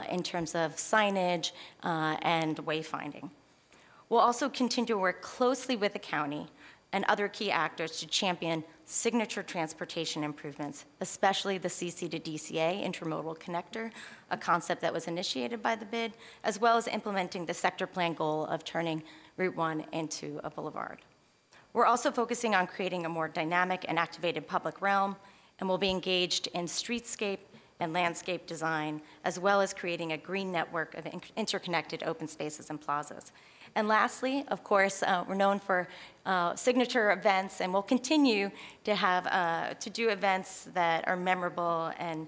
in terms of signage and wayfinding. We'll also continue to work closely with the county and other key actors to champion signature transportation improvements, especially the CC to DCA intermodal connector, a concept that was initiated by the bid, as well as implementing the sector plan goal of turning Route 1 into a boulevard. We're also focusing on creating a more dynamic and activated public realm, and we'll be engaged in streetscape and landscape design, as well as creating a green network of interconnected open spaces and plazas. And lastly, of course, we're known for signature events, and we'll continue to have to do events that are memorable and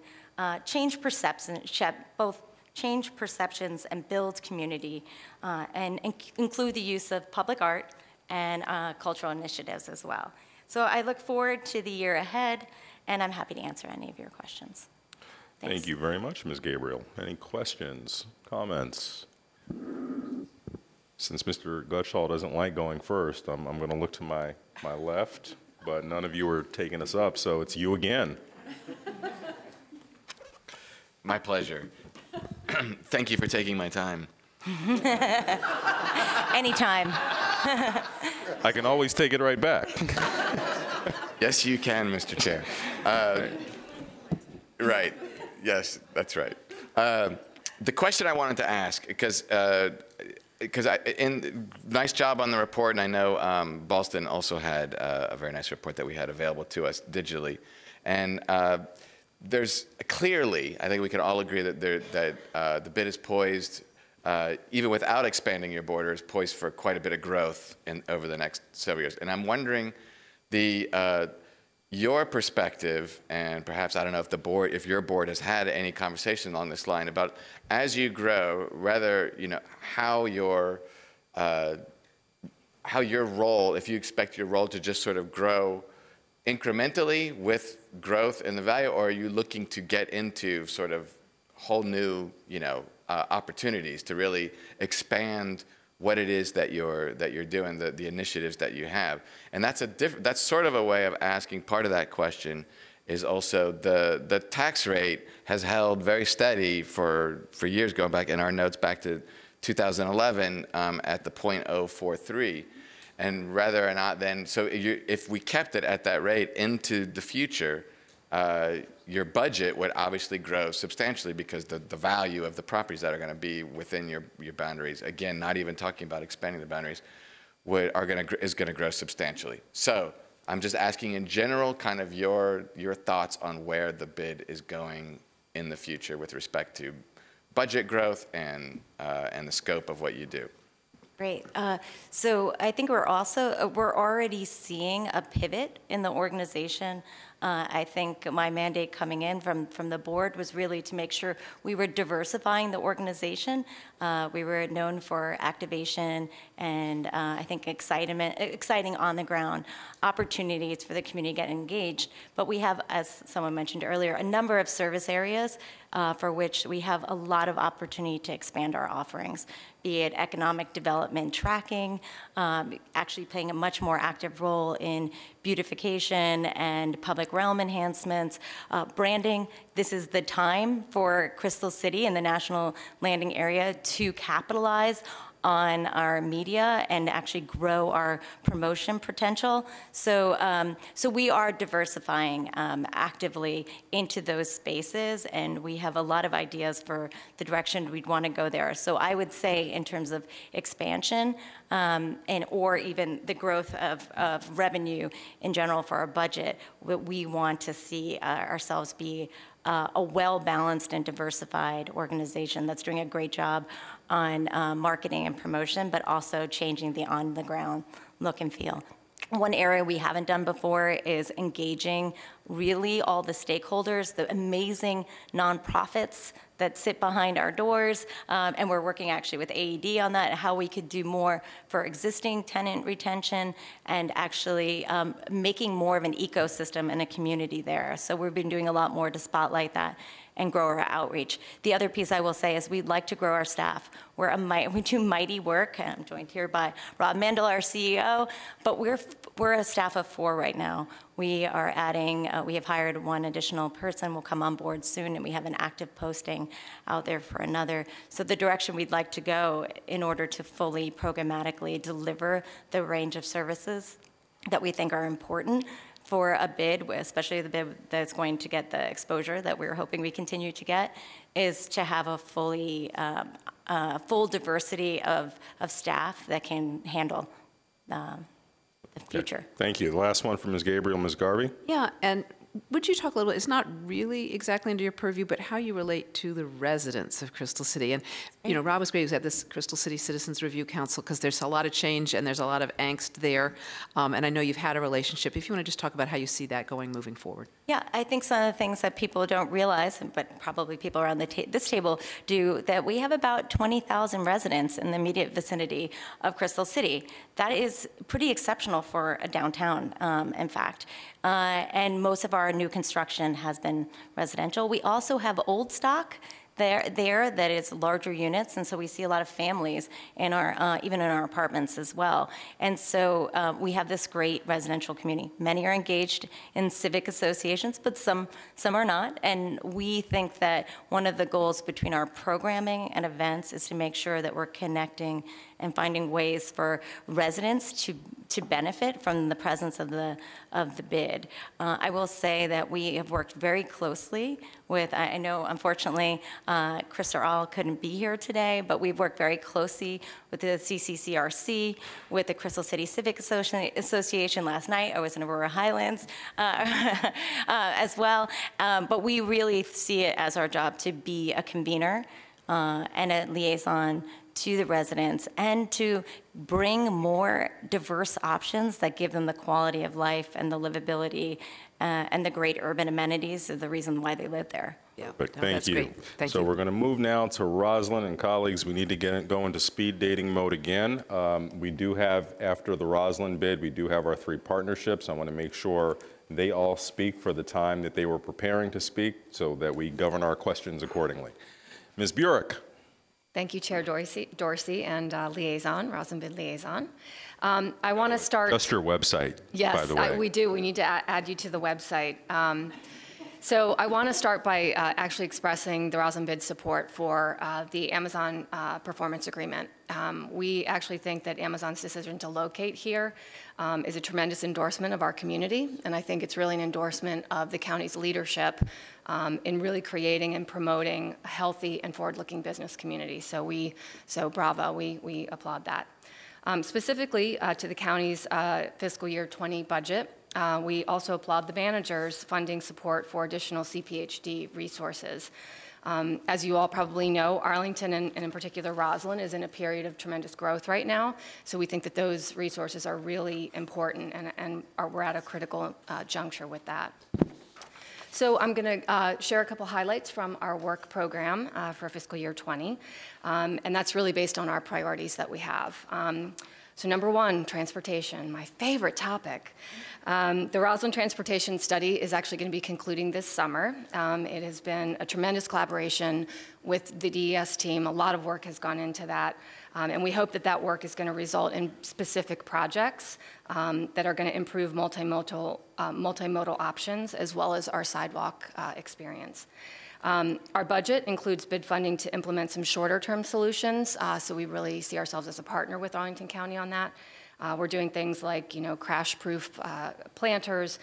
change perceptions, both change perceptions and build community, and include the use of public art and cultural initiatives as well. So I look forward to the year ahead, and I'm happy to answer any of your questions. Thanks. Thank you very much, Ms. Gabriel. Any questions, comments? Since Mr. Gutschall doesn't like going first, I'm going to look to my left, but none of you are taking us up, so it's you again. My pleasure. Thank you for taking my time. Anytime. I can always take it right back. Yes, you can, Mr. Chair. Right. Yes, that's right. The question I wanted to ask, because nice job on the report, and I know Ballston also had a very nice report that we had available to us digitally. And there's clearly, I think we can all agree that the bid is poised, even without expanding your borders, poised for quite a bit of growth over the next several years. And I'm wondering your perspective, and perhaps, I don't know if your board has had any conversation along this line about, as you grow, how your how your role, if you expect your role to just sort of grow incrementally with growth in the value, or are you looking to get into sort of whole new, opportunities to really expand what it is that you're doing, the initiatives that you have? And that's sort of a way of asking. Part of that question is also the tax rate has held very steady for years, going back in our notes back to 2011 at the 0.043. And rather or not then, so if we kept it at that rate into the future, your budget would obviously grow substantially because the value of the properties that are going to be within your boundaries, again, not even talking about expanding the boundaries, is going to grow substantially. So I'm just asking in general kind of your thoughts on where the bid is going in the future with respect to budget growth and the scope of what you do. Great. So I think we're already seeing a pivot in the organization. I think my mandate coming in from the board was really to make sure we were diversifying the organization. We were known for activation and I think exciting on-the-ground opportunities for the community to get engaged. But we have, as someone mentioned earlier, a number of service areas for which we have a lot of opportunity to expand our offerings, be it economic development tracking, actually playing a much more active role in beautification and public realm enhancements, branding. This is the time for Crystal City and the National Landing Area to capitalize on our media and actually grow our promotion potential. So, so we are diversifying actively into those spaces, and we have a lot of ideas for the direction we'd want to go there. So I would say in terms of expansion or even the growth of revenue in general for our budget, we want to see ourselves be a well-balanced and diversified organization that's doing a great job on marketing and promotion, but also changing the on-the-ground look and feel. One area we haven't done before is engaging really all the stakeholders, the amazing nonprofits that sit behind our doors, and we're working actually with AED on that, how we could do more for existing tenant retention and actually making more of an ecosystem and a community there. So we've been doing a lot more to spotlight that and grow our outreach. The other piece I will say is we'd like to grow our staff. We do mighty work. I'm joined here by Rob Mandel, our CEO, but we're a staff of 4 right now. We are adding, we have hired 1 additional person, will come on board soon, and we have an active posting out there for another. So the direction we'd like to go in order to fully programmatically deliver the range of services that we think are important for a bid, especially the bid that's going to get the exposure that we're hoping we continue to get, is to have a full diversity of staff that can handle the future. Thank you. The last one from Ms. Gabriel, Ms. Garvey. Yeah, and would you talk a little, it's not really exactly under your purview, but how you relate to the residents of Crystal City? And, Rob was great, he was at this Crystal City Citizens Review Council, because there's a lot of change and there's a lot of angst there. And I know you've had a relationship. If you want to just talk about how you see that going moving forward. Yeah, I think some of the things that people don't realize, but probably people around this table do, that we have about 20,000 residents in the immediate vicinity of Crystal City. That is pretty exceptional for a downtown, in fact. And most of our new construction has been residential. We also have old stock there that is larger units, and so we see a lot of families in our even in our apartments as well. And so we have this great residential community. Many are engaged in civic associations, but some are not. And we think that one of the goals between our programming and events is to make sure that we're connecting and finding ways for residents to benefit from the presence of the bid. I will say that we have worked very closely with, I know unfortunately Chris Earl couldn't be here today, but we've worked very closely with the CCCRC, with the Crystal City Civic Association. Last night I was in Aurora Highlands as well, but we really see it as our job to be a convener and a liaison to the residents and to bring more diverse options that give them the quality of life and the livability and the great urban amenities are the reason why they live there. Yeah, But no, thank that's you. great. Thank so you. we're going to move now to Rosalind and colleagues. We need to go into speed dating mode again. We do have, after the Rosalind bid, we do have our 3 partnerships. I want to make sure they all speak for the time that they were preparing to speak so that we govern our questions accordingly. Ms. Burek. Thank you, Chair Dorsey and liaison, Rosalind bid liaison. I want to start. Just your website, by the way. Yes, we do. We need to add you to the website. So I want to start by actually expressing the Rosalind bid support for the Amazon performance agreement. We actually think that Amazon's decision to locate here is a tremendous endorsement of our community, and I think it's really an endorsement of the county's leadership in really creating and promoting a healthy and forward-looking business community. So bravo, we applaud that. Specifically to the county's fiscal year 20 budget, we also applaud the manager's funding support for additional CPHD resources. As you all probably know, Arlington, and in particular Rosalind, is in a period of tremendous growth right now. So we think that those resources are really important, and we're at a critical juncture with that. So I'm going to share a couple highlights from our work program for fiscal year 20, and that's really based on our priorities that we have. So number 1, transportation, my favorite topic. The Rosalind Transportation Study is actually going to be concluding this summer. It has been a tremendous collaboration with the DES team. A lot of work has gone into that, and we hope that that work is going to result in specific projects that are going to improve multimodal options as well as our sidewalk experience. Our budget includes bid funding to implement some shorter-term solutions, so we really see ourselves as a partner with Arlington County on that. We're doing things like, crash-proof planters,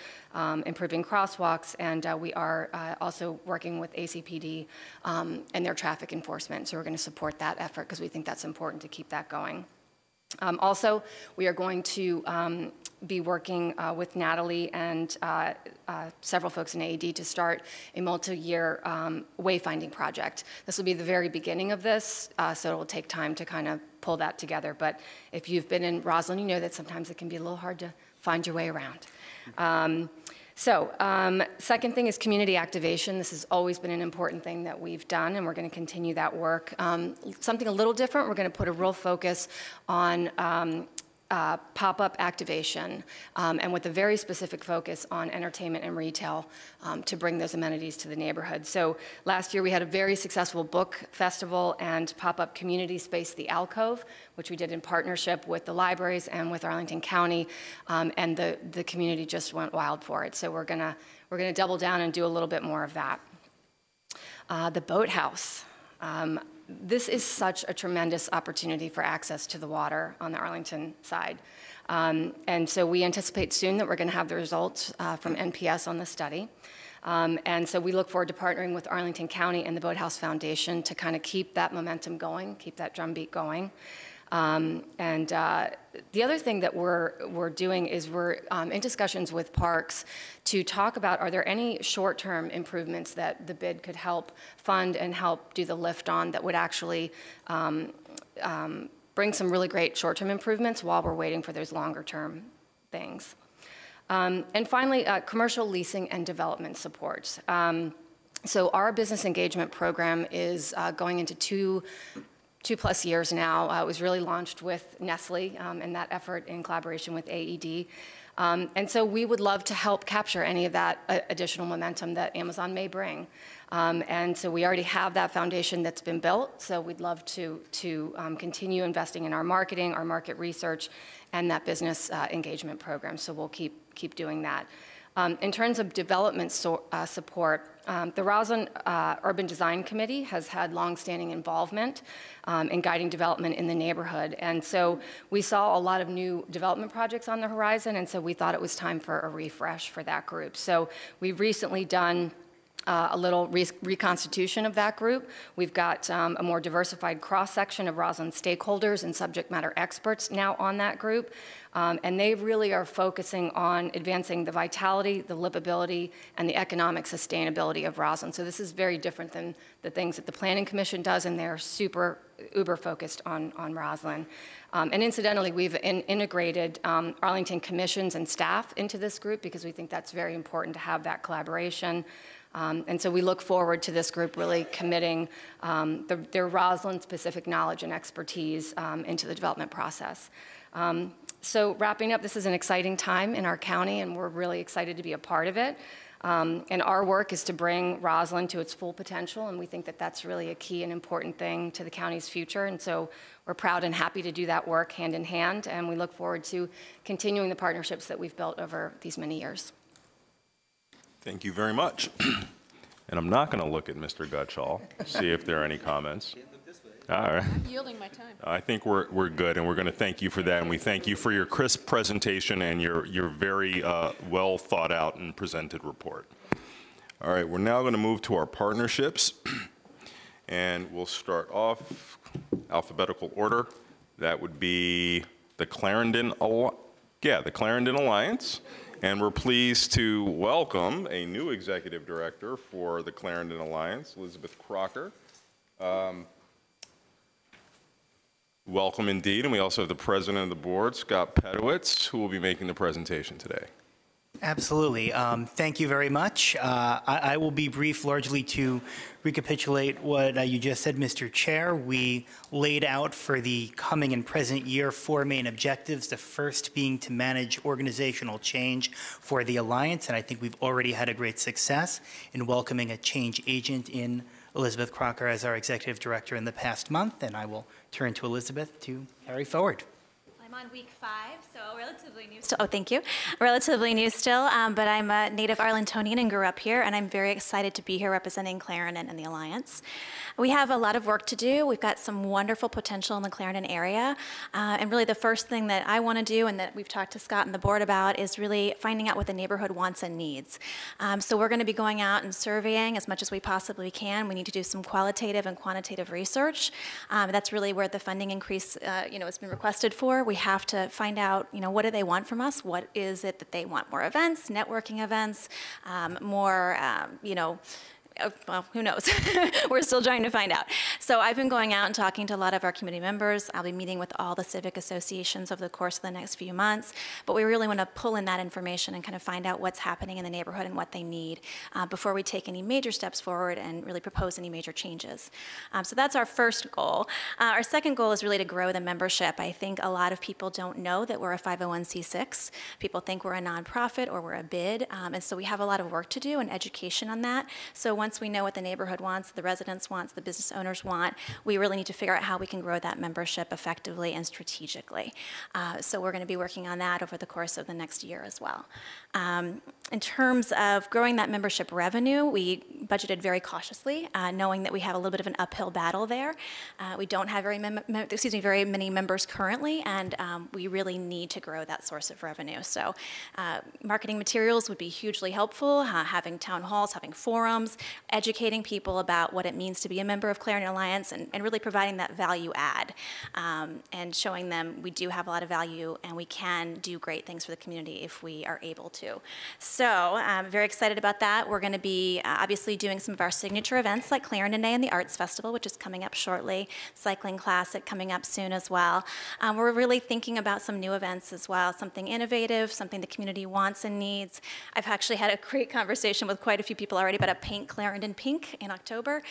improving crosswalks, and we are also working with ACPD and their traffic enforcement. So we're going to support that effort because we think that's important to keep that going. Also, we are going to be working with Natalie and several folks in AED to start a multi-year wayfinding project. This will be the very beginning of this, so it will take time to kind of pull that together. But if you've been in Rosalind, you know that sometimes it can be a little hard to find your way around. Second thing is community activation. This has always been an important thing that we've done, and we're going to continue that work. Something a little different, we're going to put a real focus on pop-up activation, and with a very specific focus on entertainment and retail to bring those amenities to the neighborhood. So last year we had a very successful book festival and pop-up community space, the Alcove, which we did in partnership with the libraries and with Arlington County, and the community just went wild for it. So we're gonna double down and do a little bit more of that. The boathouse. This is such a tremendous opportunity for access to the water on the Arlington side. And so we anticipate soon that we're going to have the results from NPS on the study. And so we look forward to partnering with Arlington County and the Boathouse Foundation to kind of keep that momentum going, keep that drumbeat going. The other thing that we're doing is we're in discussions with parks to talk about, are there any short-term improvements that the bid could help fund and help do the lift on that would actually bring some really great short-term improvements while we're waiting for those longer-term things. And finally, commercial leasing and development support. So our business engagement program is going into two-plus years now. It was really launched with Nestle and that effort in collaboration with AED. And so we would love to help capture any of that additional momentum that Amazon may bring. And so we already have that foundation that's been built, so we'd love to continue investing in our marketing, our market research, and that business engagement program. So we'll keep doing that. In terms of development support, the Rosalind Urban Design Committee has had longstanding involvement in guiding development in the neighborhood. And so we saw a lot of new development projects on the horizon, and so we thought it was time for a refresh for that group. So we've recently done a little reconstitution of that group. We've got a more diversified cross-section of Roslyn stakeholders and subject matter experts now on that group. And they really are focusing on advancing the vitality, the livability, and the economic sustainability of Roslyn. So this is very different than the things that the Planning Commission does, and they're super uber focused on Roslyn. And incidentally, we've integrated Arlington commissions and staff into this group because we think that's very important to have that collaboration. And so we look forward to this group really committing their Roslyn-specific knowledge and expertise into the development process. So wrapping up, this is an exciting time in our county, and we're really excited to be a part of it. And our work is to bring Roslyn to its full potential, and we think that that's really a key and important thing to the county's future. And so we're proud and happy to do that work hand in hand, and we look forward to continuing the partnerships that we've built over these many years. Thank you very much. And I'm not going to look at Mr. Gutschall, see if there are any comments. All right. I'm yielding my time. I think we're good, and we're going to thank you for that, and we thank you for your crisp presentation and your very well thought out and presented report. All right, we're now going to move to our partnerships, and we'll start off alphabetical order. That would be the Clarendon Alliance, and we're pleased to welcome a new executive director for the Clarendon Alliance, Elizabeth Crocker. Welcome indeed, and we also have the president of the board, Scott Pedowitz, who will be making the presentation today. Absolutely. Thank you very much. I will be brief largely to recapitulate what you just said, Mr. Chair. We laid out for the coming and present year 4 main objectives, the first being to manage organizational change for the Alliance, and I think we've already had a great success in welcoming a change agent in Elizabeth Crocker as our executive director in the past month, and I will turn to Elizabeth to carry forward. I'm on week 5, so relatively new still. Oh, thank you. Relatively new still, but I'm a native Arlingtonian and grew up here, and I'm very excited to be here representing Clarendon and the Alliance. We have a lot of work to do. We've got some wonderful potential in the Clarendon area, and really the first thing that I want to do and that we've talked to Scott and the board about is really finding out what the neighborhood wants and needs. So we're going to be going out and surveying as much as we possibly can. We need to do some qualitative and quantitative research. That's really where the funding increase has been requested for. We have to find out, what do they want from us? What is it that they want? More events, networking events, more, well, who knows? We're still trying to find out. So I've been going out and talking to a lot of our community members. I'll be meeting with all the civic associations over the course of the next few months. But we really want to pull in that information and kind of find out what's happening in the neighborhood and what they need before we take any major steps forward and really propose any major changes. So that's our first goal. Our second goal is really to grow the membership. I think a lot of people don't know that we're a 501c6. People think we're a nonprofit or we're a bid. And so we have a lot of work to do and education on that. So once we know what the neighborhood wants, the residents want, the business owners want, we really need to figure out how we can grow that membership effectively and strategically. So we're going to be working on that over the course of the next year as well. In terms of growing that membership revenue, we budgeted very cautiously, knowing that we have a little bit of an uphill battle there. We don't have very many members currently, and we really need to grow that source of revenue. So marketing materials would be hugely helpful, having town halls, having forums, educating people about what it means to be a member of Clarendon Alliance, and really providing that value add, and showing them we do have a lot of value and we can do great things for the community if we are able to. So I'm very excited about that. We're going to be obviously doing some of our signature events like Clarendon Day and the Arts Festival, which is coming up shortly, Cycling Classic coming up soon as well. We're really thinking about some new events as well, something innovative, something the community wants and needs. I've actually had a great conversation with quite a few people already about a Paint Clarendon Pink in October.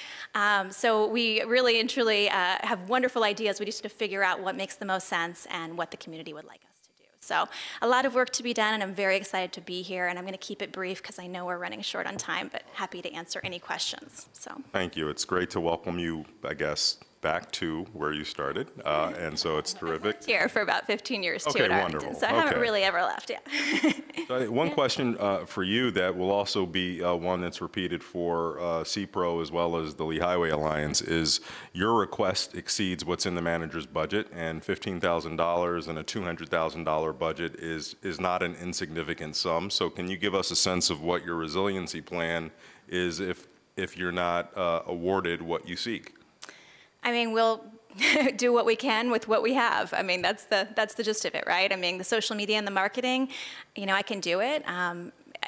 So we really and truly have wonderful ideas. We just need to figure out what makes the most sense and what the community would like us to do. So a lot of work to be done, and I'm very excited to be here, and I'm going to keep it brief because I know we're running short on time, but happy to answer any questions. So Thank you. It's great to welcome you, I guess, back to where you started, and so it's terrific. I've worked here for about 15 years too Okay, at Arlington, wonderful. so I haven't really ever left yet. So one question for you that will also be one that's repeated for CPRO as well as the Lee Highway Alliance is your request exceeds what's in the manager's budget, and $15,000 and a $200,000 budget is not an insignificant sum. So can you give us a sense of what your resiliency plan is if you're not awarded what you seek? I mean, we'll do what we can with what we have. I mean, that's the gist of it, right? I mean, the social media and the marketing, you know, I can do it.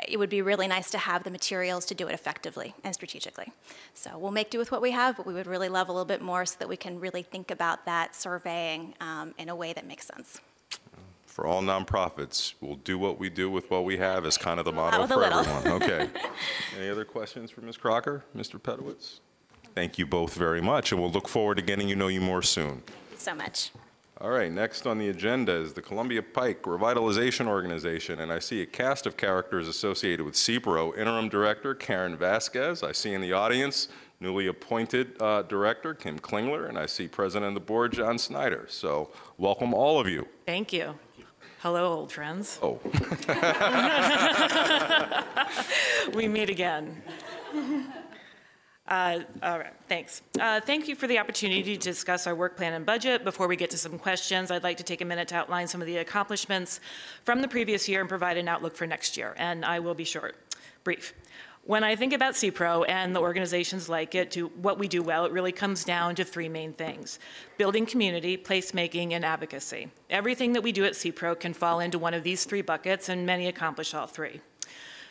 It would be really nice to have the materials to do it effectively and strategically. So we'll make do with what we have, but we would really love a little bit more so that we can really think about that surveying in a way that makes sense. For all nonprofits, we'll do what we do with what we have is kind of the motto with a for little. everyone. Okay. Any other questions for Ms. Crocker, Mr. Pedowitz? Thank you both very much, and we'll look forward to getting to know you more soon. Thank you so much. All right, next on the agenda is the Columbia Pike Revitalization Organization, and I see a cast of characters associated with CPRO. Interim Director Karen Vasquez, I see in the audience newly appointed Director Kim Klingler, and I see President of the Board John Snyder. So welcome all of you. Thank you. Hello, old friends. Oh. We meet again. All right, thanks. Thank you for the opportunity to discuss our work plan and budget. Before we get to some questions, I'd like to take a minute to outline some of the accomplishments from the previous year and provide an outlook for next year, and I will be brief. When I think about CPRO and the organizations like it, to what we do well, it really comes down to three main things: building community, placemaking, and advocacy. Everything that we do at CPRO can fall into one of these three buckets, and many accomplish all three.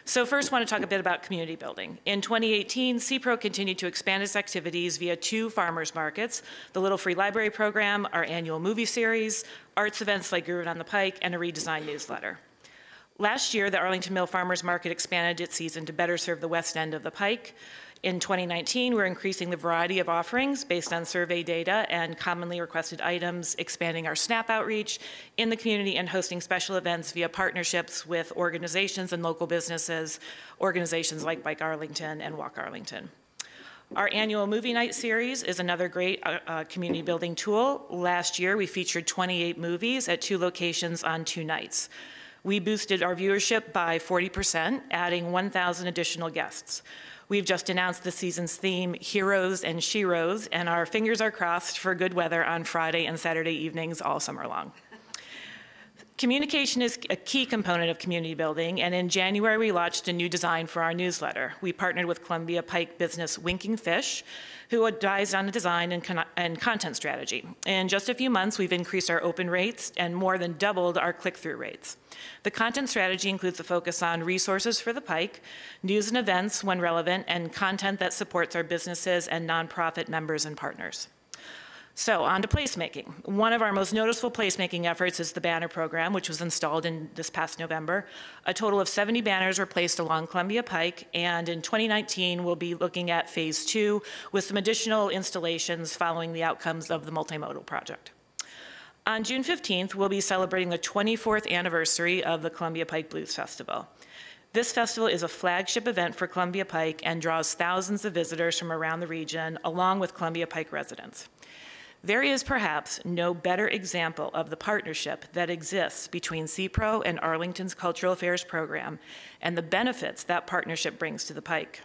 So first, I want to talk a bit about community building. In 2018, CPRO continued to expand its activities via 2 farmers markets, the Little Free Library Program, our annual movie series, arts events like Groovin' on the Pike, and a redesigned newsletter. Last year, the Arlington Mill Farmers Market expanded its season to better serve the west end of the Pike. In 2019, we're increasing the variety of offerings based on survey data and commonly requested items, expanding our SNAP outreach in the community, and hosting special events via partnerships with organizations and local businesses, organizations like Bike Arlington and Walk Arlington. Our annual movie night series is another great community building tool. Last year, we featured 28 movies at 2 locations on 2 nights. We boosted our viewership by 40%, adding 1,000 additional guests. We've just announced the season's theme, Heroes and Sheroes, and our fingers are crossed for good weather on Friday and Saturday evenings all summer long. Communication is a key component of community building, and in January we launched a new design for our newsletter. We partnered with Columbia Pike business Winking Fish, who advised on the design and content strategy. In just a few months, we've increased our open rates and more than doubled our click-through rates. The content strategy includes a focus on resources for the Pike, news and events when relevant, and content that supports our businesses and nonprofit members and partners. So on to placemaking. One of our most noticeable placemaking efforts is the banner program, which was installed in this past November. A total of 70 banners were placed along Columbia Pike, and in 2019, we'll be looking at phase 2 with some additional installations following the outcomes of the multimodal project. On June 15th, we'll be celebrating the 24th anniversary of the Columbia Pike Blues Festival. This festival is a flagship event for Columbia Pike and draws thousands of visitors from around the region, along with Columbia Pike residents. There is perhaps no better example of the partnership that exists between CPRO and Arlington's Cultural Affairs program and the benefits that partnership brings to the Pike.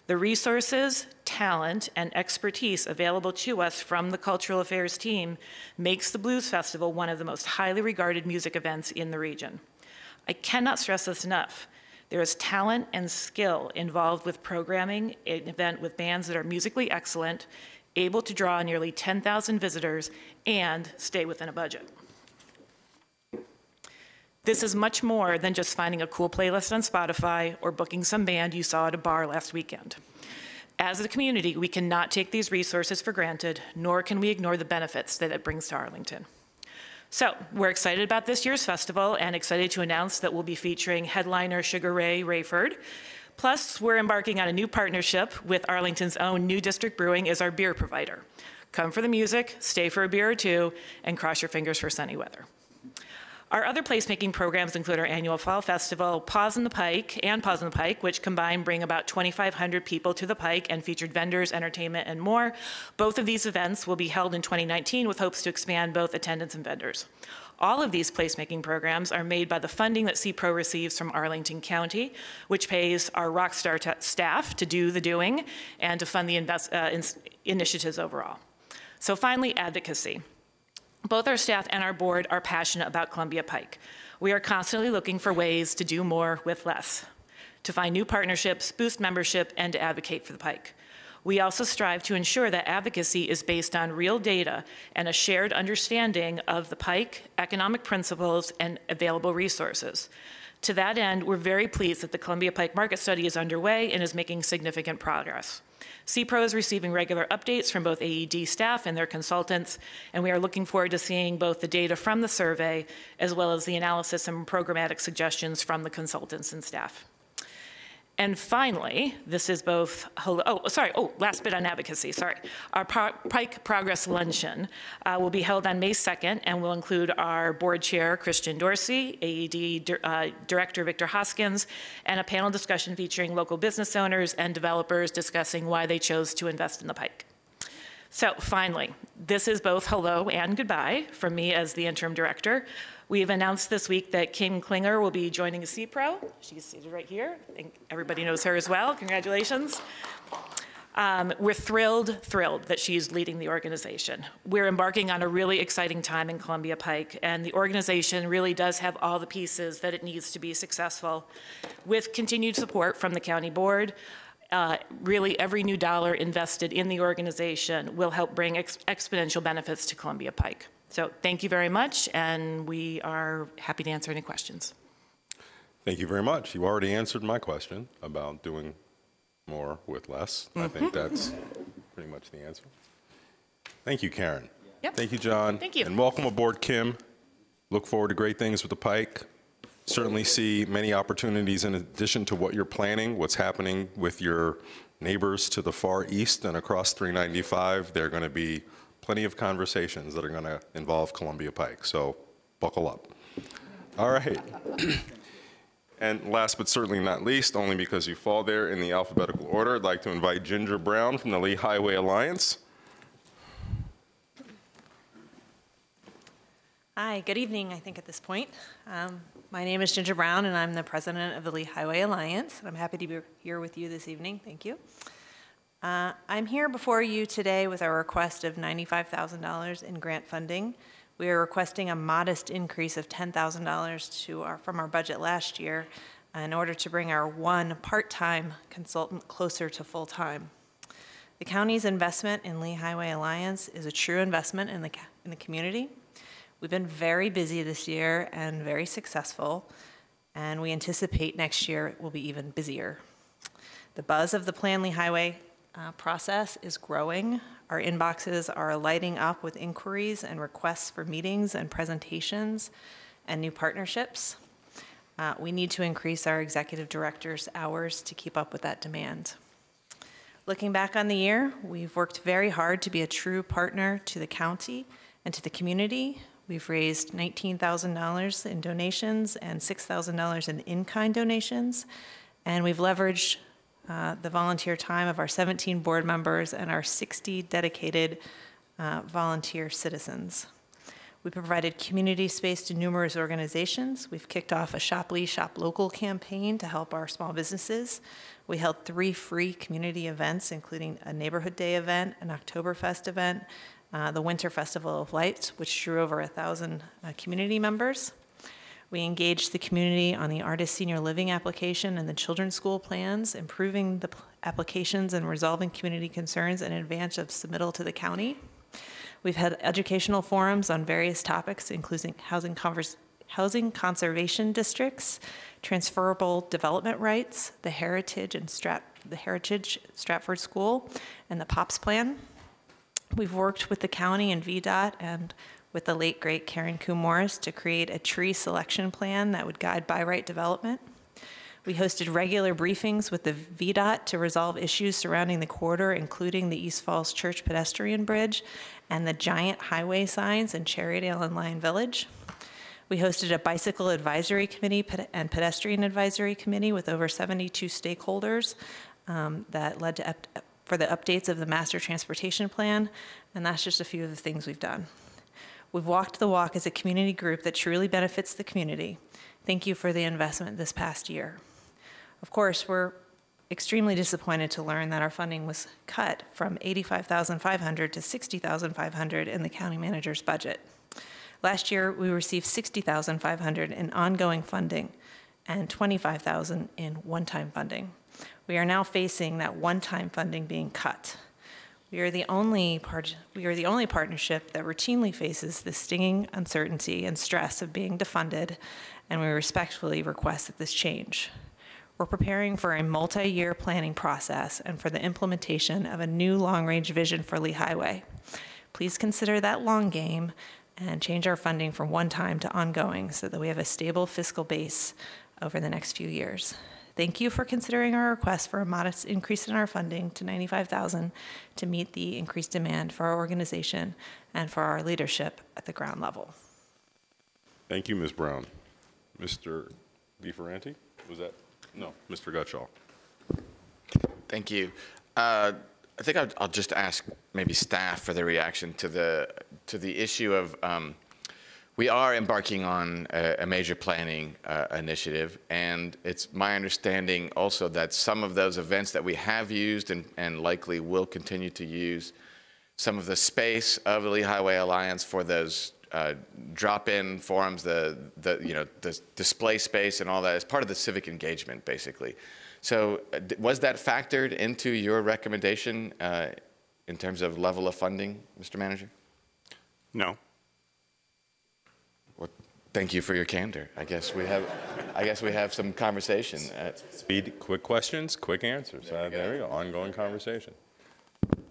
The resources, talent, and expertise available to us from the Cultural Affairs team makes the Blues Festival one of the most highly regarded music events in the region. I cannot stress this enough. There is talent and skill involved with programming an event with bands that are musically excellent, able to draw nearly 10,000 visitors, and stay within a budget. This is much more than just finding a cool playlist on Spotify or booking some band you saw at a bar last weekend. As a community, we cannot take these resources for granted, nor can we ignore the benefits that it brings to Arlington. So we're excited about this year's festival and excited to announce that we'll be featuring headliner Sugar Ray Rayford. Plus, we're embarking on a new partnership with Arlington's own New District Brewing as our beer provider. Come for the music, stay for a beer or two, and cross your fingers for sunny weather. Our other placemaking programs include our annual Fall Festival, Paws on the Pike, which combined bring about 2,500 people to the Pike and featured vendors, entertainment, and more. Both of these events will be held in 2019 with hopes to expand both attendance and vendors. All of these placemaking programs are made by the funding that CPRO receives from Arlington County, which pays our rockstar staff to do the doing and to fund the initiatives overall. So finally, advocacy. Both our staff and our board are passionate about Columbia Pike. We are constantly looking for ways to do more with less. to find new partnerships, boost membership, and to advocate for the Pike. We also strive to ensure that advocacy is based on real data and a shared understanding of the Pike, economic principles, and available resources. To that end, we're very pleased that the Columbia Pike Market Study is underway and is making significant progress. CPRO is receiving regular updates from both AED staff and their consultants, and we are looking forward to seeing both the data from the survey as well as the analysis and programmatic suggestions from the consultants and staff. And finally, this is both, last bit on advocacy, sorry. Our Pike Progress Luncheon will be held on May 2nd and will include our board chair, Christian Dorsey, AED Director Victor Hoskins, and a panel discussion featuring local business owners and developers discussing why they chose to invest in the Pike. So finally, this is both hello and goodbye from me as the interim director. We've announced this week that Kim Klinger will be joining CPRO. She's seated right here. I think everybody knows her as well. Congratulations. We're thrilled that she's leading the organization. We're embarking on a really exciting time in Columbia Pike, and the organization really does have all the pieces that it needs to be successful. With continued support from the county board, really every new dollar invested in the organization will help bring exponential benefits to Columbia Pike. So thank you very much, and we are happy to answer any questions. Thank you very much. You already answered my question about doing more with less. I think that's pretty much the answer. Thank you, Karen. Yep. Thank you, John. Thank you. And welcome aboard, Kim. Look forward to great things with the Pike. Certainly see many opportunities in addition to what you're planning, what's happening with your neighbors to the far east and across 395. There are going to be plenty of conversations that are going to involve Columbia Pike, so buckle up. All right. And last but certainly not least, only because you fall there in the alphabetical order, I'd like to invite Ginger Brown from the Lee Highway Alliance. Hi, good evening, I think, at this point. My name is Ginger Brown, and I'm the president of the Lee Highway Alliance, and I'm happy to be here with you this evening. Thank you. I'm here before you today with our request of $95,000 in grant funding. We are requesting a modest increase of $10,000 from our budget last year in order to bring our one part-time consultant closer to full-time. The county's investment in Lee Highway Alliance is a true investment in the community. We've been very busy this year and very successful, and we anticipate next year it will be even busier. The buzz of the Plan Lee Highway process is growing. Our inboxes are lighting up with inquiries and requests for meetings and presentations and new partnerships. We need to increase our executive director's hours to keep up with that demand. Looking back on the year, we've worked very hard to be a true partner to the county and to the community. We've raised $19,000 in donations and $6,000 in in-kind donations, and we've leveraged the volunteer time of our 17 board members and our 60 dedicated volunteer citizens. We provided community space to numerous organizations. We've kicked off a Shop Lee, Shop Local campaign to help our small businesses. We held 3 free community events, including a Neighborhood Day event, an Oktoberfest event, the Winter Festival of Lights, which drew over 1,000 community members. We engaged the community on the Artist Senior Living application and the children's school plans, improving the applications and resolving community concerns in advance of submittal to the county. We've had educational forums on various topics, including housing conservation districts, transferable development rights, the Heritage Stratford School, and the POPS plan. We've worked with the county and VDOT and with the late, great Karen Kuhn Morris to create a tree selection plan that would guide by right development. We hosted regular briefings with the VDOT to resolve issues surrounding the corridor, including the East Falls Church pedestrian bridge and the giant highway signs in Cherrydale and Lion Village. We hosted a bicycle advisory committee and pedestrian advisory committee with over 72 stakeholders that led to for the updates of the master transportation plan, and that's just a few of the things we've done. We've walked the walk as a community group that truly benefits the community. Thank you for the investment this past year. Of course, we're extremely disappointed to learn that our funding was cut from $85,500 to $60,500 in the county manager's budget. Last year, we received $60,500 in ongoing funding, and $25,000 in one-time funding. We are now facing that one-time funding being cut. We are the only partnership that routinely faces the stinging uncertainty and stress of being defunded, and we respectfully request that this change. We're preparing for a multi-year planning process and for the implementation of a new long-range vision for Lee Highway. Please consider that long game and change our funding from one-time to ongoing so that we have a stable fiscal base over the next few years. Thank you for considering our request for a modest increase in our funding to $95,000 to meet the increased demand for our organization and for our leadership at the ground level. Thank you, Ms. Brown. Mr. DeFerranti, was that? No, Mr. Gutschall. Thank you. I think I'll just ask maybe staff for the reaction to the issue of we are embarking on a major planning initiative, and it's my understanding also that some of those events that we have used and likely will continue to use some of the space of the Lee Highway Alliance for those drop-in forums, the display space and all that as part of the civic engagement, basically. So was that factored into your recommendation in terms of level of funding, Mr. Manager? No. Well, thank you for your candor. I guess we have some conversation. Speed, quick questions, quick answers. There we go. Ongoing conversation.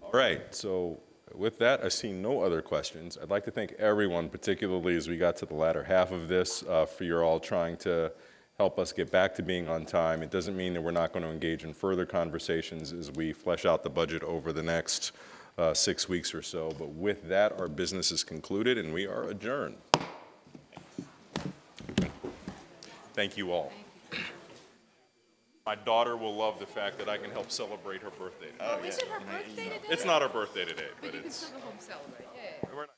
All right. So with that, I see no other questions. I'd like to thank everyone, particularly as we got to the latter half of this, for your all trying to help us get back to being on time. It doesn't mean that we're not going to engage in further conversations as we flesh out the budget over the next 6 weeks or so. But with that, our business is concluded and we are adjourned. Thank you all. My daughter will love the fact that I can help celebrate her birthday today. Oh, is it her birthday today? It's not her birthday today, But you can it's... still go home and celebrate. Yeah. We're not